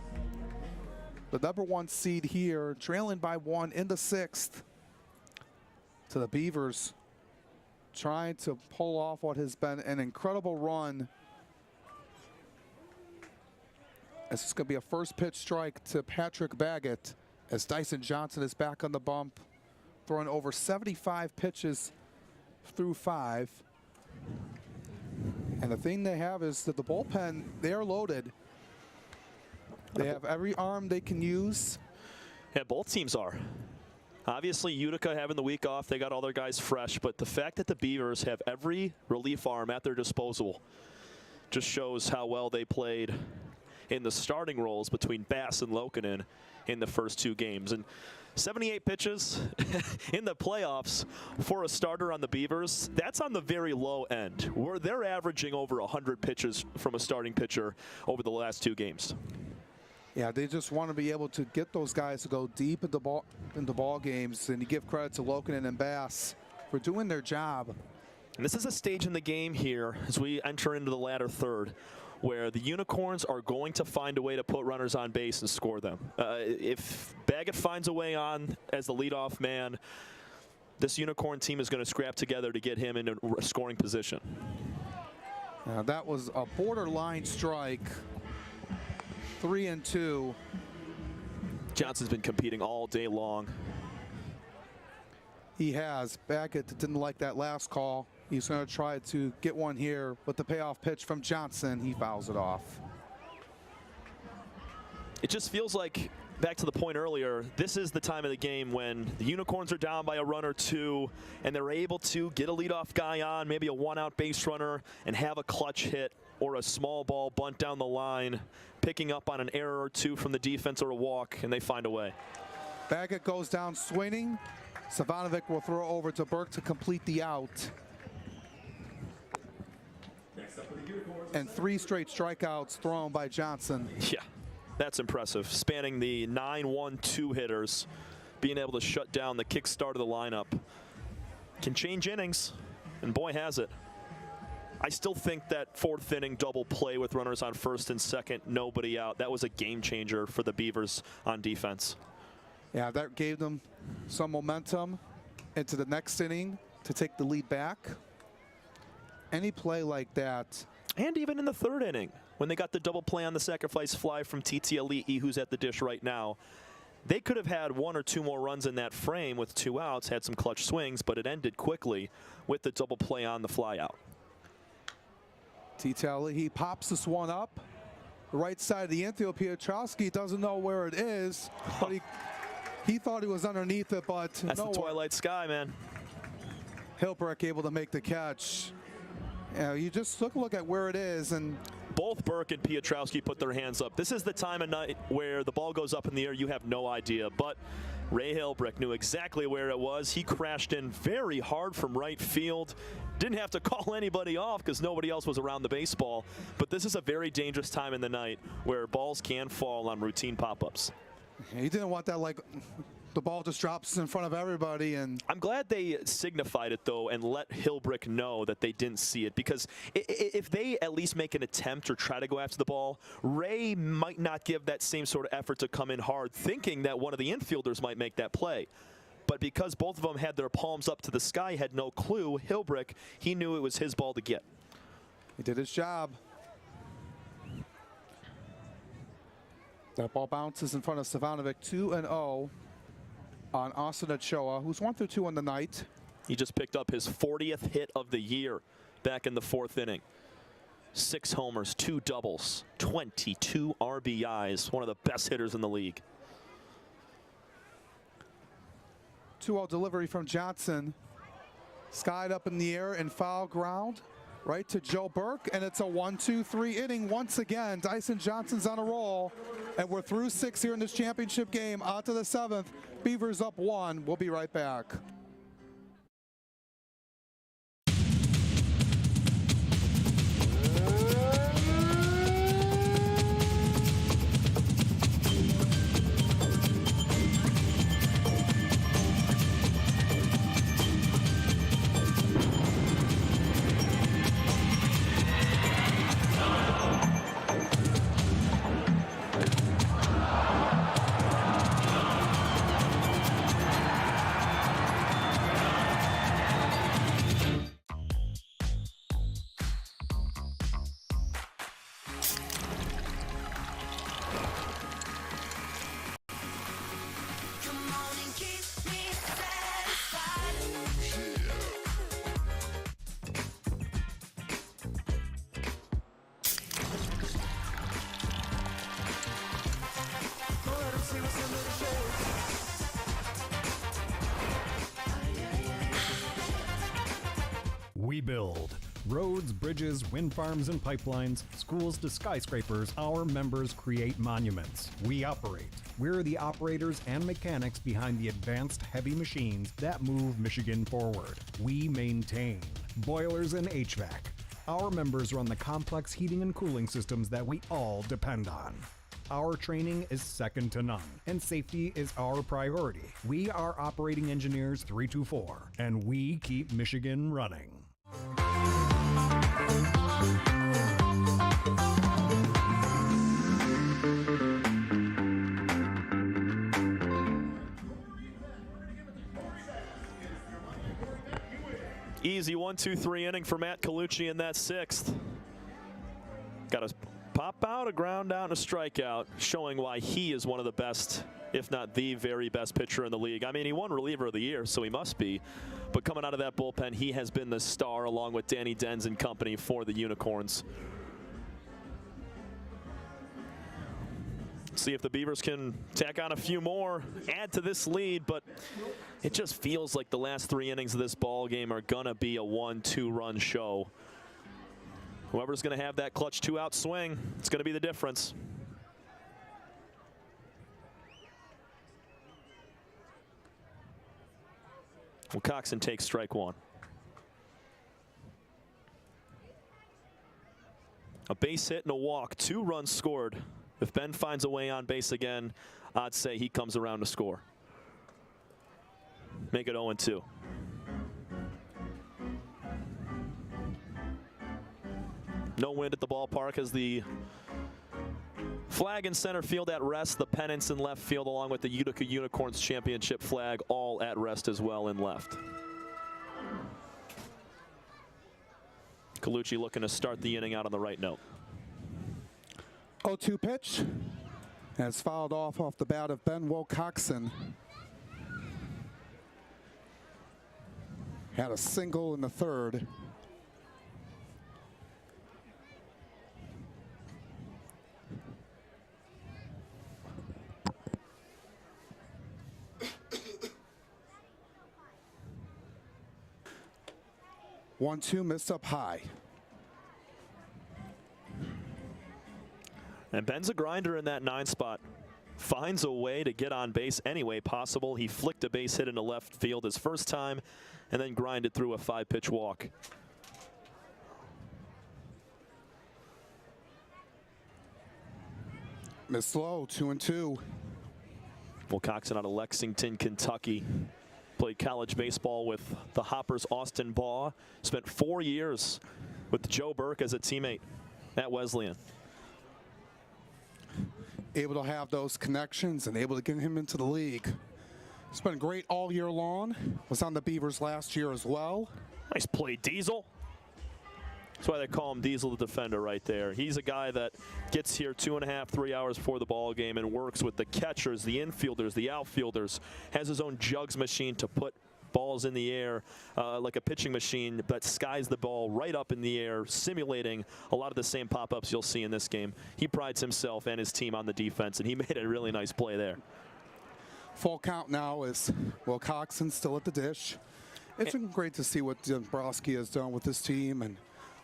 the #1 seed here, trailing by 1 in the 6th to the Beavers, trying to pull off what has been an incredible run. This is going to be a first pitch strike to Patrick Baggett as Dyson Johnson is back on the bump, throwing over 75 pitches through 5. And the thing they have is that the bullpen, they are loaded. They have every arm they can use. Yeah, both teams are. Obviously, Utica having the week off, they got all their guys fresh, but the fact that the Beavers have every relief arm at their disposal just shows how well they played in the starting roles between Bass and Lokinen in the first 2 games. And 78 pitches in the playoffs for a starter on the Beavers, that's on the very low end, where they're averaging over 100 pitches from a starting pitcher over the last 2 games. Yeah, they just want to be able to get those guys to go deep into ball games, and you give credit to Lokinen and Bass for doing their job. And this is a stage in the game here as we enter into the latter third, where the Unicorns are going to find a way to put runners on base and score them. If Baggett finds a way on as the leadoff man, this Unicorn team is going to scrap together to get him in a scoring position. Now that was a borderline strike. 3-2. Johnson's been competing all day long. He has. Baggett didn't like that last call. He's going to try to get one here with the payoff pitch from Johnson. He fouls it off. It just feels like, back to the point earlier, this is the time of the game when the Unicorns are down by a run or 2 and they're able to get a leadoff guy on, maybe a 1-out base runner, and have a clutch hit or a small ball bunt down the line, picking up on an error or 2 from the defense or a walk, and they find a way. Baggett goes down swinging. Savanovic will throw over to Burke to complete the out. And 3 straight strikeouts thrown by Johnson. Yeah, that's impressive. Spanning the 9-1-2 hitters, being able to shut down the kickstart of the lineup. Can change innings, and boy has it. I still think that 4th inning double play with runners on first and second, nobody out, that was a game changer for the Beavers on defense. Yeah, that gave them some momentum into the next inning to take the lead back. Any play like that. And even in the 3rd inning, when they got the double play on the sacrifice fly from TT Ali'i, who's at the dish right now, they could have had 1 or 2 more runs in that frame with 2 outs, had some clutch swings, but it ended quickly with the double play on the fly out. TT Ali'i pops this one up. The right side of the infield, Piotrowski doesn't know where it is, but he thought he was underneath it, but that's the twilight sky, man. Hilbrecht able to make the catch. You just look at where it is, and both Burke and Piotrowski put their hands up. This is the time of night where the ball goes up in the air, you have no idea, but Ray Hilbrecht knew exactly where it was. He crashed in very hard from right field. Didn't have to call anybody off because nobody else was around the baseball, but this is a very dangerous time in the night where balls can fall on routine pop-ups. He didn't want that, like the ball just drops in front of everybody. And I'm glad they signified it though and let Hilbrecht know that they didn't see it, because if they at least make an attempt or try to go after the ball, Ray might not give that same sort of effort to come in hard, thinking that one of the infielders might make that play. But because both of them had their palms up to the sky, had no clue, Hilbrecht, he knew it was his ball to get. He did his job. That ball bounces in front of Savanovic, 2-0 on Austin Ochoa, who's 1-2 on the night. He just picked up his 40th hit of the year back in the 4th inning. 6 homers, 2 doubles, 22 RBIs, one of the best hitters in the league. 2-0 delivery from Johnson. Skied up in the air and foul ground. Right to Joe Burke, and it's a 1-2-3 inning once again. Dyson Johnson's on a roll, and we're through 6 here in this championship game. On to the 7th. Beavers up 1. We'll be right back. build. Roads, bridges, wind farms and pipelines, schools to skyscrapers, our members create monuments. We operate. We're the operators and mechanics behind the advanced heavy machines that move Michigan forward. We maintain. Boilers and HVAC. Our members run the complex heating and cooling systems that we all depend on. Our training is second to none, and safety is our priority. We are Operating Engineers 324, and we keep Michigan running. Easy 1-2-3 inning for Matt Colucci in that 6th. Got to pop out, a ground out, and a strikeout, showing why he is one of the best, if not the very best pitcher in the league. I mean, he won reliever of the year, so he must be. But coming out of that bullpen, he has been the star along with Danny Denz and company for the Unicorns. See if the Beavers can tack on a few more, add to this lead, but it just feels like the last 3 innings of this ball game are gonna be a 1-2 run show. Whoever's gonna have that clutch 2-out swing, it's gonna be the difference. Well, Coxon takes strike 1. A base hit and a walk, 2 runs scored. If Ben finds a way on base again, I'd say he comes around to score. Make it 0-2. No wind at the ballpark as the flag in center field at rest, the pennants in left field along with the Utica Unicorns championship flag all at rest as well in left. Colucci looking to start the inning out on the right note. 0-2 pitch, and it's fouled off the bat of Ben Wilcoxon. Had a single in the 3rd. One-two missed up high. And Ben's a grinder in that 9 spot. Finds a way to get on base any way possible. He flicked a base hit into left field his first time and then grinded through a 5-pitch walk. Miss low, 2-2. Wilcoxon out of Lexington, Kentucky. Played college baseball with the Hoppers' Austin Baugh. Spent 4 years with Joe Burke as a teammate at Wesleyan. Able to have those connections and able to get him into the league. He's been great all year long. Was on the Beavers last year as well. Nice play, Diesel. That's why they call him Diesel the defender right there. He's a guy that gets here 2.5, 3 hours before the ball game and works with the catchers, the infielders, the outfielders. Has his own jugs machine to put balls in the air like a pitching machine that skies the ball right up in the air, simulating a lot of the same pop-ups you'll see in this game. He prides himself and his team on the defense, and he made a really nice play there. Full count now is Wilcoxon still at the dish. It's been great to see what Dombrowski has done with his team.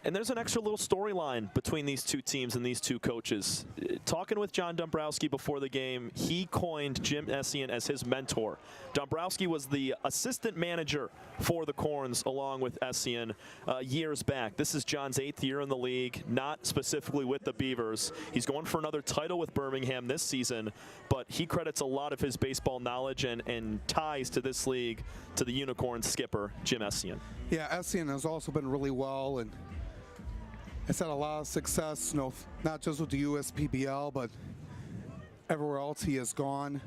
And there's an extra little storyline between these two teams and these two coaches. Talking with John Dombrowski before the game, he coined Jim Essien as his mentor. Dombrowski was the assistant manager for the Corns along with Essien years back. This is John's 8th year in the league, not specifically with the Beavers. He's going for another title with Birmingham this season, but he credits a lot of his baseball knowledge and ties to this league to the Unicorns skipper, Jim Essien. Yeah, Essien has also been really well and has had a lot of success, not just with the USPBL, but everywhere else he has gone.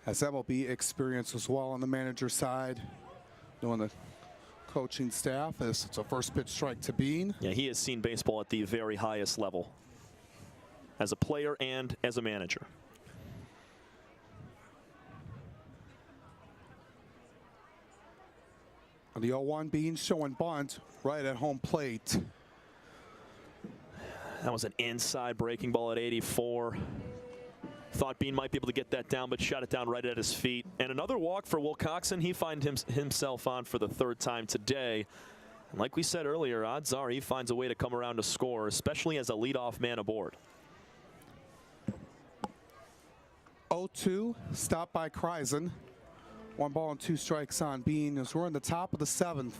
Has MLB experience as well on the manager side, doing the coaching staff. It's a first pitch strike to Bean. Yeah, he has seen baseball at the very highest level as a player and as a manager. The 0-1 Bean showing bunt right at home plate. That was an inside breaking ball at 84. Thought Bean might be able to get that down, but shot it down right at his feet. And another walk for Will Coxon. He finds himself on for the 3rd time today. And like we said earlier, odds are he finds a way to come around to score, especially as a leadoff man aboard. 0-2, stopped by Kreisen. 1 ball and 2 strikes on Bean as we're in the top of the 7th.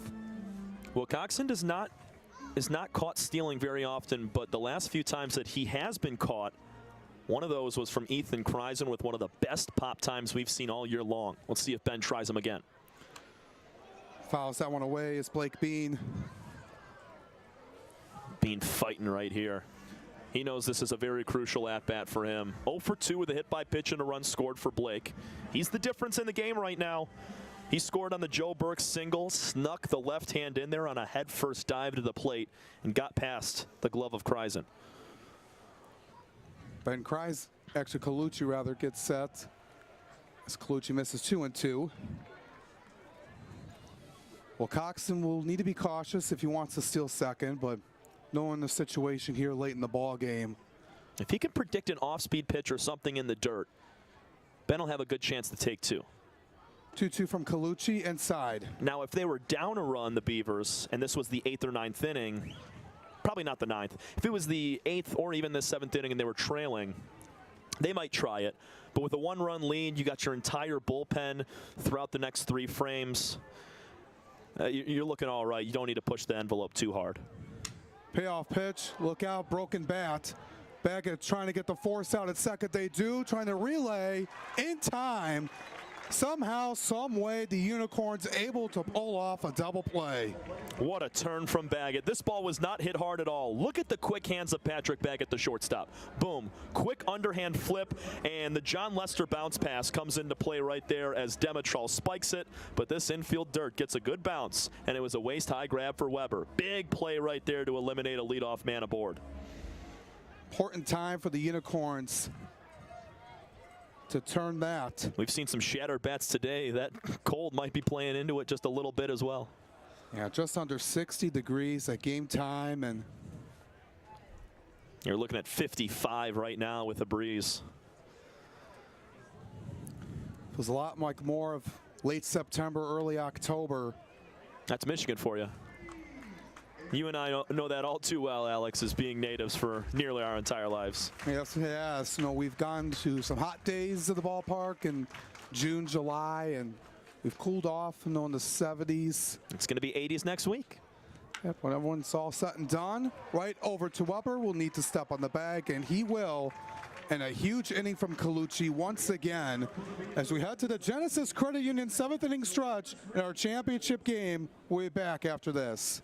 Well, Coxon is not caught stealing very often, but the last few times that he has been caught, one of those was from Ethan Kreisen with one of the best pop times we've seen all year long. Let's see if Ben tries him again. Fouls that one away is Blake Bean. Bean fighting right here. He knows this is a very crucial at-bat for him. 0 for 2 with a hit by pitch and a run scored for Blake. He's the difference in the game right now. He scored on the Joe Burke single, snuck the left hand in there on a head-first dive to the plate, and got past the glove of Kreisen. Ben Kreisen, actually Colucci rather, gets set as Colucci misses 2-2. Well, Coxon will need to be cautious if he wants to steal second, but knowing the situation here late in the ball game, if he can predict an off-speed pitch or something in the dirt, Ben will have a good chance to take 2. 2-2 from Colucci inside. Now, if they were down a run, the Beavers, and this was the 8th or 9th inning, probably not the 9th. If it was the 8th or even the 7th inning and they were trailing, they might try it. But with a 1-run lead, you got your entire bullpen throughout the next 3 frames. You're looking all right. You don't need to push the envelope too hard. Payoff pitch, look out, broken bat. Baggett trying to get the force out at second. They do, trying to relay in time. Somehow, some way, the Unicorns able to pull off a double play. What a turn from Baggett. This ball was not hit hard at all. Look at the quick hands of Patrick Baggett, the shortstop. Boom, quick underhand flip, and the John Lester bounce pass comes into play right there as Demetral spikes it, but this infield dirt gets a good bounce, and it was a waist-high grab for Weber. Big play right there to eliminate a leadoff man aboard. Important time for the Unicorns to turn that. We've seen some shattered bats today. That cold might be playing into it just a little bit as well. Yeah, just under 60 degrees at game time, and you're looking at 55 right now with a breeze. It was a lot like more of late September, early October. That's Michigan for you. You and I know that all too well, Alex, as being natives for nearly our entire lives. Yes, yes. You know, we've gone to some hot days at the ballpark in June, July, and we've cooled off, you know, in the 70s. It's going to be 80s next week. Yep, when everyone's all set and done, right over to Weber. Will need to step on the bag, and he will. And a huge inning from Colucci once again as we head to the Genesis Credit Union 7th inning stretch in our championship game. We'll be back after this.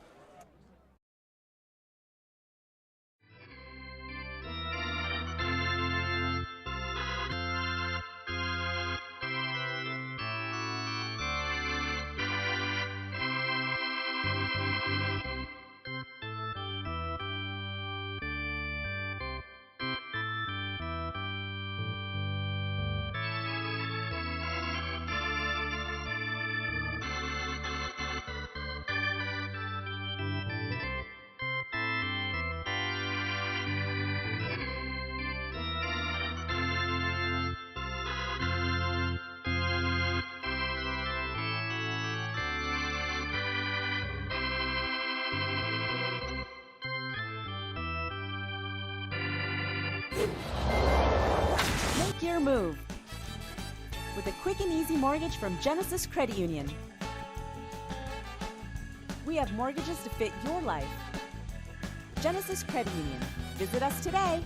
Make your move with a quick and easy mortgage from Genesis Credit Union. We have mortgages to fit your life. Genesis Credit Union. Visit us today.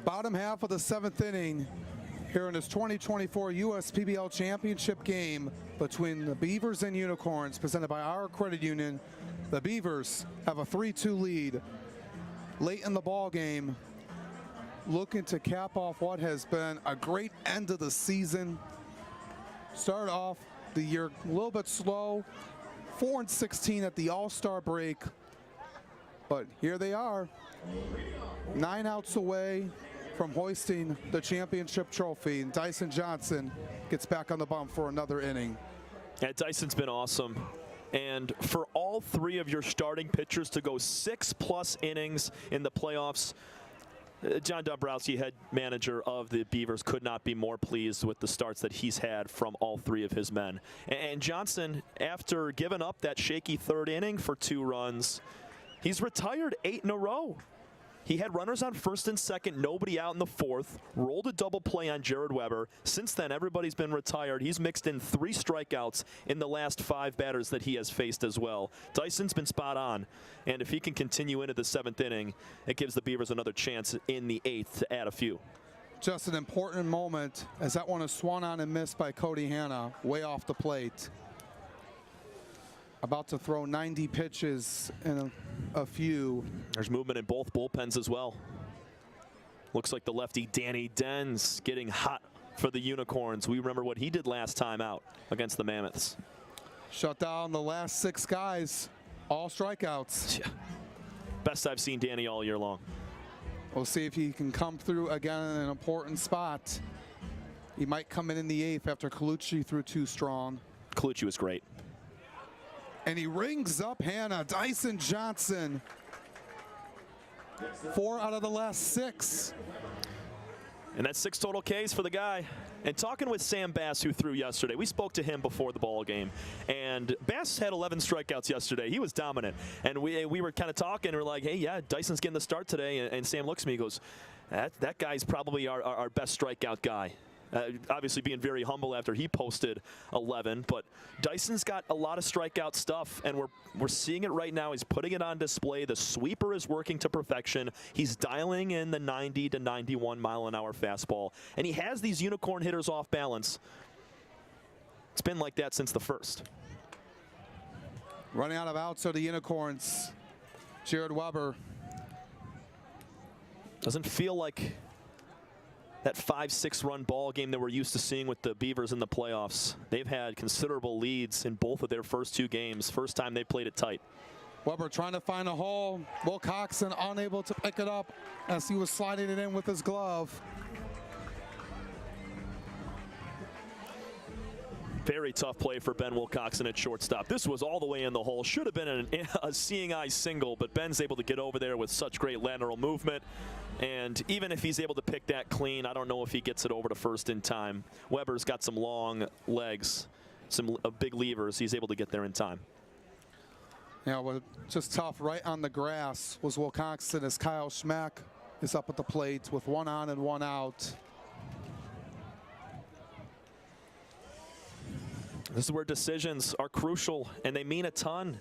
Bottom half of the 7th inning here in this 2024 USPBL Championship game between the Beavers and Unicorns, presented by our credit union. The Beavers have a 3-2 lead late in the ball game, looking to cap off what has been a great end of the season. Started off the year a little bit slow, 4-16 at the All-Star break, but here they are, 9 outs away from hoisting the championship trophy. And Dyson Johnson gets back on the bump for another inning. Yeah, Dyson's been awesome. And for all three of your starting pitchers to go 6+ innings in the playoffs, John Dombrowski, head manager of the Beavers, could not be more pleased with the starts that he's had from all three of his men. And Johnson, after giving up that shaky third inning for 2 runs, he's retired 8 in a row. He had runners on first and second, nobody out in the fourth, rolled a double play on Jared Weber. Since then, everybody's been retired. He's mixed in 3 strikeouts in the last 5 batters that he has faced as well. Dyson's been spot on, and if he can continue into the 7th inning, it gives the Beavers another chance in the 8th to add a few. Just an important moment as that one is swung on and missed by Cody Hanna, way off the plate. About to throw 90 pitches in a few. There's movement in both bullpens as well. Looks like the lefty Danny Denz getting hot for the Unicorns. We remember what he did last time out against the Mammoths. Shut down the last 6 guys, all strikeouts. Yeah. Best I've seen Danny all year long. We'll see if he can come through again in an important spot. He might come in the 8th after Colucci threw 2 strong. Colucci was great. And he rings up Hanna. Dyson Johnson, 4 out of the last 6. And that's 6 total Ks for the guy. And talking with Sam Bass, who threw yesterday, we spoke to him before the ball game. And Bass had 11 strikeouts yesterday. He was dominant. And we were kind of talking, and we're like, hey, yeah, Dyson's getting the start today. And Sam looks at me and goes, that guy's probably our best strikeout guy. Obviously being very humble after he posted 11, but Dyson's got a lot of strikeout stuff, and we're seeing it right now. He's putting it on display. The sweeper is working to perfection. He's dialing in the 90 to 91 mile-an-hour fastball, and he has these Unicorn hitters off balance. It's been like that since the first. Running out of outs are the Unicorns. Jared Weber. Doesn't feel like that 5-6 run ball game that we're used to seeing with the Beavers in the playoffs. They've had considerable leads in both of their first 2 games. First time they played it tight. Weber trying to find a hole. Wilcoxon unable to pick it up as he was sliding it in with his glove. Very tough play for Ben Wilcoxon at shortstop. This was all the way in the hole. Should have been a seeing eye single, but Ben's able to get over there with such great lateral movement. And even if he's able to pick that clean, I don't know if he gets it over to first in time. Weber's got some long legs, some big levers. He's able to get there in time. Yeah, well, just tough right on the grass was Wilcoxon as Kyle Schmack is up at the plate with 1 on and 1 out. This is where decisions are crucial, and they mean a ton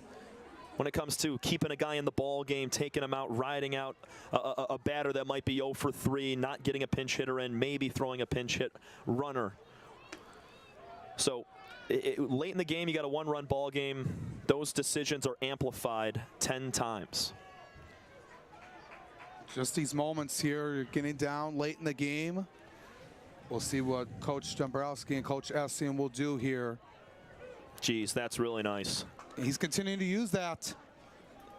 when it comes to keeping a guy in the ball game, taking him out, riding out a batter that might be 0 for 3, not getting a pinch hitter in, maybe throwing a pinch hit runner. So late in the game, you got a 1-run ball game. Those decisions are amplified 10 times. Just these moments here, you're getting down late in the game. We'll see what Coach Dombrowski and Coach Essian will do here. Geez, that's really nice. He's continuing to use that.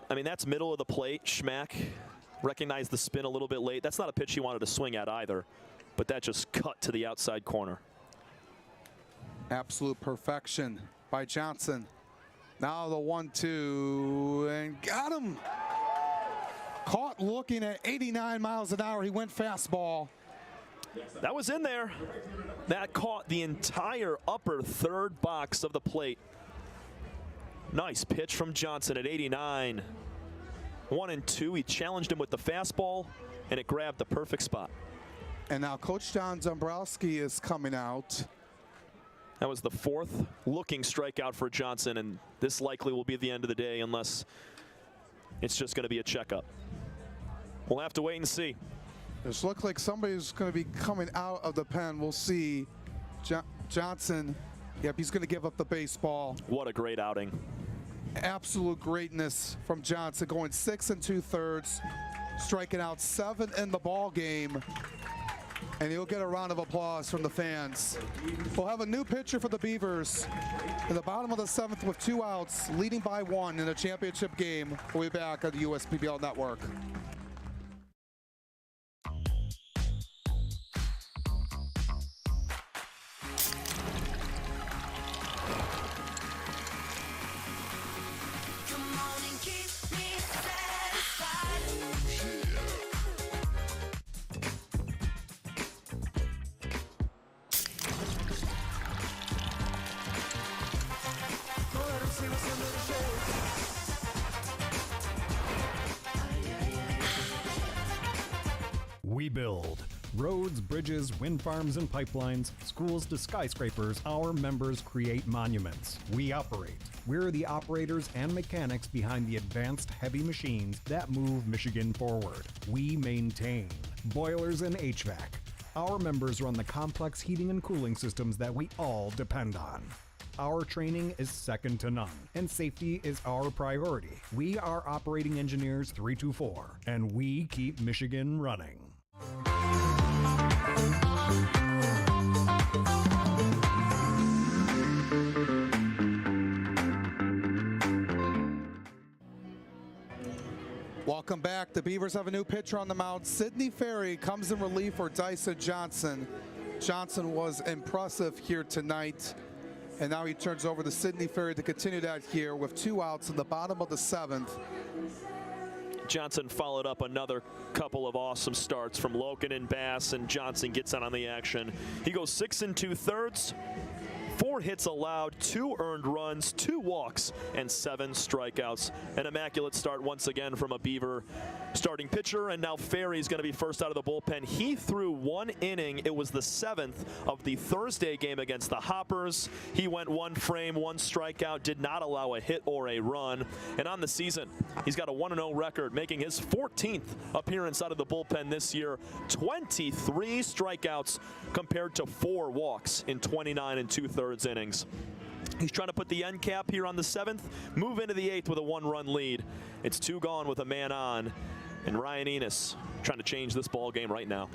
I mean, that's middle of the plate. Schmack recognized the spin a little bit late. That's not a pitch he wanted to swing at either, but that just cut to the outside corner. Absolute perfection by Johnson. Now the 1-2, and got him. Caught looking at 89 miles an hour. He went fastball. That was in there. That caught the entire upper third box of the plate. Nice pitch from Johnson at 89. 1-2. He challenged him with the fastball, and it grabbed the perfect spot. And now Coach John Dombrowski is coming out. That was the 4th looking strikeout for Johnson, and this likely will be the end of the day unless it's just going to be a checkup. We'll have to wait and see. This looks like somebody's going to be coming out of the pen. We'll see. Johnson, yep, he's going to give up the baseball. What a great outing. Absolute greatness from Johnson, going 6 2/3, striking out 7 in the ball game. And he'll get a round of applause from the fans. We'll have a new pitcher for the Beavers in the bottom of the 7th with 2 outs, leading by 1 in a championship game. We'll be back on the USPBL Network. build. Roads, bridges, wind farms and pipelines, schools to skyscrapers, our members create monuments. We operate. We're the operators and mechanics behind the advanced heavy machines that move Michigan forward. We maintain boilers and HVAC. Our members run the complex heating and cooling systems that we all depend on. Our training is second to none, and safety is our priority. We are Operating Engineers 324, and we keep Michigan running. Welcome back. The Beavers have a new pitcher on the mound. Sidney Ferry comes in relief for Dyson Johnson. Johnson was impressive here tonight. And now he turns over to Sidney Ferry to continue that here with 2 outs in the bottom of the 7th. Johnson followed up another couple of awesome starts from Loken and Bass, and Johnson gets out on the action. He goes 6 2/3. 4 hits allowed, 2 earned runs, 2 walks, and 7 strikeouts. An immaculate start once again from a Beaver starting pitcher, and now Ferry's going to be first out of the bullpen. He threw 1 inning. It was the 7th of the Thursday game against the Hoppers. He went 1 frame, 1 strikeout, did not allow a hit or a run. And on the season, he's got a 1-0 record, making his 14th appearance out of the bullpen this year. 23 strikeouts compared to 4 walks in 29 2/3 innings. He's trying to put the end cap here on the 7th, move into the 8th with a 1-run lead. It's 2 gone with a man on, and Ryan Enos trying to change this ball game right now.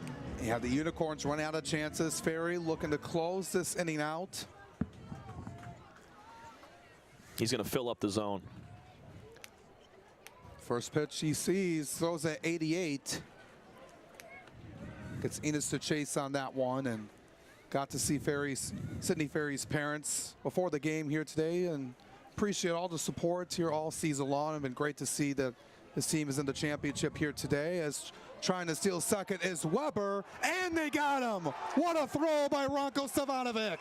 Yeah, the Unicorns run out of chances. Ferry looking to close this inning out. He's going to fill up the zone. First pitch he sees, throws at 88. Gets Enos to chase on that one, and got to see Sidney Ferry's parents before the game here today, and appreciate all the support here all season long. It's been great to see that his team is in the championship here today. As trying to steal second is Weber, and they got him. What a throw by Ranko Stevanovic.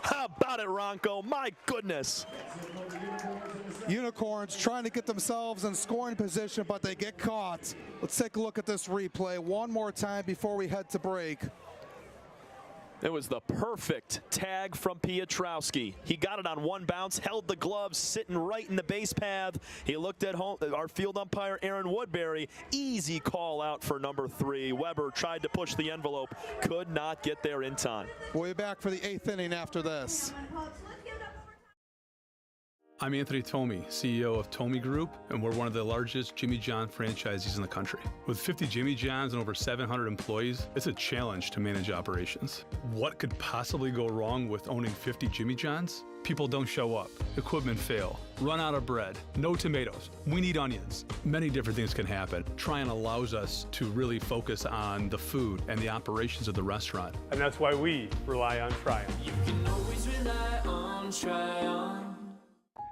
How about it, Ranko? My goodness. Unicorns trying to get themselves in scoring position, but they get caught. Let's take a look at this replay one more time before we head to break. It was the perfect tag from Pietrowski. He got it on 1 bounce, held the gloves, sitting right in the base path. He looked at our field umpire, Aaron Woodbury. Easy call out for number 3. Weber tried to push the envelope, could not get there in time. We'll be back for the 8th inning after this. I'm Anthony Tomey, CEO of Tomey Group, and we're one of the largest Jimmy John franchisees in the country. With 50 Jimmy Johns and over 700 employees, it's a challenge to manage operations. What could possibly go wrong with owning 50 Jimmy Johns? People don't show up, equipment fail, run out of bread, no tomatoes, we need onions. Many different things can happen. Tryon allows us to really focus on the food and the operations of the restaurant. And that's why we rely on Tryon. You can always rely on Tryon.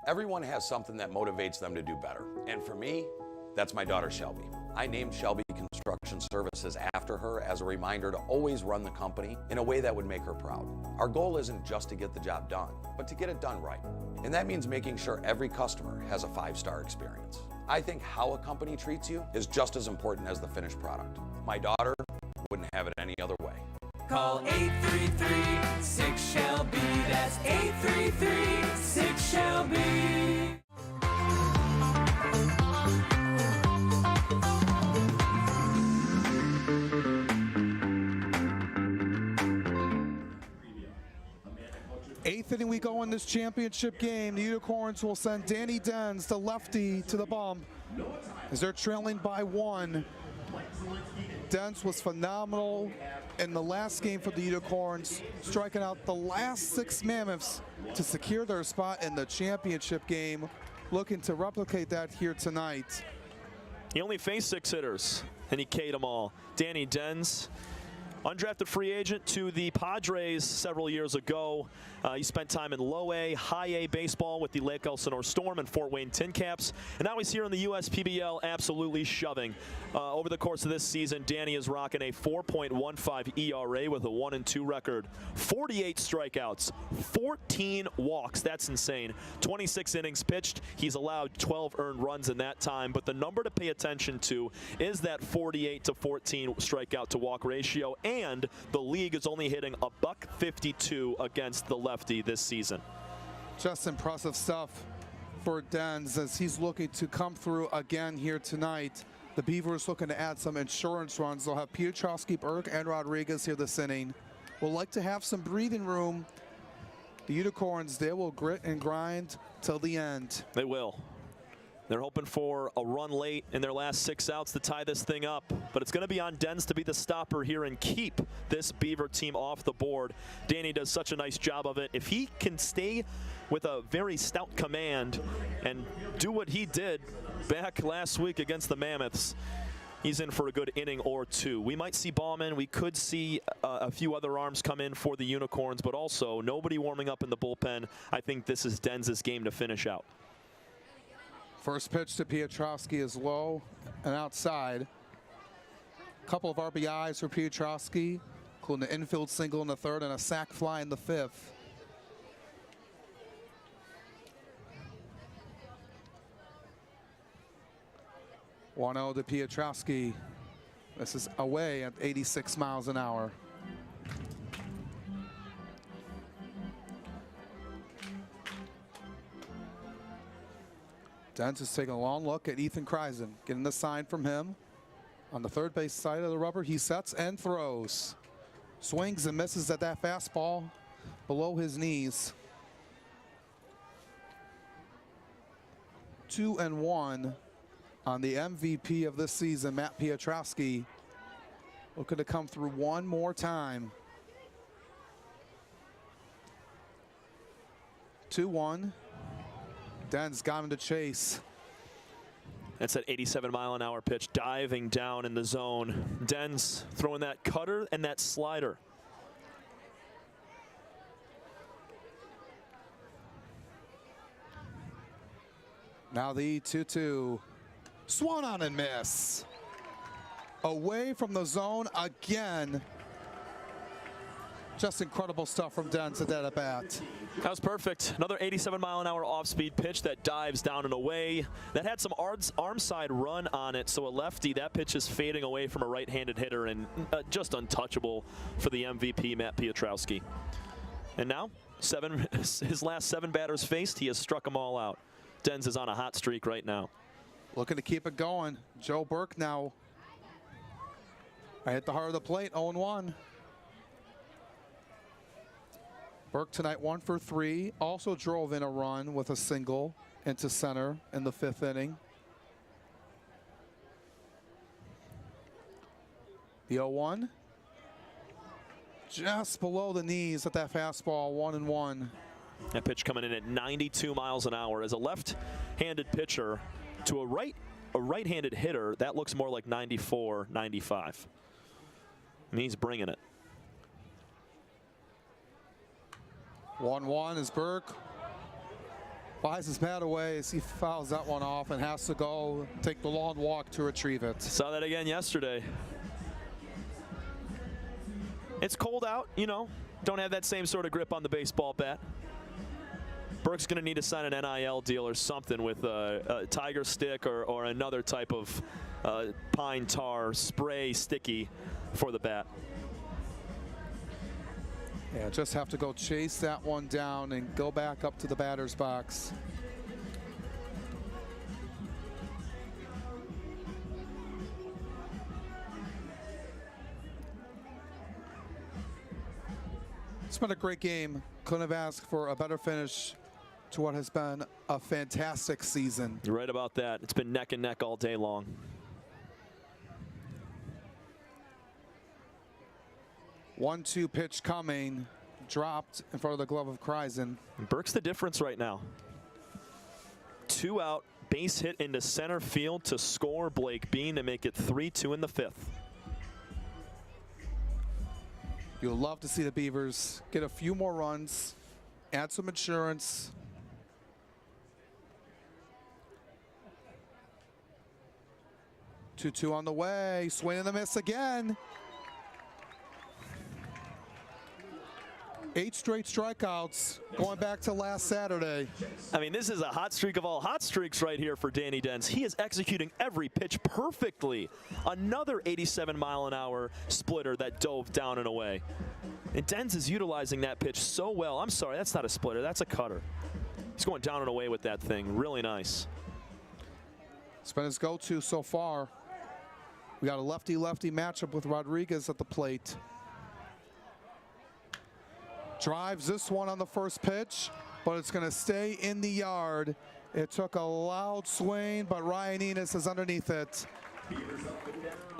Everyone has something that motivates them to do better. And for me, that's my daughter Shelby. I named Shelby Construction Services after her as a reminder to always run the company in a way that would make her proud. Our goal isn't just to get the job done, but to get it done right. And that means making sure every customer has a 5-star experience. I think how a company treats you is just as important as the finished product. My daughter wouldn't have it any other way. Call 833-6-SHELBY. That's 833-6-SHELBY. Eighth inning we go in this championship game. The Unicorns will send Danny Dens, the lefty, to the bump as they're trailing by 1. Dens was phenomenal in the last game for the Unicorns, striking out the last 6 Mammoths to secure their spot in the championship game. Looking to replicate that here tonight. He only faced 6 hitters, and he K'd them all. Danny Dens Undrafted free agent to the Padres several years ago. He spent time in low A, high A baseball with the Lake Elsinore Storm and Fort Wayne Tin Caps. And now he's here in the USPBL absolutely shoving. Over the course of this season, Danny is rocking a 4.15 ERA with a 1-2 record. 48 strikeouts, 14 walks. That's insane. 26 innings pitched. He's allowed 12 earned runs in that time. But the number to pay attention to is that 48 to 14 strikeout to walk ratio. And the league is only hitting a .52 against the lefty this season. Just impressive stuff for Dens as he's looking to come through again here tonight. The Beavers looking to add some insurance runs. They'll have Piotrowski, Burke, and Rodriguez here this inning. Will like to have some breathing room. The Unicorns, they will grit and grind till the end. They will. They're hoping for a run late in their last 6 outs to tie this thing up. But it's going to be on Dens to be the stopper here and keep this Beaver team off the board. Danny does such a nice job of it. If he can stay with a very stout command and do what he did back last week against the Mammoths, he's in for a good inning or two. We might see Bauman. We could see a few other arms come in for the Unicorns, but also nobody warming up in the bullpen. I think this is Dens' game to finish out. First pitch to Piotrowski is low and outside. Couple of RBIs for Piotrowski, including an infield single in the third and a sac fly in the fifth. One-0 to Piotrowski. This is away at 86 miles an hour. Dens is taking a long look at Ethan Kreisen, getting the sign from him. On the third base side of the rubber, he sets and throws. Swings and misses at that fastball below his knees. 2-1 on the MVP of this season, Matt Piotrowski. Looking to come through one more time. 2-1. Dens got him to chase. That's that 87-mile-an-hour pitch diving down in the zone. Dens throwing that cutter and that slider. Now the 2-2. Swung on and miss. Away from the zone again. Just incredible stuff from Dens at that at-bat. That was perfect. Another 87-mile-an-hour off-speed pitch that dives down and away. That had some arm side run on it, so a lefty, that pitch is fading away from a right-handed hitter and just untouchable for the MVP, Matt Piotrowski. And now, his last 7 batters faced, he has struck them all out. Dens is on a hot streak right now. Looking to keep it going. Joe Burke now. I hit the heart of the plate, 0-1. Burke tonight 1 for 3. Also drove in a run with a single into center in the 5th inning. The 0-1. Just below the knees at that fastball, 1-1. That pitch coming in at 92 miles an hour. As a left-handed pitcher to a right-handed hitter, that looks more like 94, 95. And he's bringing it. 1-1 as Burke flies his bat away as he fouls that one off and has to go take the long walk to retrieve it. Saw that again yesterday. It's cold out, you know. Don't have that same sort of grip on the baseball bat. Burke's going to need to sign an NIL deal or something with a tiger stick or another type of pine tar spray sticky for the bat. Yeah, just have to go chase that one down and go back up to the batter's box. It's been a great game. Couldn't have asked for a better finish to what has been a fantastic season. You're right about that. It's been neck and neck all day long. One-two pitch coming, dropped in front of the glove of Kreisen. Burke's the difference right now. 2 out, base hit into center field to score Blake Bean to make it 3-2 in the 5th. You'll love to see the Beavers get a few more runs, add some insurance. Two on the way, swing and a miss again. 8 straight strikeouts going back to last Saturday. I mean, this is a hot streak of all hot streaks right here for Danny Dens. He is executing every pitch perfectly. Another 87-mile-an-hour splitter that dove down and away. And Dens is utilizing that pitch so well. I'm sorry, that's not a splitter, that's a cutter. He's going down and away with that thing. Really nice. It's been his go-to so far. We got a lefty-lefty matchup with Rodriguez at the plate. Drives this one on the first pitch, but it's going to stay in the yard. It took a loud swing, but Ryan Enos is underneath it.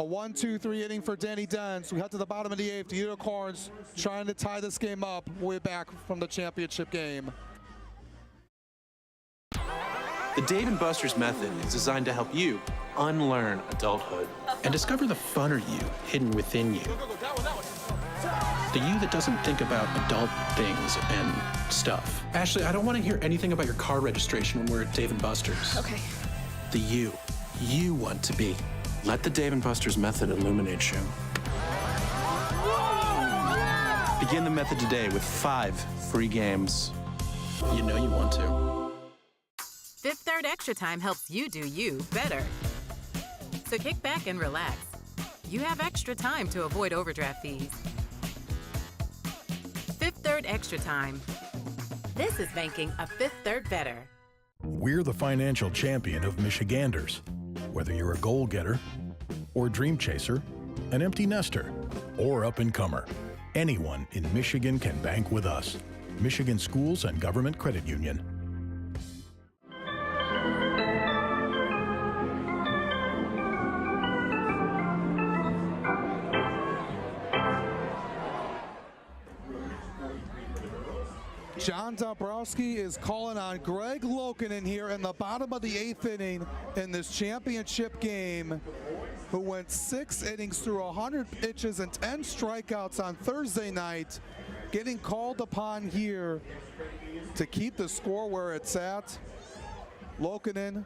A 1-2-3 inning for Danny Dens. We head to the bottom of the 8th. The Unicorns trying to tie this game up way back from the championship game. The Dave & Buster's method is designed to help you unlearn adulthood and discover the funner you hidden within you. The you that doesn't think about adult things and stuff. Ashley, I don't want to hear anything about your car registration when we're at Dave & Buster's. Okay. The you want to be. Let the Dave & Buster's method illuminate you. Begin the method today with 5 free games. You know you want to. Fifth Third Extra Time helps you do you better. So kick back and relax. You have extra time to avoid overdraft fees. Fifth Third Extra Time. This is banking a Fifth Third better. We're the financial champion of Michiganders. Whether you're a goal getter or dream chaser, an empty nester or up-and-comer, anyone in Michigan can bank with us. Michigan Schools and Government Credit Union. John Dombrowski is calling on Greg Lokinen here in the bottom of the 8th inning in this championship game, who went 6 innings through 100 pitches and 10 strikeouts on Thursday night, getting called upon here to keep the score where it's at. Lokinen,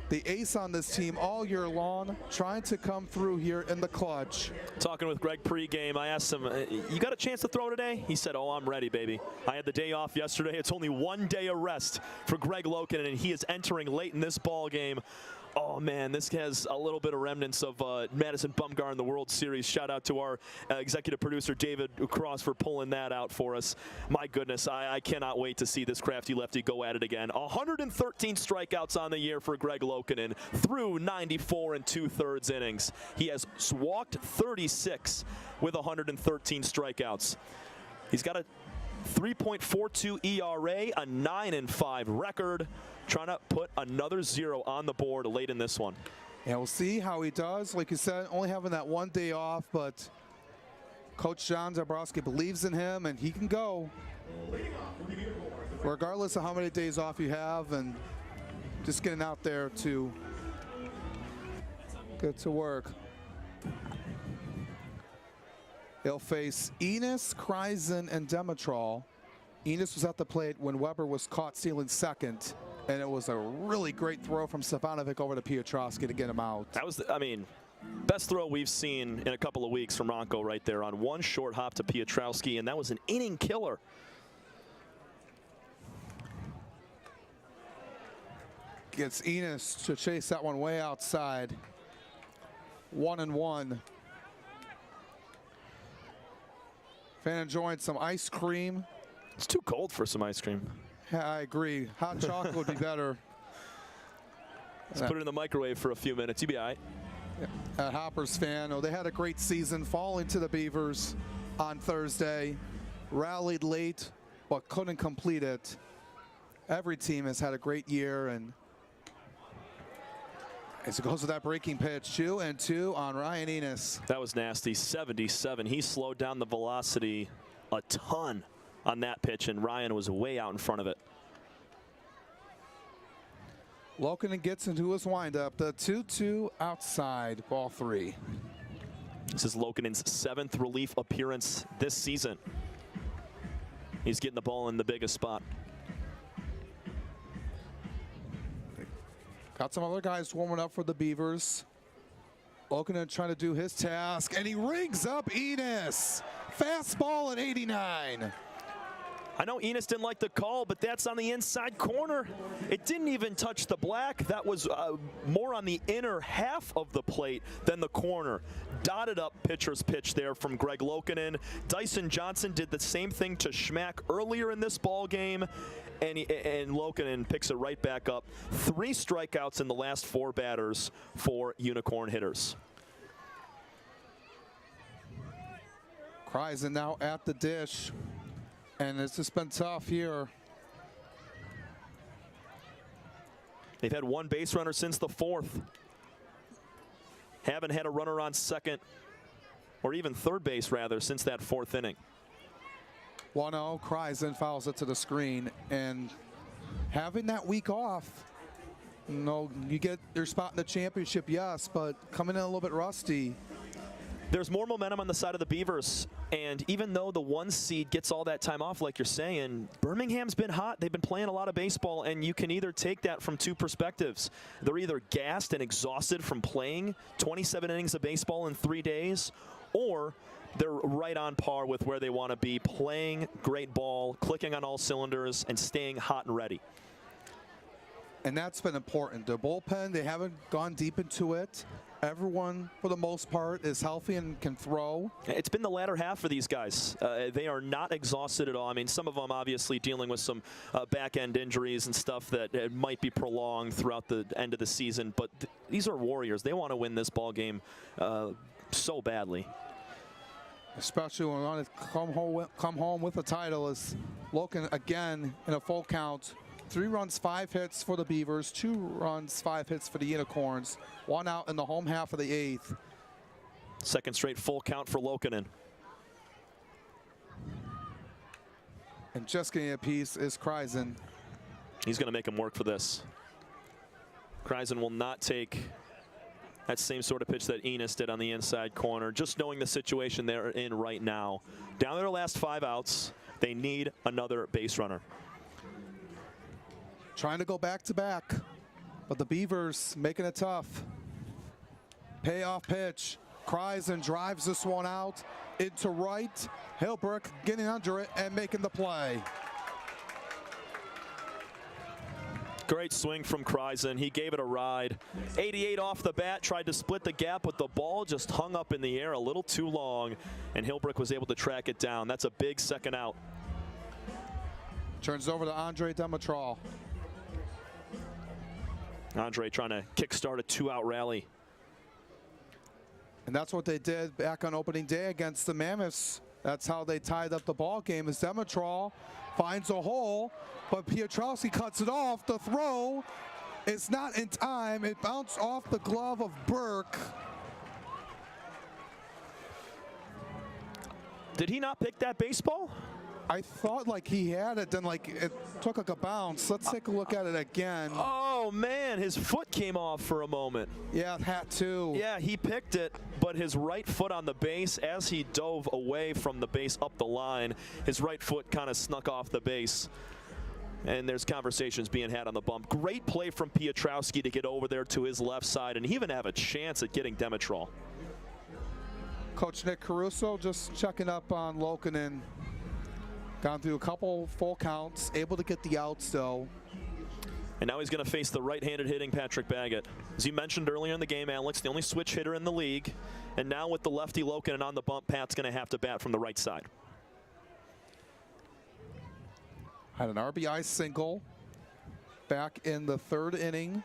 the ace on this team all year long, trying to come through here in the clutch. Talking with Greg pregame, I asked him, you got a chance to throw today? He said, oh, I'm ready, baby. I had the day off yesterday. It's only 1 day of rest for Greg Lokinen, and he is entering late in this ball game. Oh, man, this has a little bit of remnants of Madison Bumgarner in the World Series. Shout out to our executive producer, David Cross, for pulling that out for us. My goodness, I cannot wait to see this crafty lefty go at it again. 113 strikeouts on the year for Greg Lokinen through 94 2/3 innings. He has walked 36 with 113 strikeouts. He's got a 3.42 ERA, a 9-5 record. Trying to put another 0 on the board late in this one. Yeah, we'll see how he does. Like you said, only having that 1 day off, but Coach John Dombrowski believes in him, and he can go regardless of how many days off you have, and just getting out there to get to work. He'll face Enos, Kreisen, and Demetrol. Enos was at the plate when Weber was caught stealing second, and it was a really great throw from Stefanovic over to Piotrowski to get him out. That was, I mean, best throw we've seen in a couple of weeks from Ronco right there on one short hop to Piotrowski, and that was an inning killer. Gets Enos to chase that one way outside. 1-1. Fan enjoying some ice cream. It's too cold for some ice cream. Yeah, I agree. Hot chocolate would be better. Let's put it in the microwave for a few minutes. You'll be all right. At Hoppers fan, they had a great season, falling to the Beavers on Thursday. Rallied late, but couldn't complete it. Every team has had a great year, and as it goes with that breaking pitch, 2-2 on Ryan Enos. That was nasty, 77. He slowed down the velocity a ton on that pitch, and Ryan was way out in front of it. Lokinen gets into his windup. The 2-2 outside, ball 3. This is Lokanen's 7th relief appearance this season. He's getting the ball in the biggest spot. Got some other guys warming up for the Beavers. Lokanen trying to do his task, and he rings up Enos. Fastball at 89. I know Enos didn't like the call, but that's on the inside corner. It didn't even touch the black. That was more on the inner half of the plate than the corner. Dotted up pitcher's pitch there from Greg Lokanen. Dyson Johnson did the same thing to Schmack earlier in this ball game, and Lokanen picks it right back up. 3 strikeouts in the last 4 batters for Unicorn hitters. Kreisen now at the dish. And it's just been tough here. They've had 1 base runner since the 4th. Haven't had a runner on second, or even third base rather, since that 4th inning. 1-0, Kreisen fouls it to the screen. And having that week off, you get your spot in the championship, yes, but coming in a little bit rusty. There's more momentum on the side of the Beavers, and even though the 1 seed gets all that time off, like you're saying, Birmingham's been hot. They've been playing a lot of baseball, and you can either take that from 2 perspectives. They're either gassed and exhausted from playing 27 innings of baseball in 3 days, or they're right on par with where they want to be, playing great ball, clicking on all cylinders, and staying hot and ready. And that's been important. Their bullpen, they haven't gone deep into it. Everyone, for the most part, is healthy and can throw. It's been the latter half for these guys. They are not exhausted at all. I mean, some of them obviously dealing with some back-end injuries and stuff that might be prolonged throughout the end of the season. But these are Warriors. They want to win this ball game so badly. Especially when we want to come home with a title. Is Loken again in a full count. 3 runs, 5 hits for the Beavers, 2 runs, 5 hits for the Unicorns. 1 out in the home half of the 8th. Second straight full count for Lokanen. And just getting a piece is Kreisen. He's going to make him work for this. Kreisen will not take that same sort of pitch that Enos did on the inside corner. Just knowing the situation they're in right now. Down to their last 5 outs, they need another base runner. Trying to go back-to-back, but the Beavers making it tough. Payoff pitch. Kreisen drives this one out into right. Hilbrook getting under it and making the play. Great swing from Kreisen. He gave it a ride. 88 off the bat, tried to split the gap, but the ball just hung up in the air a little too long, and Hilbrook was able to track it down. That's a big second out. Turns over to Andre Demetral. Andre trying to kickstart a 2-out rally. And that's what they did back on opening day against the Mammoths. That's how they tied up the ball game. As Demetral finds a hole, but Pietrowski cuts it off. The throw is not in time. It bounced off the glove of Burke. Did he not pick that baseball? I thought like he had it, then like it took like a bounce. Let's take a look at it again. Oh man, his foot came off for a moment. Yeah, had to. Yeah, he picked it, but his right foot on the base, as he dove away from the base up the line, his right foot kind of snuck off the base. And there's conversations being had on the bump. Great play from Pietrowski to get over there to his left side and even have a chance at getting Demetral. Coach Nick Caruso just checking up on Lokanen. Gone through a couple full counts, able to get the outs though. And now he's going to face the right-handed hitting Patrick Baggett. As you mentioned earlier in the game, Alex, the only switch hitter in the league. And now with the lefty Lokanen on the bump, Pat's going to have to bat from the right side. Had an RBI single back in the 3rd inning.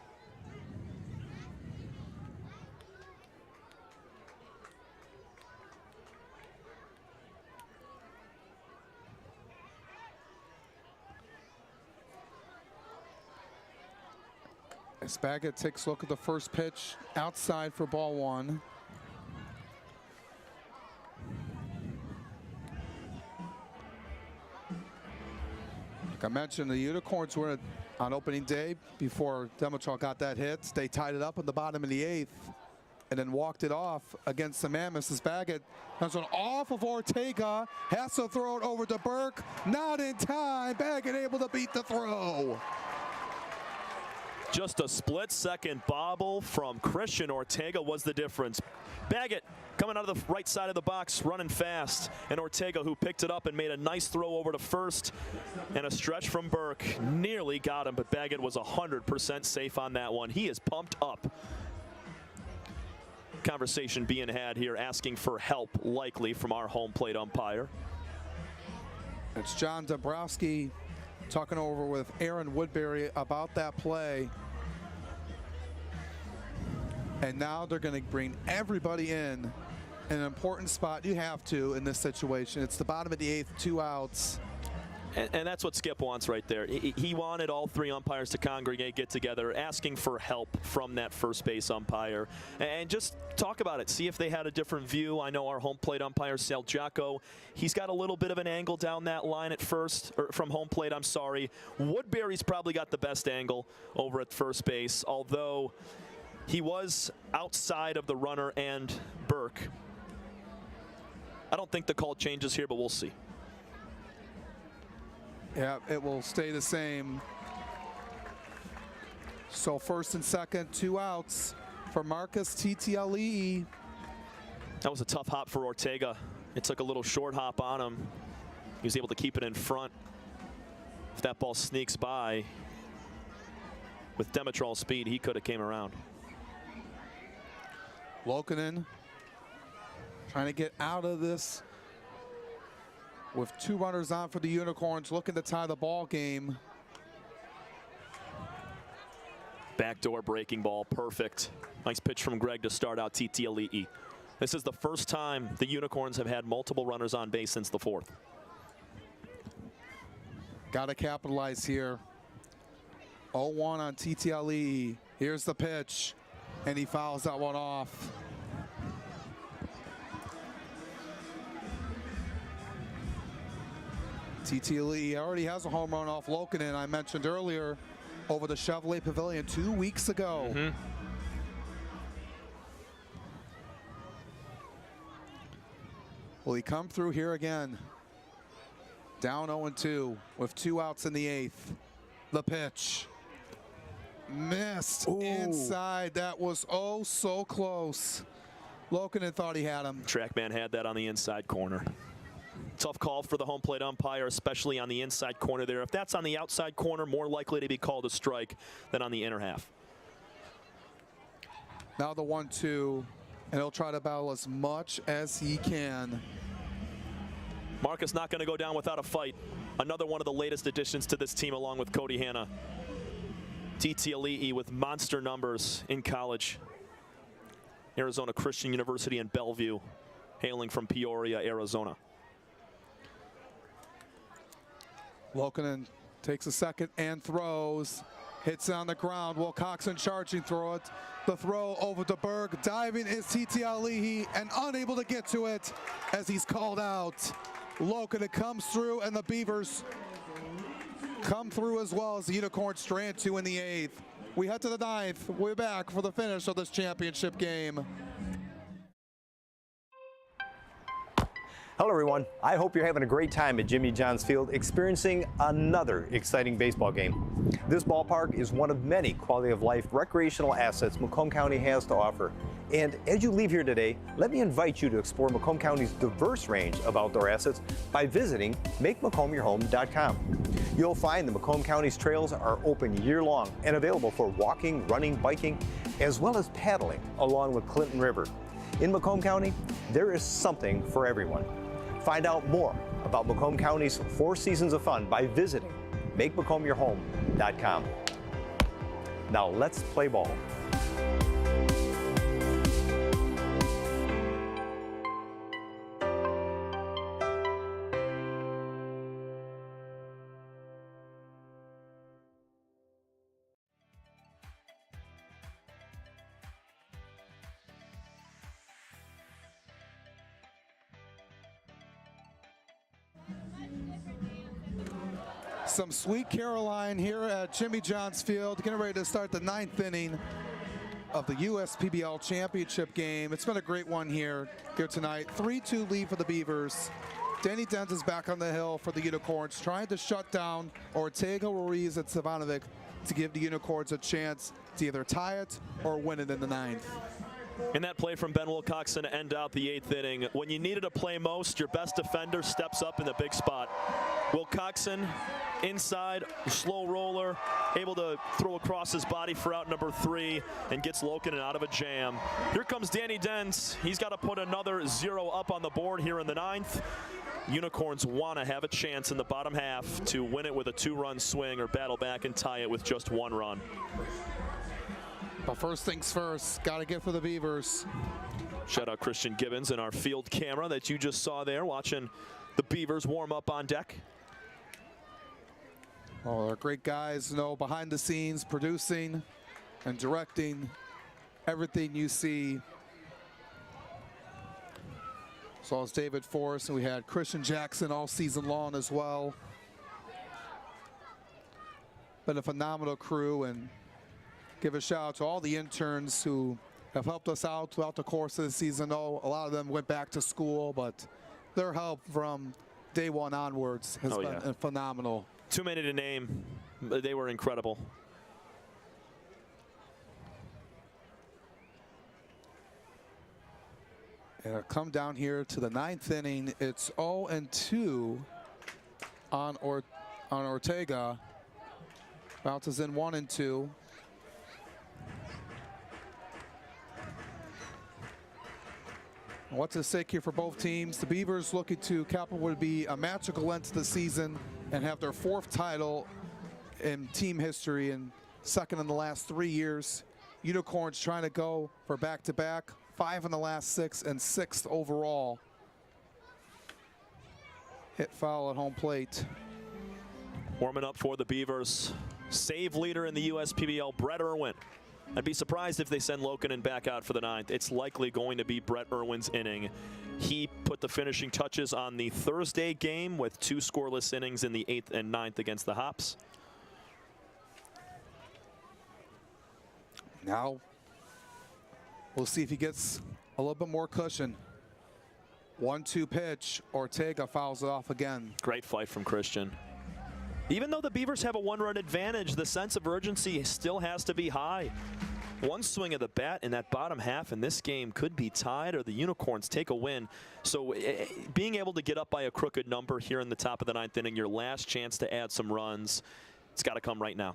As Baggett takes a look at the first pitch, outside for ball 1. Like I mentioned, the Unicorns were on opening day before Demetral got that hit. They tied it up in the bottom of the 8th. and then walked it off against the man. Mrs. Baggett comes one off of Ortega, has to throw it over to Burke, not in time. Baggett able to beat the throw. Just a split-second bobble from Christian Ortega was the difference. Baggett coming out of the right side of the box, running fast, and Ortega, who picked it up and made a nice throw over to first, and a stretch from Burke nearly got him, but Baggett was 100% safe on that one. He is pumped up. Conversation being had here, asking for help, likely from our home plate umpire. It's John Dombrowski talking over with Aaron Woodbury about that play. And now they're going to bring everybody in an important spot. You have to in this situation. It's the bottom of the 8th, 2 outs. And that's what Skip wants right there. He wanted all 3 umpires to congregate, get together, asking for help from that first base umpire. And just talk about it. See if they had a different view. I know our home plate umpire, Sal Giacco, he's got a little bit of an angle down that line at first, or from home plate, I'm sorry. Woodbury's probably got the best angle over at first base, although he was outside of the runner and Burke. I don't think the call changes here, but we'll see. Yeah, it will stay the same. So first and second, 2 outs for Marcus TTLE. That was a tough hop for Ortega. It took a little short hop on him. He was able to keep it in front. If that ball sneaks by, with Demetrol's speed, he could have came around. Lokinen trying to get out of this with 2 runners on for the Unicorns, looking to tie the ball game. Backdoor breaking ball, perfect. Nice pitch from Greg to start out TTLE. This is the first time the Unicorns have had multiple runners on base since the 4th. Got to capitalize here. 0-1 on TTLE. Here's the pitch, and he fouls that one off. TTLE already has a home run off Lokinen, I mentioned earlier, over the Chevrolet Pavilion 2 weeks ago. Will he come through here again? Down 0-2 with 2 outs in the 8th. The pitch. Missed inside. That was oh so close. Lokinen thought he had him. Trackman had that on the inside corner. Tough call for the home plate umpire, especially on the inside corner there. If that's on the outside corner, more likely to be called a strike than on the inner half. Now the 1-2, and he'll try to battle as much as he can. Marcus not going to go down without a fight. Another one of the latest additions to this team, along with Cody Hanna. TTLE with monster numbers in college. Arizona Christian University in Bellevue, hailing from Peoria, Arizona. Lokinen takes a second and throws. Hits on the ground. Wilcoxon charging through it. The throw over to Berg. Diving is TTLE and unable to get to it as he's called out. Lokinen comes through, and the Beavers come through as well as the Unicorns strand 2 in the 8th. We head to the 9th. We're back for the finish of this championship game. Hello everyone, I hope you're having a great time at Jimmy John's Field experiencing another exciting baseball game. This ballpark is one of many quality of life recreational assets Macomb County has to offer. And as you leave here today, let me invite you to explore Macomb County's diverse range of outdoor assets by visiting MakeMacombYourHome.com. You'll find that Macomb County's trails are open year-long and available for walking, running, biking, as well as paddling along the Clinton River. In Macomb County, there is something for everyone. Find out more about Macomb County's 4 seasons of fun by visiting MakeMacombYourHome.com. Now let's play ball. Some Sweet Caroline here at Jimmy John's Field, getting ready to start the 9th inning. of the USPBL Championship game. It's been a great one here tonight. 3-2 lead for the Beavers. Danny Dent is back on the hill for the Unicorns, trying to shut down Ortega, Ruiz, and Savanovic to give the Unicorns a chance to either tie it or win it in the 9th. In that play from Ben Wilcoxon to end out the 8th inning, when you needed to play most, your best defender steps up in the big spot. Wilcoxon, inside, slow roller, able to throw across his body for out number 3 and gets Lokinen out of a jam. Here comes Danny Dent. He's got to put another 0 up on the board here in the 9th. Unicorns want to have a chance in the bottom half to win it with a 2-run swing or battle back and tie it with just 1 run. But first things first, got to get for the Beavers. Shout out Christian Gibbons and our field camera that you just saw there, watching the Beavers warm up on deck. Oh, they're great guys, behind the scenes, producing and directing everything you see. So it's David Forrest, and we had Christian Jackson all season long as well. Been a phenomenal crew, and give a shout out to all the interns who have helped us out throughout the course of the season. A lot of them went back to school, but their help from day one onwards has been phenomenal. Too many to name, but they were incredible. And come down here to the 9th inning. It's 0-2 on Ortega. Bounces in 1-2. What's at stake here for both teams? The Beavers looking to cap what would be a magical end to the season and have their 4th title in team history and 2nd in the last 3 years. Unicorns trying to go for back-to-back, 5 in the last 6 and 6th overall. Hit foul at home plate. Warming up for the Beavers. Save leader in the USPBL, Brett Irwin. I'd be surprised if they send Lokinen back out for the 9th. It's likely going to be Brett Irwin's inning. He put the finishing touches on the Thursday game with 2 scoreless innings in the 8th and 9th against the Hops. Now, we'll see if he gets a little bit more cushion. 1-2 pitch, Ortega fouls it off again. Great fight from Christian. Even though the Beavers have a 1-run advantage, the sense of urgency still has to be high. One swing of the bat in that bottom half in this game could be tied, or the Unicorns take a win. So being able to get up by a crooked number here in the top of the 9th inning, your last chance to add some runs, it's got to come right now.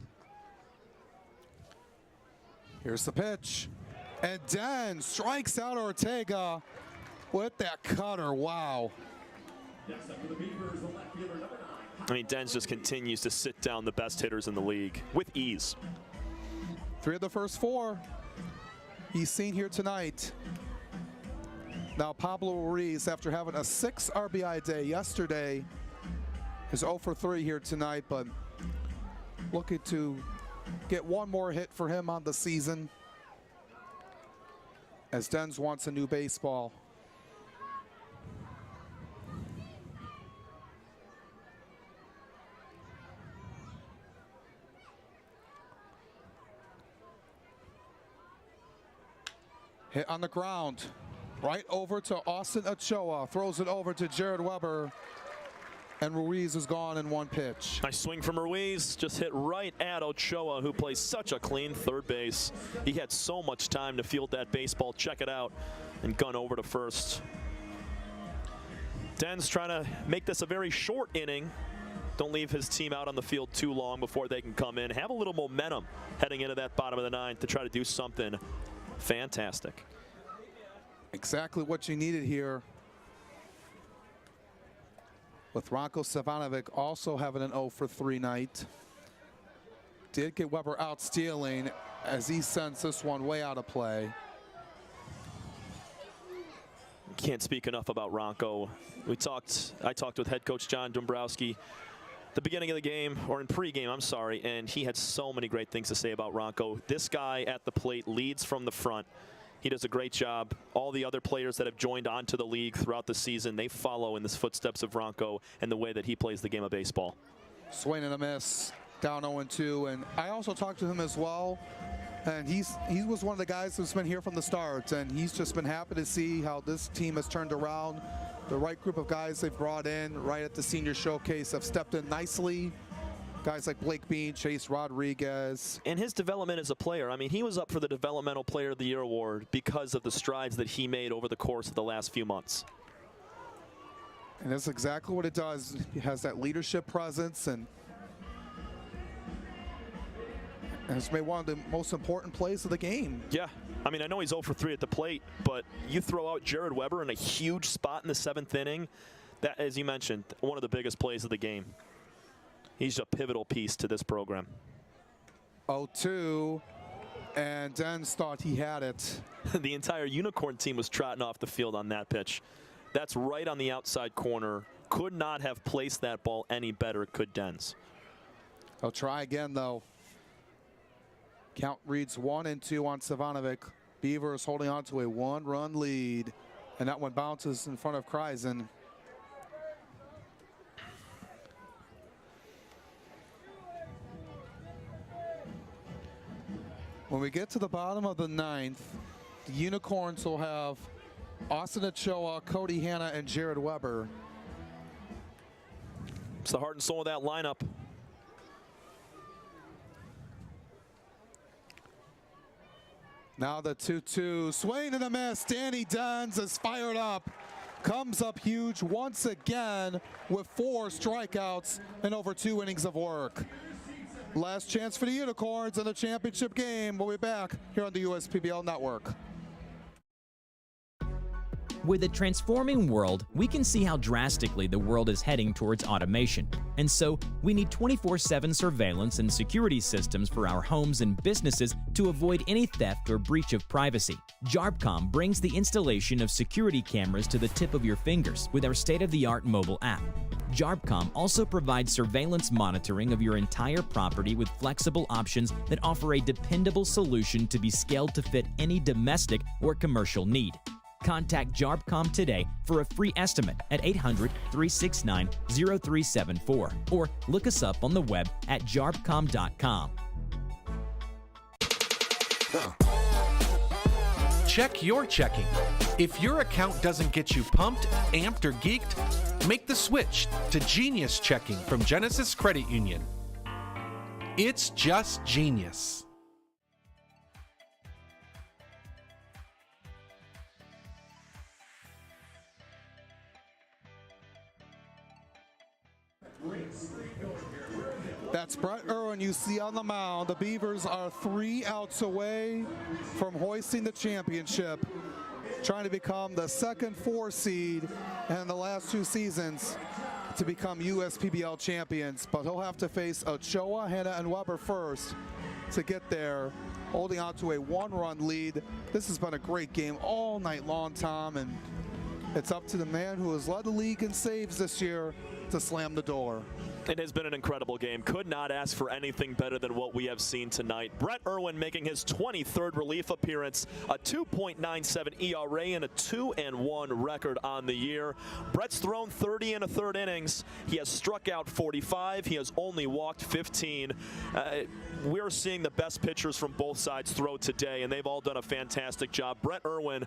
Here's the pitch. And Den strikes out Ortega with that cutter. Wow. I mean, Dens just continues to sit down the best hitters in the league with ease. 3 of the first 4 he's seen here tonight. Now Pablo Ruiz, after having a 6 RBI day yesterday, is 0 for 3 here tonight, but looking to get 1 more hit for him on the season, as Dens wants a new baseball. Hit on the ground, right over to Austin Ochoa, throws it over to Jared Weber, and Ruiz is gone in 1 pitch. Nice swing from Ruiz, just hit right at Ochoa, who plays such a clean third base. He had so much time to field that baseball, check it out, and gun over to first. Den's trying to make this a very short inning. Don't leave his team out on the field too long before they can come in. Have a little momentum heading into that bottom of the 9th to try to do something fantastic. Exactly what you needed here. With Ranko Savanovic also having an 0 for 3 night. Did get Weber out stealing as he sends this one way out of play. Can't speak enough about Ranko. I talked with head coach John Dombrowski the beginning of the game, or in pregame, I'm sorry, and he had so many great things to say about Ranko. This guy at the plate leads from the front. He does a great job. All the other players that have joined onto the league throughout the season, they follow in the footsteps of Ranko and the way that he plays the game of baseball. Swing and a miss, down 0-2, and I also talked to him as well And he was one of the guys who's been here from the start, and he's just been happy to see how this team has turned around. The right group of guys they've brought in right at the senior showcase have stepped in nicely. Guys like Blake Bean, Chase Rodriguez. And his development as a player, I mean, he was up for the Developmental Player of the Year award because of the strides that he made over the course of the last few months. And that's exactly what it does. He has that leadership presence, and it's made one of the most important plays of the game. Yeah. I mean, I know he's 0 for 3 at the plate, but you throw out Jared Weber in a huge spot in the 7th inning. That, as you mentioned, one of the biggest plays of the game. He's a pivotal piece to this program. 0-2, and Dens thought he had it. The entire Unicorn team was trotting off the field on that pitch. That's right on the outside corner. Could not have placed that ball any better, could Dens. He'll try again, though. Count reads 1-2 on Savanovic. Beavers holding on to a 1-run lead, and that one bounces in front of Kreisen. When we get to the bottom of the 9th, the Unicorns will have Austin Ochoa, Cody Hanna, and Jared Weber. It's the heart and soul of that lineup. Now the 2-2, swing and a miss. Danny Dens is fired up. Comes up huge once again with 4 strikeouts and over 2 innings of work. Last chance for the Unicorns in the championship game. We'll be back here on the USPBL Network. With a transforming world, we can see how drastically the world is heading towards automation. And so, we need 24/7 surveillance and security systems for our homes and businesses to avoid any theft or breach of privacy. JARBCOM brings the installation of security cameras to the tip of your fingers with our state-of-the-art mobile app. JARBCOM also provides surveillance monitoring of your entire property with flexible options that offer a dependable solution to be scaled to fit any domestic or commercial need. Contact JARBCOM today for a free estimate at 800-369-0374 or look us up on the web at jarbcom.com. Check your checking. If your account doesn't get you pumped, amped, or geeked, make the switch to Genius Checking from Genesis Credit Union. It's just genius. That's Brett Irwin you see on the mound. The Beavers are 3 outs away from hoisting the championship, trying to become the second 4 seed in the last 2 seasons to become USPBL champions. But he'll have to face Ochoa, Hanna, and Weber first to get there, holding on to a 1-run lead. This has been a great game all night long, Tom, and it's up to the man who has led the league in saves this year to slam the door. It has been an incredible game. Could not ask for anything better than what we have seen tonight. Brett Irwin making his 23rd relief appearance, a 2.97 ERA and a 2-1 record on the year. Brett's thrown 30 in a third innings. He has struck out 45. He has only walked 15. We're seeing the best pitchers from both sides throw today, and they've all done a fantastic job. Brett Irwin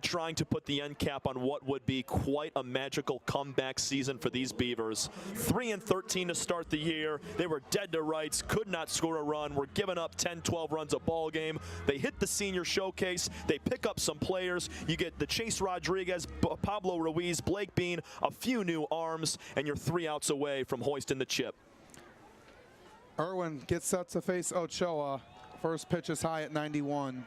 trying to put the end cap on what would be quite a magical comeback season for these Beavers. 3-13 to start the year. They were dead to rights, could not score a run, were giving up 10-12 runs a ball game. They hit the senior showcase. They pick up some players. You get the Chase Rodriguez, Pablo Ruiz, Blake Bean, a few new arms, and you're 3 outs away from hoisting the chip. Irwin gets set to face Ochoa. First pitch is high at 91.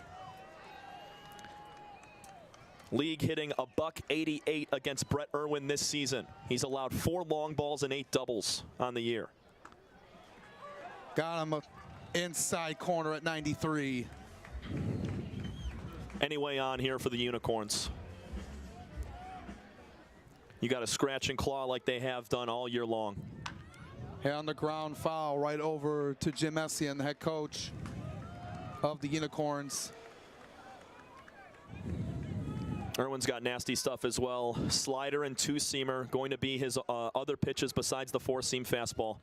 League hitting a .188 against Brett Irwin this season. He's allowed 4 long balls and 8 doubles on the year. Got him inside corner at 93. Anyway on here for the Unicorns. You got a scratch and claw like they have done all year long. Hey, on the ground foul right over to Jim Essian, the head coach of the Unicorns. Irwin's got nasty stuff as well. Slider and 2-seamer going to be his other pitches besides the 4-seam fastball.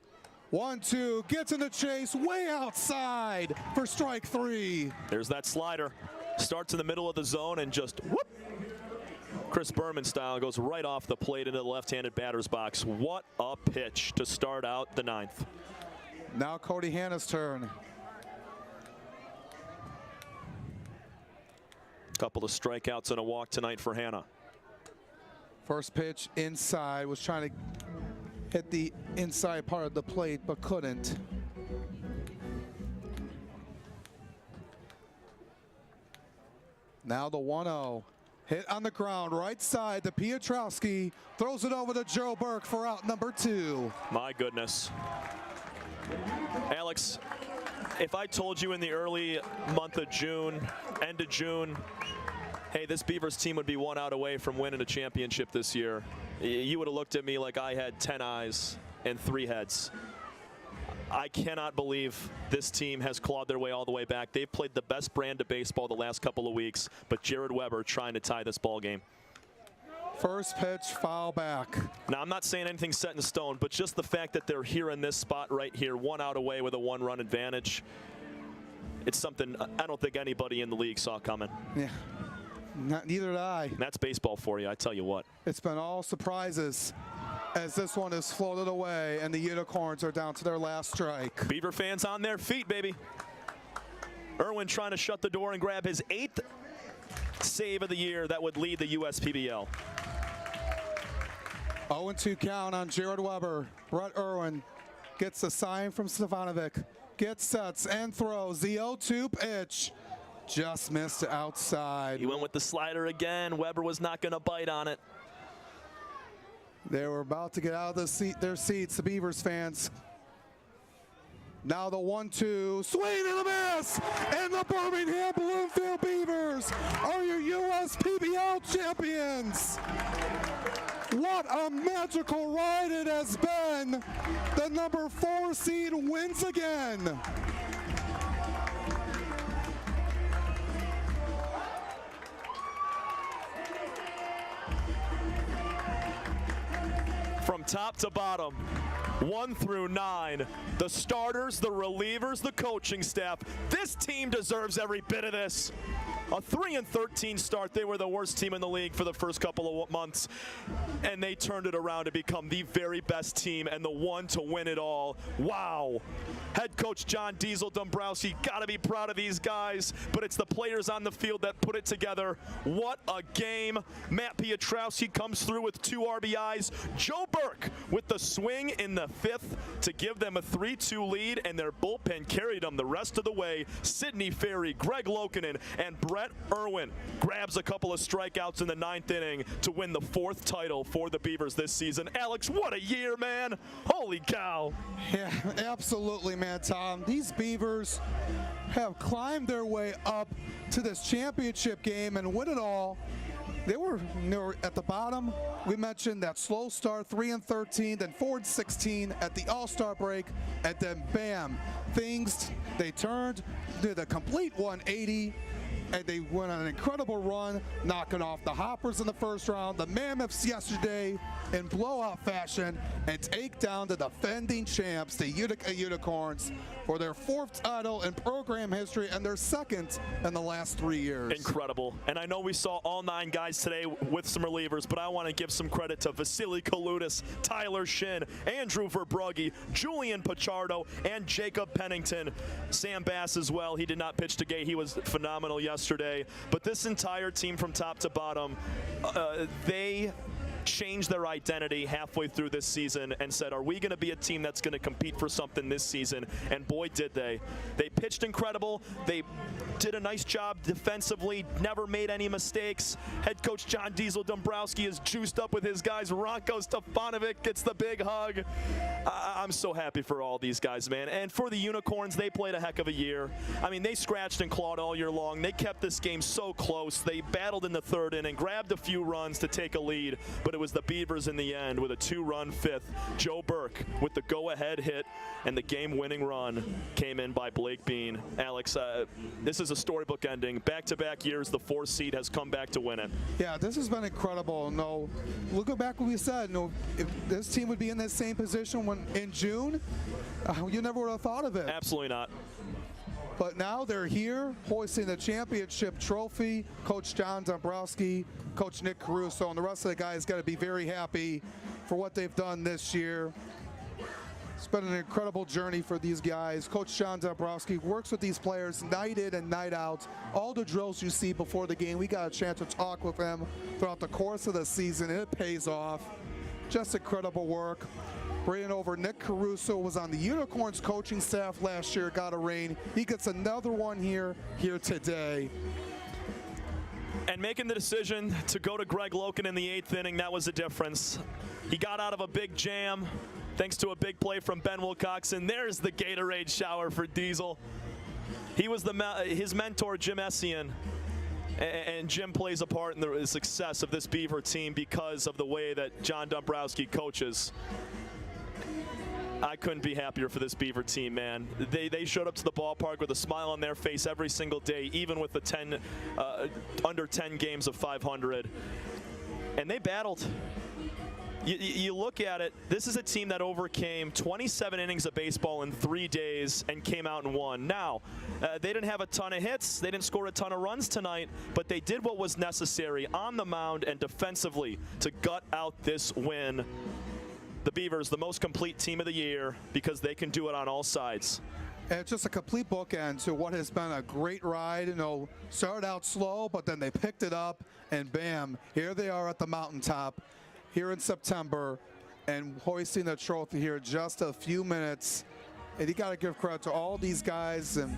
1-2, gets in the chase, way outside for strike 3. There's that slider. Starts in the middle of the zone and just whoop. Chris Berman style goes right off the plate into the left-handed batter's box. What a pitch to start out the 9th. Now Cody Hanna's turn. Couple of strikeouts and a walk tonight for Hanna. First pitch inside, was trying to hit the inside part of the plate but couldn't. Now the 1-0. Hit on the ground, right side to Pietrowski. Throws it over to Joe Burke for out number 2. My goodness. Alex, if I told you in the early month of June, end of June, hey, this Beavers team would be 1 out away from winning a championship this year, you would have looked at me like I had 10 eyes and 3 heads. I cannot believe this team has clawed their way all the way back. They've played the best brand of baseball the last couple of weeks, but Jared Weber trying to tie this ball game. First pitch, foul back. Now, I'm not saying anything set in stone, but just the fact that they're here in this spot right here, 1 out away with a 1-run advantage, it's something I don't think anybody in the league saw coming. Yeah, neither did I. And that's baseball for you, I tell you what. It's been all surprises as this one is floated away and the Unicorns are down to their last strike. Beaver fans on their feet, baby. Irwin trying to shut the door and grab his 8th save of the year that would lead the USPBL. 0-2 count on Jared Weber. Brett Irwin gets a sign from Stefanovic. Gets, sets, and throws. The 0-2 pitch. Just missed outside. He went with the slider again. Weber was not going to bite on it. They were about to get out of their seats, the Beavers fans. Now the 1-2, swing and a miss, and the Birmingham Bloomfield Beavers are your USPBL champions. What a magical ride it has been. The number 4 seed wins again. From top to bottom, 1 through 9, the starters, the relievers, the coaching staff. This team deserves every bit of this. A 3-13 start. They were the worst team in the league for the first couple of months, and they turned it around to become the very best team and the one to win it all. Wow. Head coach John Diesel Dombrowski, got to be proud of these guys, but it's the players on the field that put it together. What a game. Matt Pietrowski comes through with 2 RBIs. Joe Burke with the swing in the 5th to give them a 3-2 lead, and their bullpen carried them the rest of the way. Sidney Ferry, Greg Lokinen, and Brett Irwin grabs a couple of strikeouts in the 9th inning to win the 4th title for the Beavers this season. Alex, what a year, man. Holy cow. Yeah, absolutely, man, Tom. These Beavers have climbed their way up to this championship game and win it all. They were at the bottom. We mentioned that slow start, 3-13, then 4-16 at the All-Star break, and then bam, they turned, did a complete 180, and they went on an incredible run, knocking off the Hoppers in the first round, the Mammoths yesterday in blowout fashion, and take down the defending champs, the Utica Unicorns, for their 4th title in program history and their 2nd in the last 3 years. Incredible. And I know we saw all 9 guys today with some relievers, but I want to give some credit to Vasily Kaludis, Tyler Shin, Andrew Verbrugge, Julian Pichardo, and Jacob Pennington. Sam Bass as well. He did not pitch today. He was phenomenal yesterday. But this entire team from top to bottom, they changed their identity halfway through this season and said, are we going to be a team that's going to compete for something this season? And boy, did they. They pitched incredible. They did a nice job defensively, never made any mistakes. Head coach John Diesel Dombrowski is juiced up with his guys. Ranko Stefanovic gets the big hug. I'm so happy for all these guys, man. And for the Unicorns, they played a heck of a year. I mean, they scratched and clawed all year long. They kept this game so close. They battled in the 3rd inning, grabbed a few runs to take a lead. But but it was the Beavers in the end with a 2-run fifth. Joe Burke with the go-ahead hit, and the game-winning run came in by Blake Bean. Alex, this is a storybook ending. Back-to-back years, the 4th seed has come back to win it. Yeah, this has been incredible. No, looking back what we said, if this team would be in this same position in June, you never would have thought of it. Absolutely not. But now they're here, hoisting the championship trophy. Coach John Dombrowski, Coach Nick Caruso, and the rest of the guys got to be very happy for what they've done this year. It's been an incredible journey for these guys. Coach John Dombrowski works with these players night in and night out. All the drills you see before the game, we got a chance to talk with them throughout the course of the season, and it pays off. Just incredible work. Bringing over Nick Caruso, was on the Unicorns coaching staff last year, got a ring. He gets another one here today. And making the decision to go to Greg Loken in the 8th inning, that was the difference. He got out of a big jam thanks to a big play from Ben Wilcoxon. There's the Gatorade shower for Diesel. He was his mentor, Jim Essien. And Jim plays a part in the success of this Beaver team because of the way that John Dombrowski coaches. I couldn't be happier for this Beaver team, man. They showed up to the ballpark with a smile on their face every single day, even with the under 10 games of 500. And they battled. You look at it, this is a team that overcame 27 innings of baseball in 3 days and came out and won. Now, they didn't have a ton of hits, they didn't score a ton of runs tonight, but they did what was necessary on the mound and defensively to gut out this win. The Beavers, the most complete team of the year, because they can do it on all sides. And it's just a complete bookend to what has been a great ride. Started out slow, but then they picked it up, and bam, here they are at the mountaintop here in September, and hoisting the trophy here in just a few minutes. And you got to give credit to all these guys and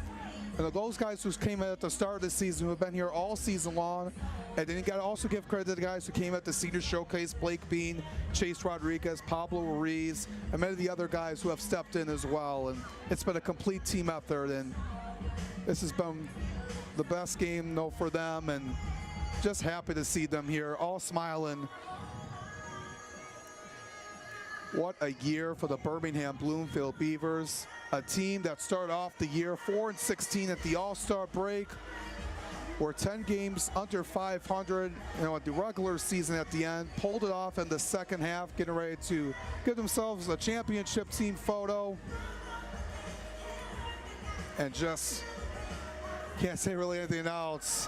those guys who came in at the start of the season, who have been here all season long. And then you got to also give credit to the guys who came at the Senior Showcase: Blake Bean, Chase Rodriguez, Pablo Ruiz, and many of the other guys who have stepped in as well. And it's been a complete team effort, and this has been the best game for them, and just happy to see them here, all smiling. What a year for the Birmingham Bloomfield Beavers, a team that started off the year 4-16 at the All-Star break. We're 10 games under 500, at the regular season at the end. Pulled it off in the second half, getting ready to give themselves a championship team photo. And just can't say really anything else.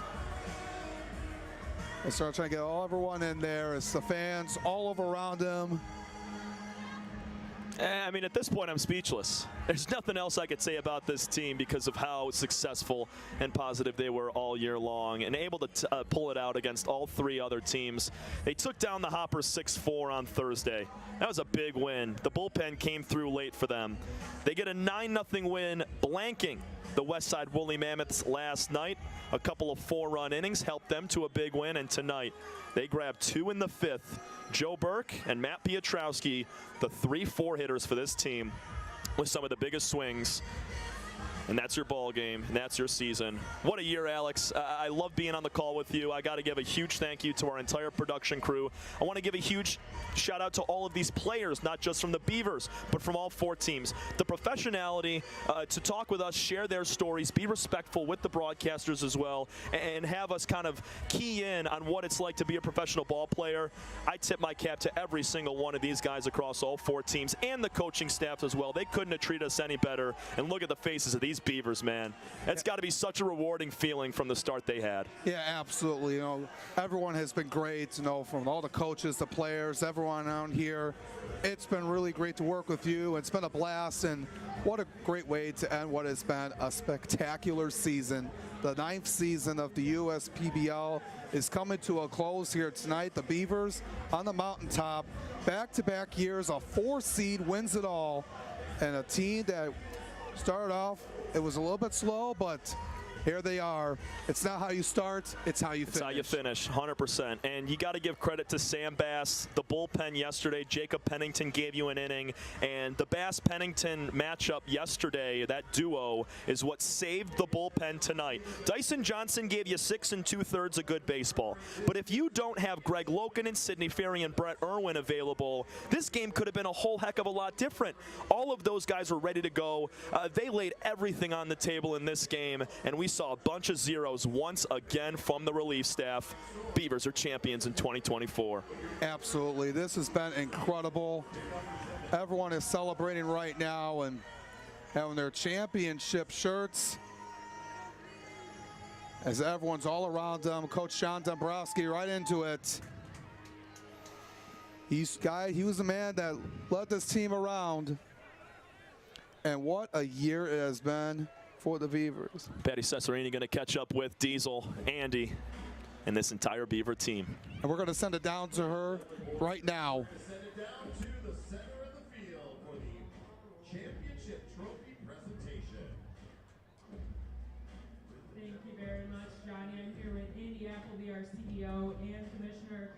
They start trying to get everyone in there. It's the fans all over around them. I mean, at this point, I'm speechless. There's nothing else I could say about this team because of how successful and positive they were all year long and able to pull it out against all 3 other teams. They took down the Hoppers 6-4 on Thursday. That was a big win. The bullpen came through late for them. They get a 9-0 win, blanking the Westside Woolly Mammoths last night. A couple of 4-run innings helped them to a big win, and tonight they grabbed 2 in the 5th. Joe Burke and Matt Piotrowski, the 3-4 hitters for this team, with some of the biggest swings. And that's your ball game, and that's your season. What a year, Alex. I love being on the call with you. I got to give a huge thank you to our entire production crew. I want to give a huge shout out to all of these players, not just from the Beavers, but from all 4 teams. The professionality to talk with us, share their stories, be respectful with the broadcasters as well, and have us kind of key in on what it's like to be a professional ball player. I tip my cap to every single one of these guys across all 4 teams and the coaching staff as well. They couldn't have treated us any better. And look at the faces of these Beavers, man. That's got to be such a rewarding feeling from the start they had. Yeah, absolutely. Everyone has been great, from all the coaches, the players, everyone out here. It's been really great to work with you. It's been a blast, and what a great way to end what has been a spectacular season. The 9th season of the USPBL is coming to a close here tonight. The Beavers on the mountaintop, back-to-back years, a 4 seed wins it all, and a team that started off, it was a little bit slow, but here they are. It's not how you start, it's how you finish. It's how you finish, 100%. And you got to give credit to Sam Bass, the bullpen yesterday. Jacob Pennington gave you an inning, and the Bass-Pennington matchup yesterday, that duo, is what saved the bullpen tonight. Dyson Johnson gave you 6 2/3 of good baseball. But if you don't have Greg Loken and Sidney Ferry and Brett Irwin available, this game could have been a whole heck of a lot different. All of those guys were ready to go. They laid everything on the table in this game, and we saw a bunch of zeros once again from the relief staff. Beavers are champions in 2024. Absolutely. This has been incredible. Everyone is celebrating right now and having their championship shirts as everyone's all around them. Coach John Dombrowski right into it. He was the man that led this team around. And what a year it has been for the Beavers. Patty Cesarini going to catch up with Diesel, Andy, and this entire Beaver team. And we're going to send it down to her right now. Send it down to the center of the field for the championship trophy presentation. Thank you very much, Johnny. I'm here with Andy Appleby, our CEO and Commissioner.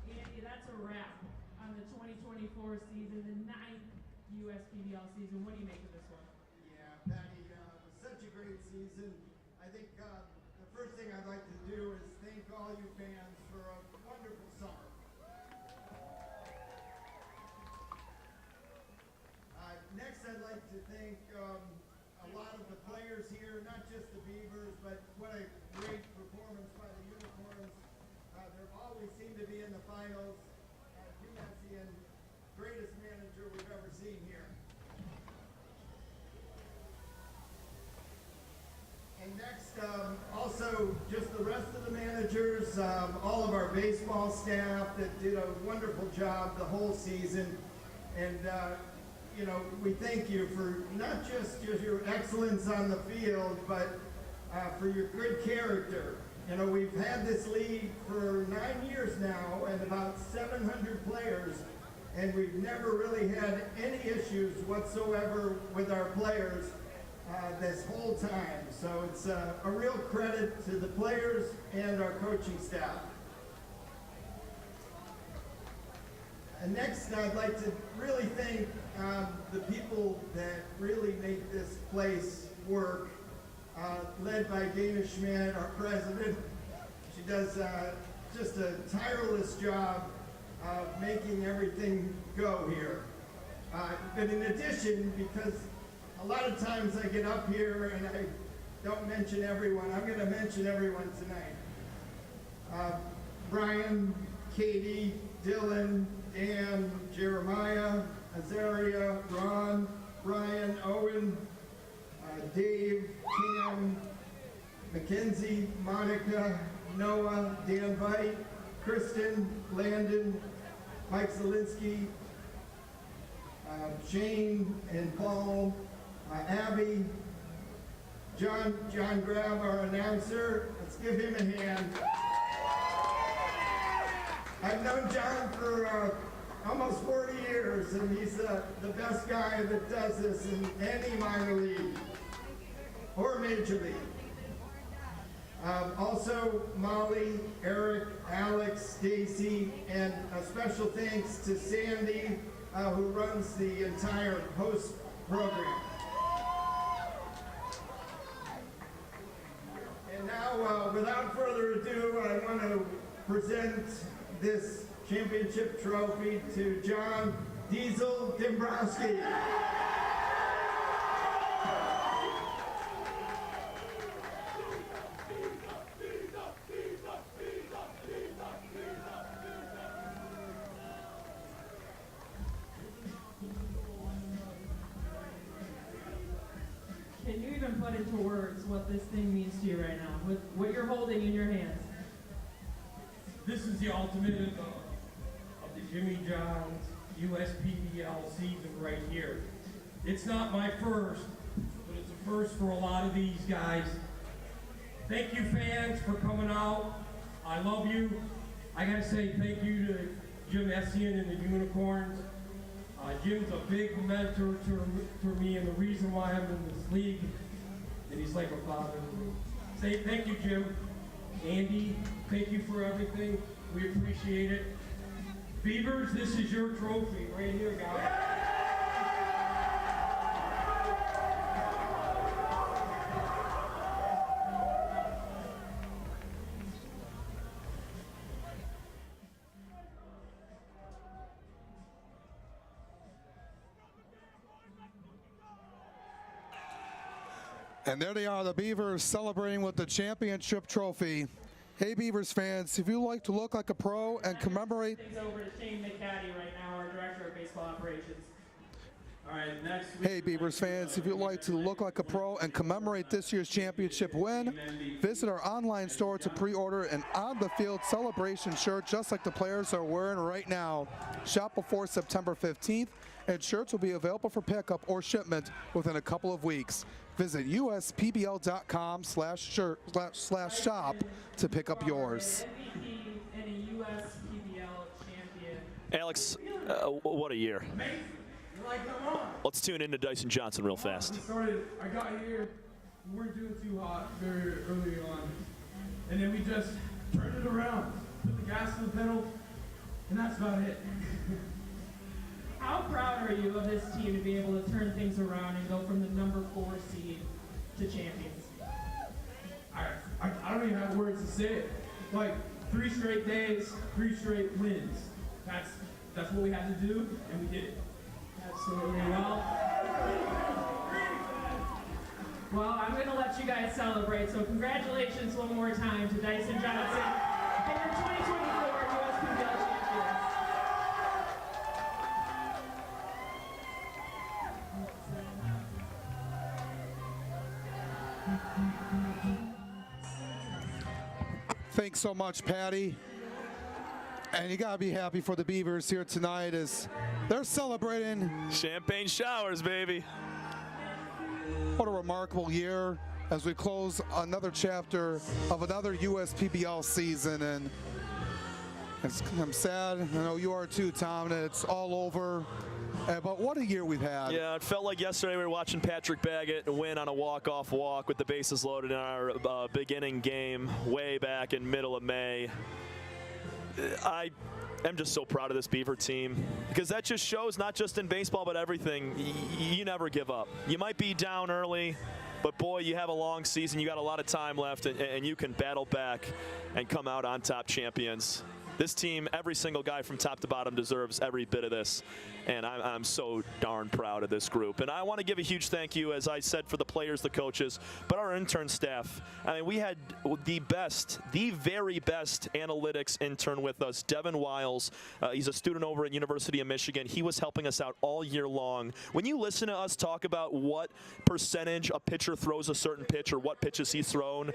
Andy, that's a wrap on the 2024 season, the 9th USPBL season. What do you make of this one? Yeah, Patty, it was such a great season. I think the first thing I'd like to do is thank all you fans for a wonderful summer. Next, I'd like to thank a lot of the players here, not just the Beavers, but what a great performance by the Unicorns. They've always seemed to be in the finals. UMassian, greatest manager we've ever seen here. And next, also just the rest of the managers, all of our baseball staff that did a wonderful job the whole season. And you know, we thank you for not just your excellence on the field, but for your good character. You know, we've had this league for 9 years now and about 700 players, and we've never really had any issues whatsoever with our players this whole time. So it's a real credit to the players and our coaching staff. And next, I'd like to really thank the people that really make this place work, led by Dana Schmidt, our president. She does just a tireless job of making everything go here. But in addition, because a lot of times I get up here and I don't mention everyone, I'm going to mention everyone tonight. Brian, Katie, Dylan, Dan, Jeremiah, Azaria, Ron, Brian, Owen, Dave, Cam, Mackenzie, Monica, Noah, Dan Veit, Kristen, Landon, Mike Zielinski, Shane and Paul, Abby, John Grab, our announcer. Let's give him a hand. I've known John for almost 40 years, and he's the best guy that does this in any minor league or major league. Also, Molly, Eric, Alex, Stacy, and a special thanks to Sandy, who runs the entire host program. And now, without further ado, I want to present this championship trophy to John Diesel Dombrowski. Can you even put into words what this thing means to you right now, with what you're holding in your hands? This is the ultimate of the Jimmy John's USPBL season right here. It's not my first, but it's a first for a lot of these guys. Thank you, fans, for coming out. I love you. I gotta say thank you to Jim Essian and the Unicorns. Jim's a big mentor to me, and the reason why I'm in this league, and he's like a father to me. say thank you, Jim. Andy, thank you for everything. We appreciate it. Beavers, this is your trophy right here, guys. And there they are, the Beavers celebrating with the championship trophy. Hey, Beavers fans, if you like to look like a pro and commemorate... Things over to Shane McCaddy right now, our Director of Baseball Operations. All right, next. Hey, Beavers fans, if you'd like to look like a pro and commemorate this year's championship win, visit our online store to pre-order an on-the-field celebration shirt just like the players are wearing right now. Shop before September 15th, and shirts will be available for pickup or shipment within a couple of weeks. Visit uspbl.com/shop to pick up yours. MVP and a USPBL champion. Alex, what a year. Let's tune into Dyson Johnson real fast. I got here, we weren't doing too hot very early on. And then we just turned it around, put the gas in the pedal, and that's about it. How proud are you of this team to be able to turn things around and go from the #4 seed to champions? I don't even have words to say it. Like 3 straight days, 3 straight wins. That's what we had to do, and we did it. Absolutely. Well, I'm going to let you guys celebrate. So congratulations one more time to Dyson Johnson and your 2024 USPBL champions. Thanks so much, Patty. And you gotta be happy for the Beavers here tonight as they're celebrating. Champagne showers, baby. What a remarkable year as we close another chapter of another USPBL season. And I'm sad, I know you are too, Tom, that it's all over. But what a year we've had. Yeah, it felt like yesterday we were watching Patrick Baggett win on a walk-off walk with the bases loaded in our big inning game way back in middle of May. I am just so proud of this Beaver team because that just shows, not just in baseball but everything, you never give up. You might be down early, but boy, you have a long season, you got a lot of time left, and you can battle back and come out on top champions. This team, every single guy from top to bottom deserves every bit of this, and I'm so darn proud of this group. And I want to give a huge thank you, as I said, for the players, the coaches, but our intern staff. I mean, we had the very best analytics intern with us, Devin Wiles. He's a student over at University of Michigan. He was helping us out all year long. When you listen to us talk about what percentage a pitcher throws a certain pitch or what pitches he's thrown,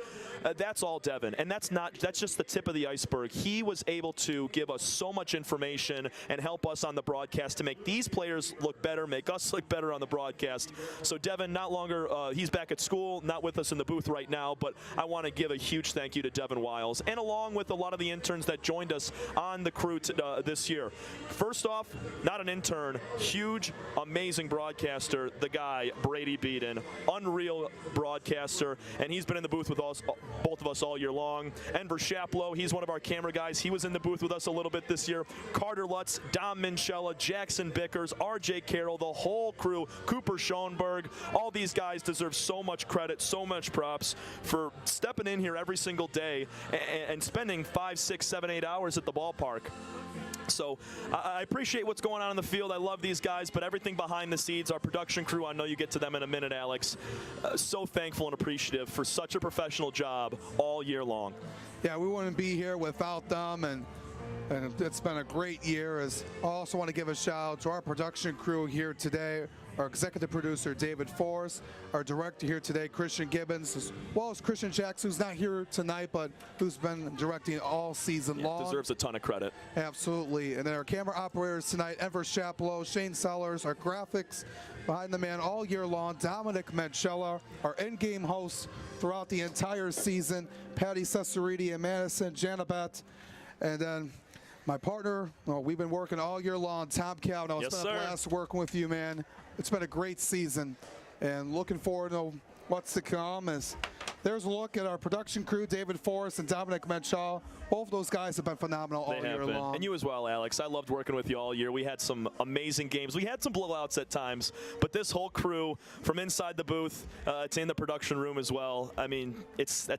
that's all Devin. And that's just the tip of the iceberg. He was able to give us so much information and help us on the broadcast to make these players look better, make us look better on the broadcast. So Devin, not longer, he's back at school, not with us in the booth right now, but I want to give a huge thank you to Devin Wiles, and along with a lot of the interns that joined us on the crew this year. First off, not an intern, huge, amazing broadcaster, the guy, Brady Beaton, unreal broadcaster, and he's been in the booth with us, both of us all year long. Enver Shaplow, he's one of our camera guys. He was in the booth with us a little bit this year. Carter Lutz, Dom Minchella, Jackson Bickers, RJ Carroll, the whole crew, Cooper Schoenberg, all these guys deserve so much credit, so much props for stepping in here every single day and spending 5, 6, 7, 8 hours at the ballpark. So I appreciate what's going on in the field. I love these guys, but everything behind the scenes, our production crew, I know you get to them in a minute, Alex. So thankful and appreciative for such a professional job all year long. Yeah, we wouldn't be here without them, and it's been a great year. I also want to give a shout out to our production crew here today, our executive producer, David Forrest, our director here today, Christian Gibbons, as well as Christian Jackson, who's not here tonight, but who's been directing all season long. Deserves a ton of credit. Absolutely. And then our camera operators tonight, Enver Shaplow, Shane Sellers, our graphics behind the man all year long, Dominic Manchella, our in-game hosts throughout the entire season, Patty Cesariti and Madison Janabet, and then my partner, well, we've been working all year long, Tom Cowden. It's been a blast working with you, man. It's been a great season, and looking forward to what's to come as there's a look at our production crew, David Forrest and Dominic Menchal. Both of those guys have been phenomenal all year long. And you as well, Alex. I loved working with you all year. We had some amazing games. We had some blowouts at times, but this whole crew, from inside the booth to in the production room as well, I mean, it's a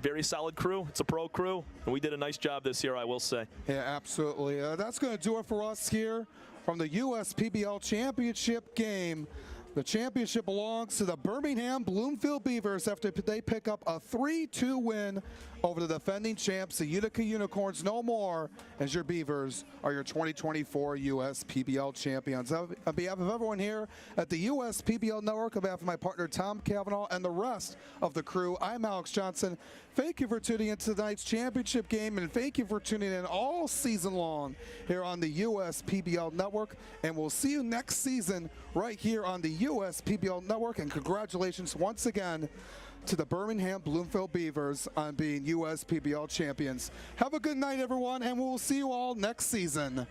very solid crew. It's a pro crew, and we did a nice job this year, I will say. Yeah, absolutely. That's going to do it for us here from the USPBL Championship game. The championship belongs to the Birmingham Bloomfield Beavers after they pick up a 3-2 win over the defending champs, the Utica Unicorns. No more, as your Beavers are your 2024 USPBL champions. On behalf of everyone here at the USPBL Network, on behalf of my partner Tom Cavanaugh and the rest of the crew, I'm Alex Johnson. Thank you for tuning in to tonight's championship game, and thank you for tuning in all season long here on the USPBL Network. And we'll see you next season right here on the USPBL Network. And congratulations once again to the Birmingham Bloomfield Beavers on being USPBL champions. Have a good night, everyone, and we'll see you all next season.